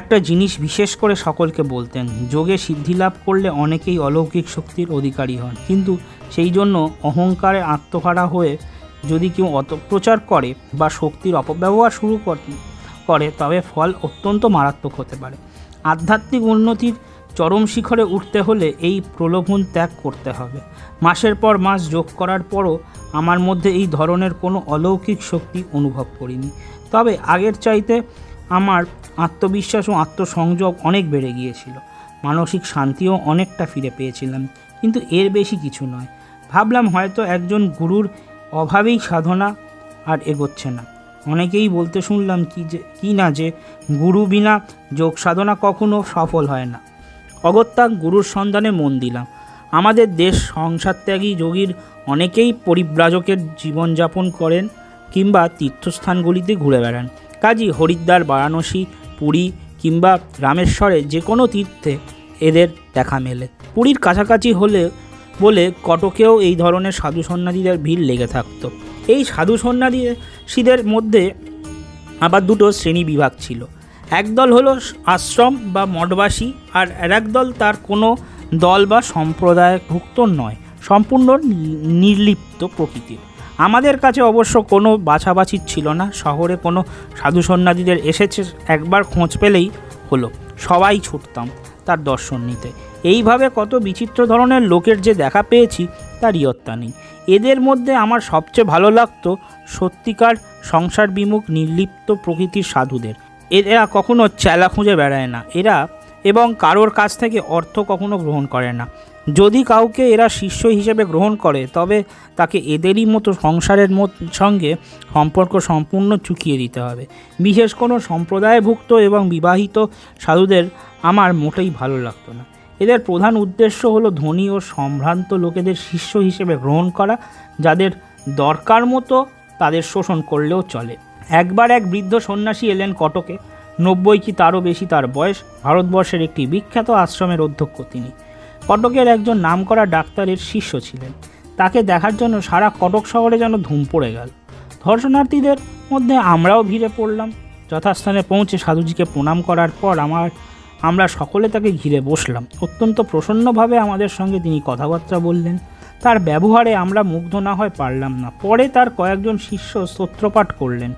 B: একটা জিনিস বিশেষ করে সকলকে বলতেন, যোগে সিদ্ধি লাভ করলে অনেকেই অলৌকিক শক্তির অধিকারী হন, কিন্তু সেই জন্য অহংকারে আত্মহারা হয়ে যদি কেউ অপপ্রচার করে বা শক্তির অপব্যবহার শুরু করে তবে ফল অত্যন্ত মারাত্মক হতে পারে। আধ্যাত্মিক উন্নতির চরম শিখরে উঠতে হলে এই প্রলোভন ত্যাগ করতে হবে। মাসের পর মাস যোগ করার পরও আমার মধ্যে এই ধরনের কোনো অলৌকিক শক্তি অনুভব করিনি। তবে আগের চাইতে আমার আত্মবিশ্বাস ও আত্মসংযোগ অনেক বেড়ে গিয়েছিল, মানসিক শান্তিও অনেকটা ফিরে পেয়েছিলাম, কিন্তু এর বেশি কিছু নয়। ভাবলাম হয়তো একজন গুরুর অভাবেই সাধনা আর এগোচ্ছে না। অনেকেই বলতে শুনলাম যে গুরু বিনা যোগ সাধনা কখনো সফল হয় না। অগত্যা গুরুর সন্ধানে মন দিলাম। আমাদের দেশ সংসারত্যাগী যোগীর অনেকেই পরিব্রাজকের জীবনযাপন করেন কিংবা তীর্থস্থানগুলিতে ঘুরে বেড়ান। কাজী হরিদ্বার, বারাণসী, পুরী কিংবা রামেশ্বরে যে কোনো তীর্থে এদের দেখা মেলে। পুরীর কাছাকাছি হলে বলে কটকেও এই ধরনের সাধু সন্ন্যাসীদের ভিড় লেগে থাকতো। এই সাধু সন্ন্যাসীদের মধ্যে আবার দুটো শ্রেণী বিভাগ ছিল। একদল হলো আশ্রম বা মঠবাসী, আর এক দল তার কোনো দল বা সম্প্রদায়ভুক্ত নয়, সম্পূর্ণ নির্লিপ্ত প্রকৃতির। আমাদের কাছে অবশ্য কোনো বাছাবাছি ছিল না। শহরে কোনো সাধু সন্ন্যাসীদের এসেছে একবার খোঁজ পেলেই হলো, সবাই ছুটতাম তার দর্শন নিতে। এইভাবে কত বিচিত্র ধরনের লোকের যে দেখা পেয়েছি তার ইয়ত্তা নেই। এদের মধ্যে আমার সবচেয়ে ভালো লাগতো সত্যিকার সংসার বিমুখ নির্লিপ্ত প্রকৃতির সাধুদের। এরা কখনো চেলা খুঁজে বেড়ায় না, এবং কারোর কাছ থেকে অর্থ কখনো গ্রহণ করে না। যদি কাউকে এরা শিষ্য হিসেবে গ্রহণ করে তবে তাকে এদেরই মতো সংসারের সঙ্গে সম্পর্ক সম্পূর্ণ চুকিয়ে দিতে হবে। বিশেষ কোনো সম্প্রদায়ভুক্ত এবং বিবাহিত সাধুদের আমার মোটেই ভালো লাগতো না। এদের প্রধান উদ্দেশ্য হলো ধনী ও সম্ভ্রান্ত লোকেদের শিষ্য হিসেবে গ্রহণ করা, যাদের দরকার মতো তাদের শোষণ করলেও চলে। একবার এক বৃদ্ধ সন্ন্যাসী এলেন কটকে, 90 কি তারও বেশি তার বয়স। ভারতবর্ষের একটি বিখ্যাত আশ্রমের অধ্যক্ষ তিনি। কটকের একজন নামকরা ডাক্তারের শিষ্য ছিলেন। তাকে দেখার জন্য সারা কটক শহরে যেন ধুম পড়ে গেল। দর্শনার্থীদের মধ্যে আমরাও ভিড়ে পড়লাম। যথাস্থানে পৌঁছে সাধুজিকে প্রণাম করার পর আমরা সকলে তাকে ঘিরে বসলাম। অত্যন্ত প্রসন্নভাবে আমাদের সঙ্গে তিনি কথাবার্তা বললেন। তার ব্যবহারে আমরা মুগ্ধ না হয়ে পারলাম না। পরে তার কয়েকজন শিষ্য স্তোত্রপাঠ করলেন,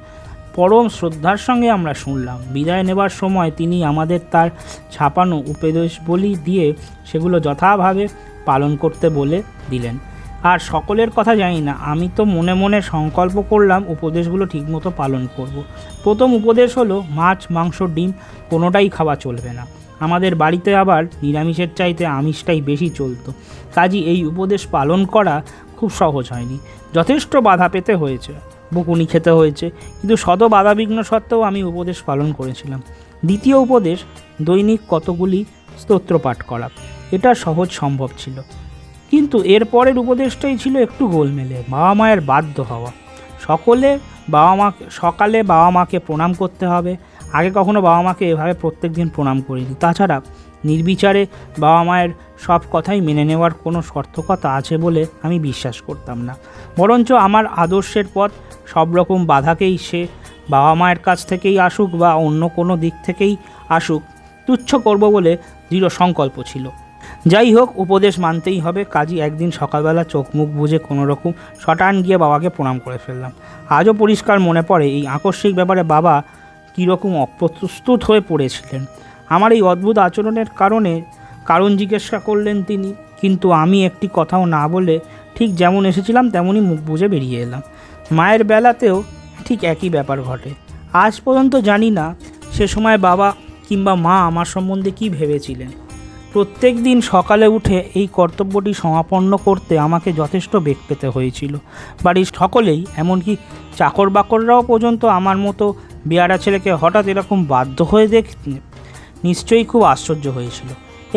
B: পরম শ্রদ্ধার সঙ্গে আমরা শুনলাম। বিদায় নেবার সময় তিনি আমাদের তার ছাপানো উপদেশাবলী দিয়ে সেগুলো যথাভাবে পালন করতে বলে দিলেন। আর সকলের কথা জানি না, আমি তো মনে মনে সংকল্প করলাম উপদেশগুলো ঠিকমতো পালন করব। প্রথম উপদেশ হলো মাছ, মাংস, ডিম কোনোটাই খাওয়া চলবে না। আমাদের বাড়িতে আবার নিরামিষের চাইতে আমিষটাই বেশি চলতো। কাজেই এই উপদেশ পালন করা খুব সহজ হয়নি, যথেষ্ট বাধা পেতে হয়েছে, বকুনি খেতে হয়েছে, কিন্তু শত বাধাবিঘ্ন সত্ত্বেও আমি উপদেশ পালন করেছিলাম। দ্বিতীয় উপদেশ, দৈনিক কতগুলি স্তোত্র পাঠ করা। এটা সহজ সম্ভব ছিল, কিন্তু এর পরের উপদেশটাই ছিল একটু গোলমেলে। বাবা মায়ের বাধ্য হওয়া। সকালে বাবা মাকে প্রণাম করতে হবে। আগে কখনো বাবা মাকে এভাবে প্রত্যেক দিন প্রণাম করিনি। তাছাড়া নির্বিচারে বাবা মায়ের সব কথাই মেনে নেওয়ার কোনো সার্থকতা আছে বলে আমি বিশ্বাস করতাম না। বরঞ্চ আমার আদর্শের পথ সব রকম বাধাকেই, সে বাবা মায়ের কাছ থেকেই আসুক বা অন্য কোনো দিক থেকেই আসুক, তুচ্ছ করব বলে দৃঢ় সংকল্প ছিল। যাই হোক, উপদেশ মানতেই হবে। কাজী একদিন সকালবেলা চোখ মুখ বুজে কোনো রকম শটান গিয়ে বাবাকে প্রণাম করে ফেললাম। আজও পরিষ্কার মনে পড়ে এই আকস্মিক ব্যাপারে বাবা কীরকম অপ্রস্তুত হয়ে পড়েছিলেন। আমার এই অদ্ভুত আচরণের কারণ জিজ্ঞাসা করলেন তিনি, কিন্তু আমি একটি কথাও না বলে ঠিক যেমন এসেছিলাম তেমনই মুখ বুজে বেরিয়ে এলাম। মায়ের বেলাতেও ঠিক একই ব্যাপার ঘটে। আজ পর্যন্ত জানি না সে সময় বাবা কিংবা মা আমার সম্বন্ধে কী ভেবেছিলেন। প্রত্যেক দিন সকালে উঠে এই কর্তব্যটি সমাপন্ন করতে আমাকে যথেষ্ট বেগ পেতে হয়েছিল। বাড়ির সকলেই, এমনকি চাকর বাকররাও পর্যন্ত আমার মতো বেয়ারা ছেলেকে হঠাৎ এরকম বাধ্য হয়ে দেখতে নিশ্চয়ই খুব আশ্চর্য হয়েছিল।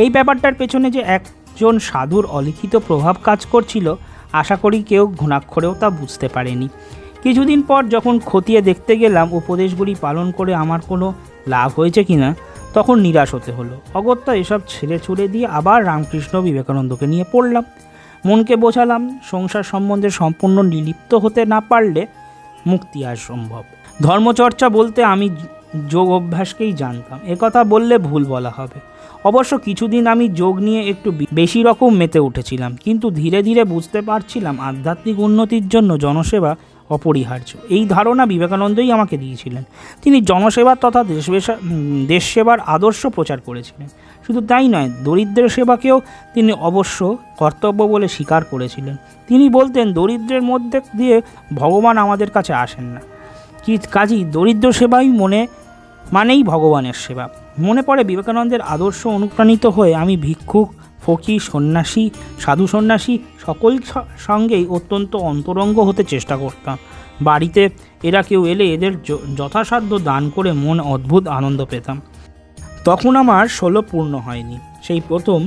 B: এই ব্যাপারটার পেছনে যে একজন সাধুর অলিখিত প্রভাব কাজ করছিল, আশা করি কেউ ঘুণাক্ষরেও তা বুঝতে পারেনি। কিছুদিন পর যখন খতিয়ে দেখতে গেলাম উপদেশগুলি পালন করে আমার কোনো লাভ হয়েছে কিনা, তখন নিরাশ হতে হলো। অগত্যা এসব ছেড়ে ছুড়ে দিয়ে আবার রামকৃষ্ণ বিবেকানন্দকে নিয়ে পড়লাম। মনকে বোঝালাম সংসার সম্বন্ধে সম্পূর্ণ নিলিপ্ত হতে না পারলে মুক্তি আর সম্ভব। ধর্মচর্চা বলতে আমি যোগ অভ্যাসকেই জানতাম। একথা বললে ভুল বলা হবে। অবশ্য কিছুদিন আমি যোগ নিয়ে একটু বেশি রকম মেতে উঠেছিলাম, কিন্তু ধীরে ধীরে বুঝতে পারছিলাম আধ্যাত্মিক উন্নতির জন্য জনসেবা অপরিহার্য। এই ধারণা বিবেকানন্দই আমাকে দিয়েছিলেন। তিনি জনসেবা তথা দেশ সেবার আদর্শ প্রচার করেছিলেন। শুধু তাই নয়, দরিদ্রের সেবাকেও তিনি অবশ্য কর্তব্য বলে স্বীকার করেছিলেন। তিনি বলতেন, দরিদ্রের মধ্যে দিয়ে ভগবান আমাদের কাছে আসেন না। কাজী দরিদ্র সেবাই মানেই ভগবানের সেবা। মনে পড়ে বিবেকানন্দের আদর্শ অনুপ্রাণিত হয়ে আমি ভিক্ষুক, ফকির, সন্ন্যাসী, সাধু সন্ন্যাসী সকল সঙ্গেই অত্যন্ত অন্তরঙ্গ হতে চেষ্টা করতাম। বাড়িতে এরা কেউ এলে এদের যথাসাধ্য দান করে মন অদ্ভুত আনন্দ পেতাম। তখন আমার 16 পূর্ণ হয়নি। সেই প্রথম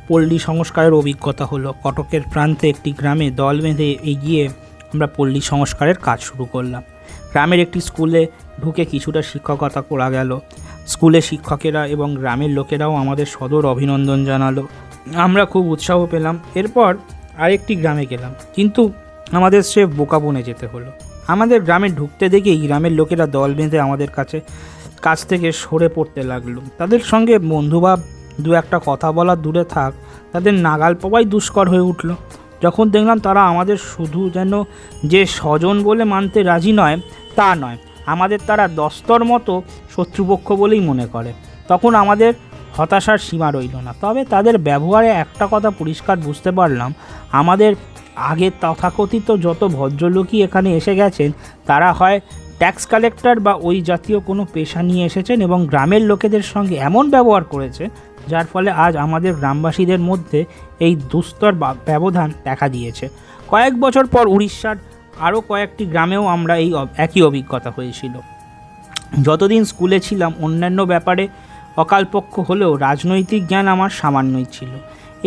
B: পল্লী সংস্কারের অভিজ্ঞতা হলো। কটকের প্রান্তে একটি গ্রামে দল বেঁধে এগিয়ে আমরা পল্লী সংস্কারের কাজ শুরু করলাম। গ্রামের একটি স্কুলে ঢুকে কিছুটা শিক্ষকতা করা গেল। স্কুলে শিক্ষকেরা এবং গ্রামের লোকেরাও আমাদের সদর অভিনন্দন জানালো। আমরা খুব উৎসাহ পেলাম। এরপর আরেকটি গ্রামে গেলাম, কিন্তু আমাদের সে বোকা বনে যেতে হলো। আমাদের গ্রামে ঢুকতে দেখেই গ্রামের লোকেরা দল বেঁধে আমাদের কাছ থেকে সরে পড়তে লাগলো। তাদের সঙ্গে বন্ধুভাব, দু একটা কথা বলা দূরে থাক, তাদের নাগাল পাওয়াই দুষ্কর হয়ে উঠল। যখন দেখলাম তারা আমাদের শুধু যেন যে স্বজন বলে মানতে রাজি নয় তা নয়, আমাদের তারা দস্তর মতো শত্রুপক্ষ বলেই মনে করে, তখন আমাদের হতাশার সীমা রইল না। তবে তাদের ব্যবহারে একটা কথা পরিষ্কার বুঝতে পারলাম, আমাদের আগে তথাকথিত যত ভদ্রলোকই এখানে এসে গেছেন তারা হয় ট্যাক্স কালেক্টর বা ওই জাতীয় কোনো পেশা নিয়ে এসেছেন এবং গ্রামের লোকেদের সঙ্গে এমন ব্যবহার করেছে যার ফলে আজ আমাদের গ্রামবাসীদের মধ্যে এই দুস্তর ব্যবধান দেখা দিয়েছে। কয়েক বছর পর উড়িষ্যার আরও কয়েকটি গ্রামেও আমরা একই অভিজ্ঞতা হয়েছিল। যতদিন স্কুলে ছিলাম অন্যান্য ব্যাপারে অকালপক্ষ হলেও রাজনৈতিক জ্ঞান আমার সামান্যই ছিল।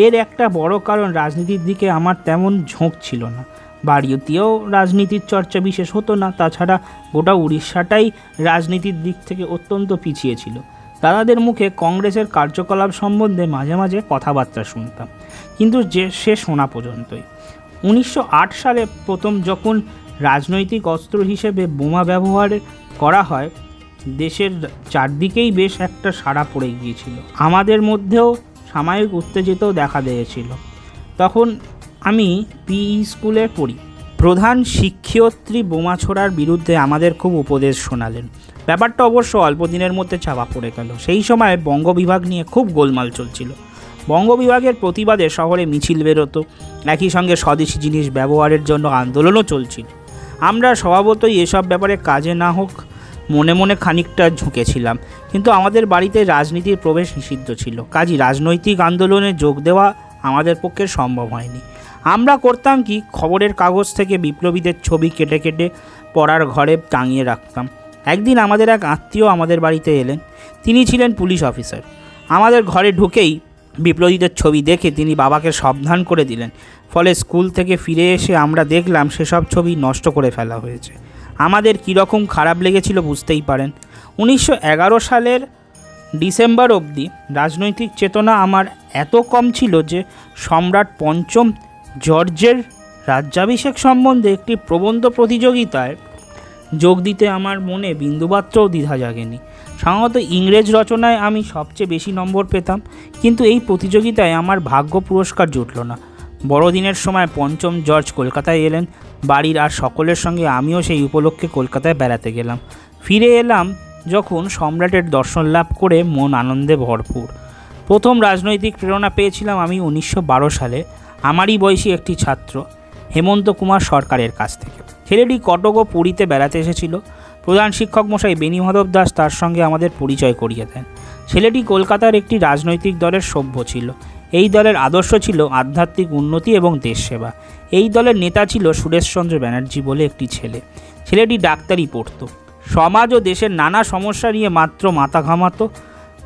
B: এর একটা বড় কারণ, রাজনীতির দিকে আমার তেমন ঝোঁক ছিল না। বাড়িতেও রাজনীতির চর্চা বিশেষ হতো না। তাছাড়া গোটা উড়িষ্যাটাই রাজনীতির দিক থেকে অত্যন্ত পিছিয়ে ছিল। দাদাদের মুখে কংগ্রেসের কার্যকলাপ সম্বন্ধে মাঝে মাঝে কথাবার্তা শুনতাম, কিন্তু সে শোনা পর্যন্তই। 1908 সালে প্রথম যখন রাজনৈতিক অস্ত্র হিসেবে বোমা ব্যবহার করা হয়, দেশের চারদিকেই বেশ একটা সাড়া পড়ে গিয়েছিল। আমাদের মধ্যেও সাময়িক উত্তেজিতও দেখা দিয়েছিল। তখন আমি পিই স্কুলে পড়ি। প্রধান শিক্ষয়িত্রী বোমা ছোড়ার বিরুদ্ধে আমাদের খুব উপদেশ শোনালেন। ব্যাপারটা অবশ্য অল্প দিনের মধ্যে চাপা পড়ে গেল। সেই সময় বঙ্গ বিভাগ নিয়ে খুব গোলমাল চলছিল। বঙ্গবিভাগের প্রতিবাদে শহরে মিছিল বেরোতো, একই সঙ্গে স্বদেশি জিনিস ব্যবহারের জন্য আন্দোলনও চলছিল। আমরা স্বভাবতই এসব ব্যাপারে কাজে না হোক মনে মনে খানিকটা ঝুঁকেছিলাম, কিন্তু আমাদের বাড়িতে রাজনীতির প্রবেশ নিষিদ্ধ ছিল, কাজেই রাজনৈতিক আন্দোলনে যোগ দেওয়া আমাদের পক্ষে সম্ভব হয়নি। আমরা করতাম কি, খবরের কাগজ থেকে বিপ্লবীদের ছবি কেটে কেটে পড়ার ঘরে টাঙিয়ে রাখতাম। একদিন আমাদের এক আত্মীয় আমাদের বাড়িতে এলেন। তিনি ছিলেন পুলিশ অফিসার। আমাদের ঘরে ঢুকেই বিপ্লবীদের ছবি দেখে তিনি বাবাকে সাবধান করে দিলেন। ফলে স্কুল থেকে ফিরে এসে আমরা দেখলাম সেসব ছবি নষ্ট করে ফেলা হয়েছে। আমাদের কীরকম খারাপ লেগেছিল বুঝতেই পারেন। 1911 সালের ডিসেম্বর অবধি রাজনৈতিক চেতনা আমার এত কম ছিল যে সম্রাট পঞ্চম জর্জের রাজ্যাভিষেক সম্বন্ধে একটি প্রবন্ধ প্রতিযোগিতায় যোগ দিতে আমার মনে বিন্দুমাত্রও দ্বিধা জাগেনি। সাধারণত ইংরেজ রচনায় আমি সবচেয়ে বেশি নম্বর পেতাম, কিন্তু এই প্রতিযোগিতায় আমার ভাগ্য পুরস্কার জুটল না। বড়দিনের সময় পঞ্চম জর্জ কলকাতায় এলেন। বাড়ির আর সকলের সঙ্গে আমিও সেই উপলক্ষে কলকাতায় বেড়াতে গেলাম। ফিরে এলাম যখন সম্রাটের দর্শন লাভ করে মন আনন্দে ভরপুর। প্রথম রাজনৈতিক প্রেরণা পেয়েছিলাম আমি 1912 সালে আমারই বয়সী একটি ছাত্র হেমন্ত কুমার সরকারের কাছ থেকে। ছেলেটি কটক ও পুরীতে বেড়াতে এসেছিল। প্রধান শিক্ষক মশাই বেণীমাধব দাস তার সঙ্গে আমাদের পরিচয় করিয়ে দেন। ছেলেটি কলকাতার একটি রাজনৈতিক দলের সভ্য ছিল। এই দলের আদর্শ ছিল আধ্যাত্মিক উন্নতি এবং দেশ সেবা। এই দলের নেতা ছিল সুরেশচন্দ্র ব্যানার্জি বলে একটি ছেলে। ছেলেটি ডাক্তারি পড়ত। সমাজ ও দেশের নানা সমস্যা নিয়ে মাত্র মাথা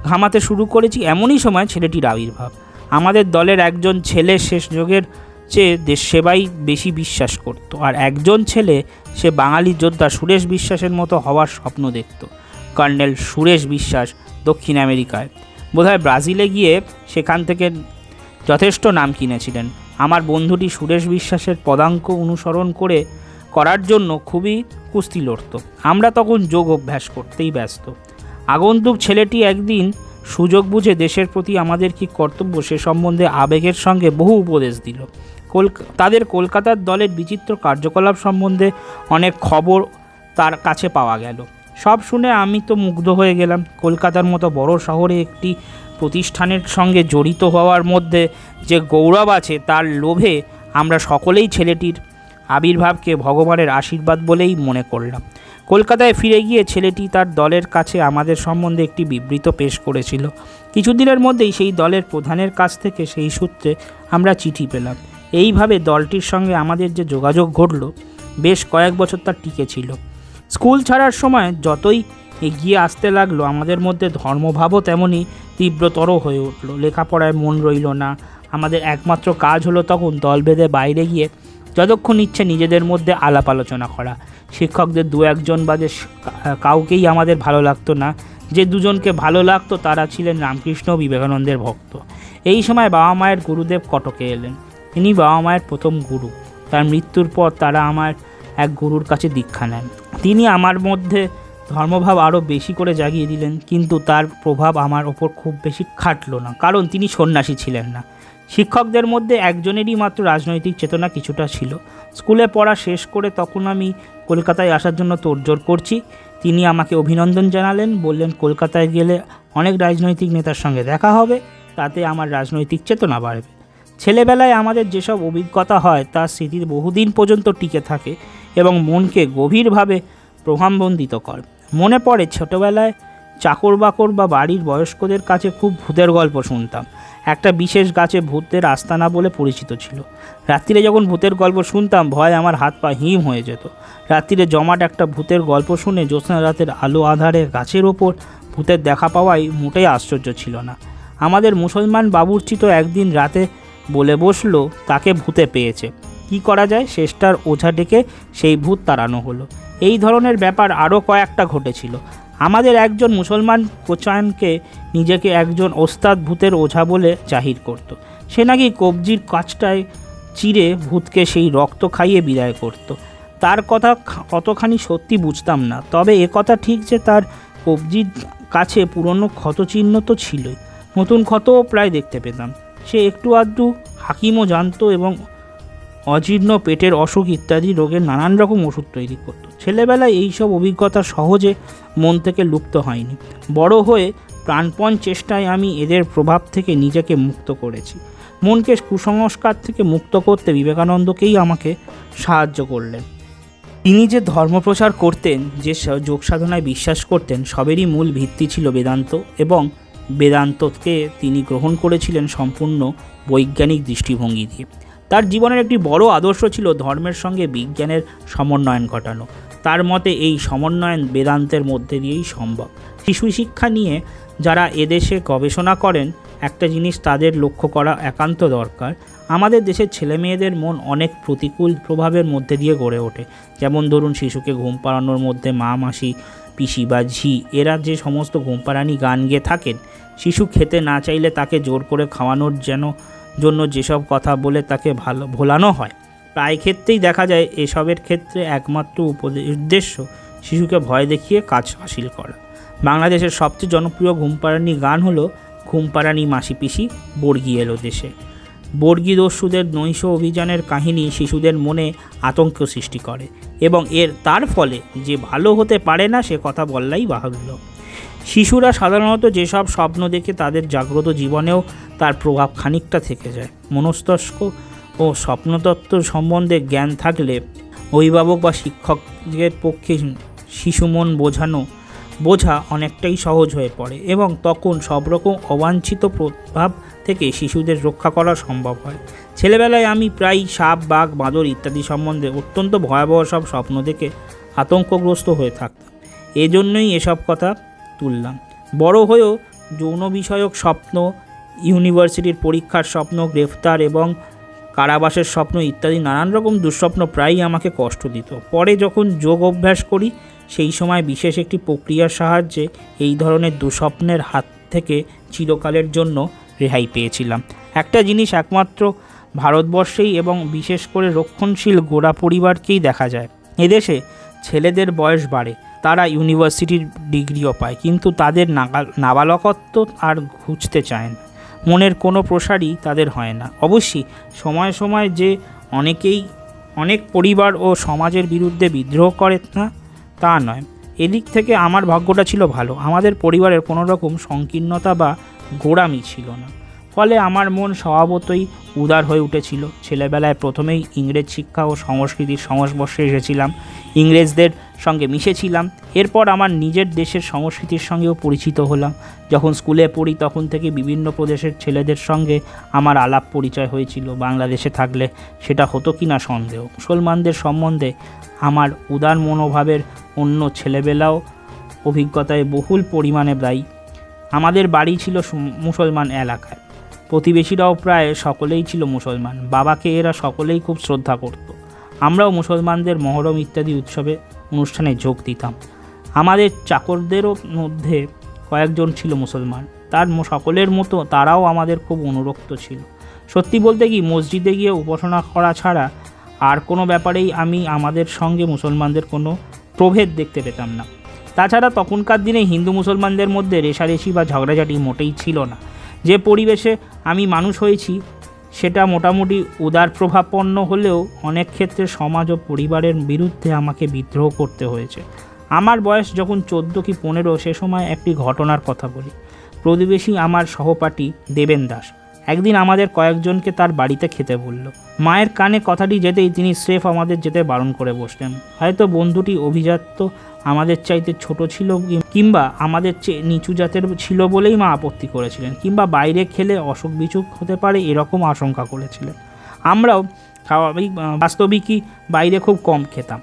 B: ঘামাতে শুরু করেছি, এমনই সময় ছেলেটির আবির্ভাব। আমাদের দলের একজন ছেলে শেষ যুগের চেয়ে দেশ সেবাই বেশি বিশ্বাস করত, আর একজন ছেলে সে বাঙালি যোদ্ধা সুরেশ বিশ্বাসের মতো হওয়ার স্বপ্ন দেখত। কর্নেল সুরেশ বিশ্বাস দক্ষিণ আমেরিকায়, বোধহয় ব্রাজিলে গিয়ে সেখান থেকে যথেষ্ট নাম কিনেছিলেন। আমার বন্ধুটি সুরেশ বিশ্বাসের পদাঙ্ক অনুসরণ করার জন্য খুবই কুস্তি লড়ত। আমরা তখন যোগ অভ্যাস করতেই ব্যস্ত। আগন্তুক ছেলেটি একদিন সুযোগ বুঝে দেশের প্রতি আমাদের কী কর্তব্য সে সম্বন্ধে আবেগের সঙ্গে বহু উপদেশ দিল। তাদের কলকাতার দলের বিচিত্র কার্যকলাপ সম্বন্ধে অনেক খবর তার কাছে পাওয়া গেল। সব শুনে আমি তো মুগ্ধ হয়ে গেলাম। কলকাতার মতো বড় শহরে একটি প্রতিষ্ঠানের সঙ্গে জড়িত হওয়ার মধ্যে যে গৌরব আছে তার লোভে আমরা সকলেই ছেলেটির আবির্ভাবকে ভগবানের আশীর্বাদ বলেই মনে করলাম। কলকাতায় ফিরে গিয়ে ছেলেটি তার দলের কাছে আমাদের সম্বন্ধে একটি বিবৃত পেশ করেছিল। কিছুদিনের মধ্যেই সেই দলের প্রধানের কাছ থেকে সেই সূত্রে আমরা চিঠি পেলাম। এইভাবে দলটির সঙ্গে আমাদের যে যোগাযোগ ঘটল, বেশ কয়েক বছর তার টিকে ছিল। স্কুল ছাড়ার সময় যতই এগিয়ে আসতে লাগলো আমাদের মধ্যে ধর্মভাবও তেমনই তীব্রতর হয়ে উঠল। লেখাপড়ায় মন রইল না। আমাদের একমাত্র কাজ হলো তখন দল বেঁধে বাইরে গিয়ে যতক্ষণ ইচ্ছে নিজেদের মধ্যে আলাপ আলোচনা করা। শিক্ষকদের দু একজন বাদে কাউকেই আমাদের ভালো লাগতো না। যে দুজনকে ভালো লাগতো তারা ছিলেন রামকৃষ্ণ ও বিবেকানন্দের ভক্ত। এই সময় বাবা মায়ের গুরুদেব কটকে এলেন। ইনি বাবা মায়ের প্রথম গুরু। তার মৃত্যুর পর তারা আমার এক গুরুর কাছে দীক্ষা নেন। তিনি আমার মধ্যে ধর্মভাব আরও বেশি করে জাগিয়ে দিলেন, কিন্তু তার প্রভাব আমার ওপর খুব বেশি খাটল না, কারণ তিনি সন্ন্যাসী ছিলেন না। শিক্ষকদের মধ্যে একজনেরই মাত্র রাজনৈতিক চেতনা কিছুটা ছিল। স্কুলে পড়া শেষ করে তখন আমি কলকাতায় আসার জন্য তোড়জোড় করছি। তিনি আমাকে অভিনন্দন জানালেন, বললেন কলকাতায় গেলে অনেক রাজনৈতিক নেতার সঙ্গে দেখা হবে, তাতে আমার রাজনৈতিক চেতনা বাড়বে। ছেলেবেলায় আমাদের যেসব অভিজ্ঞতা হয় তা স্মৃতির বহুদিন পর্যন্ত টিকে থাকে এবং মনকে গভীরভাবে প্রভাবন্বিত করে। মনে পড়ে ছোটোবেলায় চাকর বাকর বা বাড়ির বয়স্কদের কাছে খুব ভূতের গল্প শুনতাম। একটা বিশেষ গাছে ভূতের আস্তানা বলে পরিচিত ছিল। রাত্রিরে যখন ভূতের গল্প শুনতাম ভয় আমার হাত পা হিম হয়ে যেত। রাত্রিরে জমাট একটা ভূতের গল্প শুনে জ্যোৎস্না রাতের আলো আধারে গাছের ওপর ভূতের দেখা পাওয়াই মোটেই আশ্চর্য ছিল না। আমাদের মুসলমান বাবুর্চি তো একদিন রাতে বলে বসলো তাকে ভূতে পেয়েছে, কি করা যায়? শেষটার ওঝা ডেকে সেই ভূত তাড়ানো হলো। এই ধরনের ব্যাপার আরও কয়েকটা ঘটেছিল। আমাদের একজন মুসলমান কোচানকে নিজেকে একজন ওস্তাদ ভূতের ওঝা বলে জাহির করত। সে নাকি কবজির কাছটায় চিরে ভূতকে সেই রক্ত খাইয়ে বিদায় করত। তার কথা কতখানি সত্যি বুঝতাম না, তবে এ কথা ঠিক যে তার কবজির কাছে পুরনো ক্ষতচিহ্ন তো ছিলই, নতুন ক্ষতও প্রায় দেখতে পেতাম। সে একটু আধটু হাকিমও জানতো এবং অজীর্ণ পেটের অসুখ ইত্যাদি রোগের নানান রকম ওষুধ তৈরি করত। ছেলেবেলায় এইসব অভিজ্ঞতা সহজে মন থেকে লুপ্ত হয়নি। বড় হয়ে প্রাণপণ চেষ্টায় আমি এদের প্রভাব থেকে নিজেকে মুক্ত করেছি। মনকে কুসংস্কার থেকে মুক্ত করতে বিবেকানন্দকেই আমাকে সাহায্য করলেন। তিনি যে ধর্মপ্রচার করতেন, যে যোগ সাধনায় বিশ্বাস করতেন, সবেরই মূল ভিত্তি ছিল বেদান্ত, এবং বেদান্তকে তিনি গ্রহণ করেছিলেন সম্পূর্ণ বৈজ্ঞানিক দৃষ্টিভঙ্গি দিয়ে। তার জীবনের একটি বড় আদর্শ ছিল ধর্মের সঙ্গে বিজ্ঞানের সমন্বয়ন ঘটানো। তার মতে এই সমন্বয়ন বেদান্তের মধ্যে দিয়েই সম্ভব। শিশু শিক্ষা নিয়ে যারা এদেশে গবেষণা করেন, একটা জিনিস তাদের লক্ষ্য করা একান্ত দরকার। আমাদের দেশের ছেলেমেয়েদের মন অনেক প্রতিকূল প্রভাবের মধ্যে দিয়ে গড়ে ওঠে। যেমন ধরুন, শিশুকে ঘুম পাড়ানোর মধ্যে মা, মাসি, পিসি বা ঝি এরা যে সমস্ত ঘুম পাড়ানি গান গেয়ে থাকেন, শিশু খেতে না চাইলে তাকে জোর করে খাওয়ানোর জন্য যেসব কথা বলে তাকে ভোলানো হয়, প্রায় ক্ষেত্রেই দেখা যায় এসবের ক্ষেত্রে একমাত্র উদ্দেশ্য শিশুকে ভয় দেখিয়ে কাজ হাসিল করা। বাংলাদেশের সবচেয়ে জনপ্রিয় ঘুমপাড়ানি গান হলো ঘুমপাড়ানি মাসি পিসি বর্গি এলো দেশে। বর্গি দস্যুদের নৈশ অভিযানের কাহিনী শিশুদের মনে আতঙ্ক সৃষ্টি করে, এবং তার ফলে যে ভালো হতে পারে না সে কথা বললেই বাহুল্য। শিশুরা সাধারণত যেসব স্বপ্ন দেখে তাদের জাগ্রত জীবনেও তার প্রভাব খানিকটা থেকে যায়। মনস্তস্ক ও স্বপ্নতত্ত্ব সম্বন্ধে জ্ঞান থাকলে অভিভাবক বা শিক্ষকের পক্ষে শিশু মন বোঝা অনেকটাই সহজ হয়ে পড়ে, এবং তখন সব রকম অবাঞ্ছিত প্রভাব থেকে শিশুদের রক্ষা করা সম্ভব হয়। ছেলেবেলায় আমি প্রায় সাপ, বাঘ, বাঁদর ইত্যাদি সম্বন্ধে অত্যন্ত ভয়াবহ সব স্বপ্ন দেখে আতঙ্কগ্রস্ত হয়ে থাকতাম। এজন্যই এসব কথা তুললাম। বড় হয়েও যৌন বিষয়ক স্বপ্ন, ইউনিভার্সিটির পরীক্ষার স্বপ্ন, গ্রেফতার এবং কারাবাসের স্বপ্ন ইত্যাদি নানান রকম দুঃস্বপ্ন প্রায়ই আমাকে কষ্ট দিত। পরে যখন যোগ অভ্যাস করি, সেই সময় বিশেষ একটি প্রক্রিয়ার সাহায্যে এই ধরনের দুঃস্বপ্নের হাত থেকে চিরকালের জন্য রেহাই পেয়েছিলাম। একটা জিনিস একমাত্র ভারতবর্ষেই এবং বিশেষ করে রক্ষণশীল গোড়া পরিবারকেই দেখা যায়। এদেশে ছেলেদের বয়স বাড়ে, তারা ইউনিভার্সিটির ডিগ্রিও পায়, কিন্তু তাদের নাবালকত্ব আর ঘুচতে চায় না। মনের কোনো প্রসারই তাদের হয় না। অবশ্যই সময় সময় যে অনেক পরিবার ও সমাজের বিরুদ্ধে বিদ্রোহ করে না তা নয়। এদিক থেকে আমার ভাগ্যটা ছিল ভালো। আমাদের পরিবারের কোনো রকম সংকীর্ণতা বা গোঁড়ামি ছিল না, ফলে আমার মন স্বভাবতই উদার হয়ে উঠেছিল। ছেলেবেলায় প্রথমেই ইংরেজ শিক্ষা ও সংস্কৃতির সংস্পর্শে এসেছিলাম, ইংরেজদের সঙ্গে মিশেছিলাম। এরপর আমার নিজের দেশের সংস্কৃতির সঙ্গেও পরিচিত হলাম। যখন স্কুলে পড়ি তখন থেকে বিভিন্ন প্রদেশের ছেলেদের সঙ্গে আমার আলাপ পরিচয় হয়েছিল। বাংলাদেশে থাকলে সেটা হতো কি না সন্দেহ। মুসলমানদের সম্বন্ধে আমার উদার মনোভাবের অন্য ছেলেবেলাও অভিজ্ঞতায় বহুল পরিমাণে দায়ী। আমাদের বাড়ি ছিল মুসলমান এলাকায়, প্রতিবেশীরাও প্রায় সকলেই ছিল মুসলমান। বাবাকে এরা সকলেই খুব শ্রদ্ধা করত। আমরাও মুসলমানদের মহরম ইত্যাদি অনুষ্ঠানে যোগ দিতাম। আমাদের চাকরদেরও মধ্যে কয়েকজন ছিল মুসলমান। তার সকলের মতো তারাও আমাদের খুব অনুরক্ত ছিল। সত্যি বলতে কি, মসজিদে গিয়ে উপাসনা করা ছাড়া আর কোনো ব্যাপারেই আমি আমাদের সঙ্গে মুসলমানদের কোনো প্রভেদ দেখতে পেতাম না। তাছাড়া তখনকার দিনে হিন্দু মুসলমানদের মধ্যে রেষারেষি বা ঝগড়াঝাটি মোটেই ছিল না। যে পরিবেশে আমি মানুষ হয়েছি সেটা মোটামুটি উদার প্রভাবপন্ন হলেও অনেক ক্ষেত্রে সমাজ ও পরিবারের বিরুদ্ধে আমাকে বিদ্রোহ করতে হয়েছে। আমার বয়স যখন 14 কি 15, সে সময় একটি ঘটনার কথা বলি। প্রতিবেশী আমার সহপাঠী দেবেন দাস একদিন আমাদের কয়েকজনকে তার বাড়িতে খেতে বলল। মায়ের কানে কথাটি যেতেই তিনি স্রেফ আমাদের যেতে বারণ করে বসলেন। হয়তো বন্ধুটি অভিজাত্য আমাদের চাইতে ছোট ছিল, কিংবা আমাদের চেয়ে নিচু জাতের ছিল বলেই মা আপত্তি করেছিলেন, কিংবা বাইরে খেলে অসুখ বিসুখ হতে পারে এরকম আশঙ্কা করেছিলেন। আমরাও বাস্তবিকই বাইরে খুব কম খেতাম,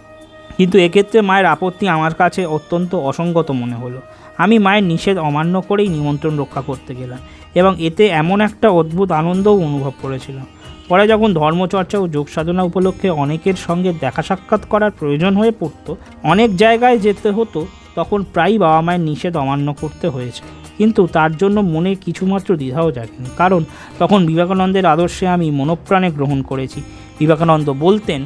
B: কিন্তু এক্ষেত্রে মায়ের আপত্তি আমার কাছে অত্যন্ত অসঙ্গত মনে হলো। আমি মায়ের নিষেধ অমান্য করেই নিমন্ত্রণ রক্ষা করতে গেলাম, এবং এতে এমন একটা অদ্ভুত আনন্দও অনুভব করেছিলাম। পরে যখন ধর্মচর্চা ও যোগ সাধনা উপলক্ষে অনেকের সঙ্গে দেখা সাক্ষাৎ করার প্রয়োজন হয়ে পড়তো, অনেক জায়গায় যেতে হতো, তখন প্রায়ই বাবা মায়ের নিষেধ অমান্য করতে হয়েছে। কিন্তু তার জন্য মনে কিছুমাত্র দ্বিধাও জাগেনি, কারণ তখন বিবেকানন্দের আদর্শে আমি মনপ্রাণে গ্রহণ করেছি। বিবেকানন্দ বলতেন,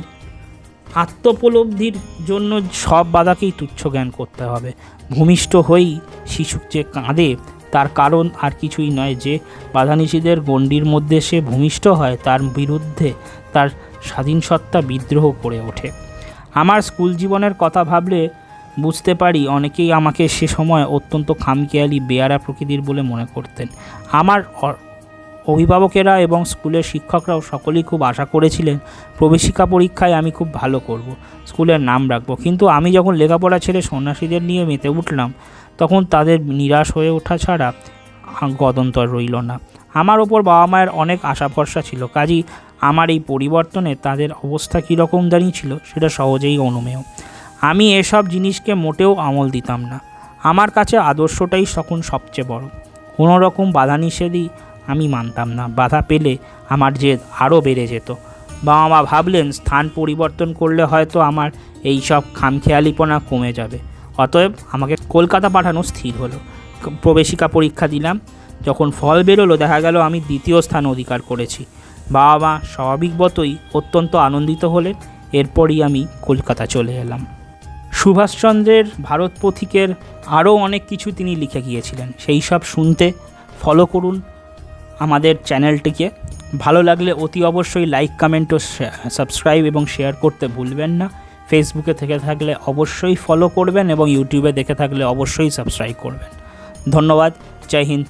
B: আত্মোপলব্ধির জন্য সব বাধাকেই তুচ্ছ জ্ঞান করতে হবে। ভূমিষ্ঠ হয়েই শিশু যে কাঁদে তার কারণ আর কিছুই নয় যে বাধানিষেধের গণ্ডির মধ্যে সে ভূমিষ্ঠ হয়, তার বিরুদ্ধে তার স্বাধীন সত্তা বিদ্রোহ করে ওঠে। আমার স্কুল জীবনের কথা ভাবলে বুঝতে পারি অনেকেই আমাকে সে সময় অত্যন্ত খামখেয়ালি বেয়ারা প্রকৃতির বলে মনে করতেন। আমার অভিভাবকেরা এবং স্কুলের শিক্ষকরাও সকলেই খুব আশা করেছিলেন প্রবেশিকা পরীক্ষায় আমি খুব ভালো করব, স্কুলের নাম রাখবো। কিন্তু আমি যখন লেখাপড়া ছেড়ে সন্ন্যাসীদের নিয়ে মেতে উঠলাম তখন তাদের নিরাশ হয়ে ওঠা ছাড়া গত্যন্তর রইল না। আমার ওপর বাবা মায়ের অনেক আশা ভরসা ছিল, কাজেই আমার এই পরিবর্তনে তাদের অবস্থা কীরকম দাঁড়িয়েছিল সেটা সহজেই অনুমেয়। আমি এসব জিনিসকে মোটেও আমল দিতাম না। আমার কাছে আদর্শটাই তখন সবচেয়ে বড়। কোনো রকম বাধা নিষেধই আমি মানতাম না। বাধা পেলে আমার জেদ আরও বেড়ে যেত। বাবা মা ভাবলেন স্থান পরিবর্তন করলে হয়তো আমার এই সব খামখেয়ালিপনা কমে যাবে। অতএব আমাকে কলকাতা পাঠানো স্থির হলো। প্রবেশিকা পরীক্ষা দিলাম। যখন ফল বেরোলো দেখা গেল আমি দ্বিতীয় স্থান অধিকার করেছি। বাবা মা স্বাভাবিকবতই অত্যন্ত আনন্দিত হলেন। এরপরই আমি কলকাতা চলে এলাম। সুভাষচন্দ্রের ভারত পথিকের আরও অনেক কিছু তিনি লিখে গিয়েছিলেন, সেই সব শুনতে ফলো করুন আমাদের চ্যানেলটিকে। ভালো লাগলে অতি অবশ্যই লাইক, কমেন্ট ও সাবস্ক্রাইব এবং শেয়ার করতে ভুলবেন না। ফেসবুকে থেকে থাকলে অবশ্যই ফলো করবেন এবং ইউটিউবে দেখে থাকলে অবশ্যই সাবস্ক্রাইব করবেন। ধন্যবাদ। জয় হিন্দ।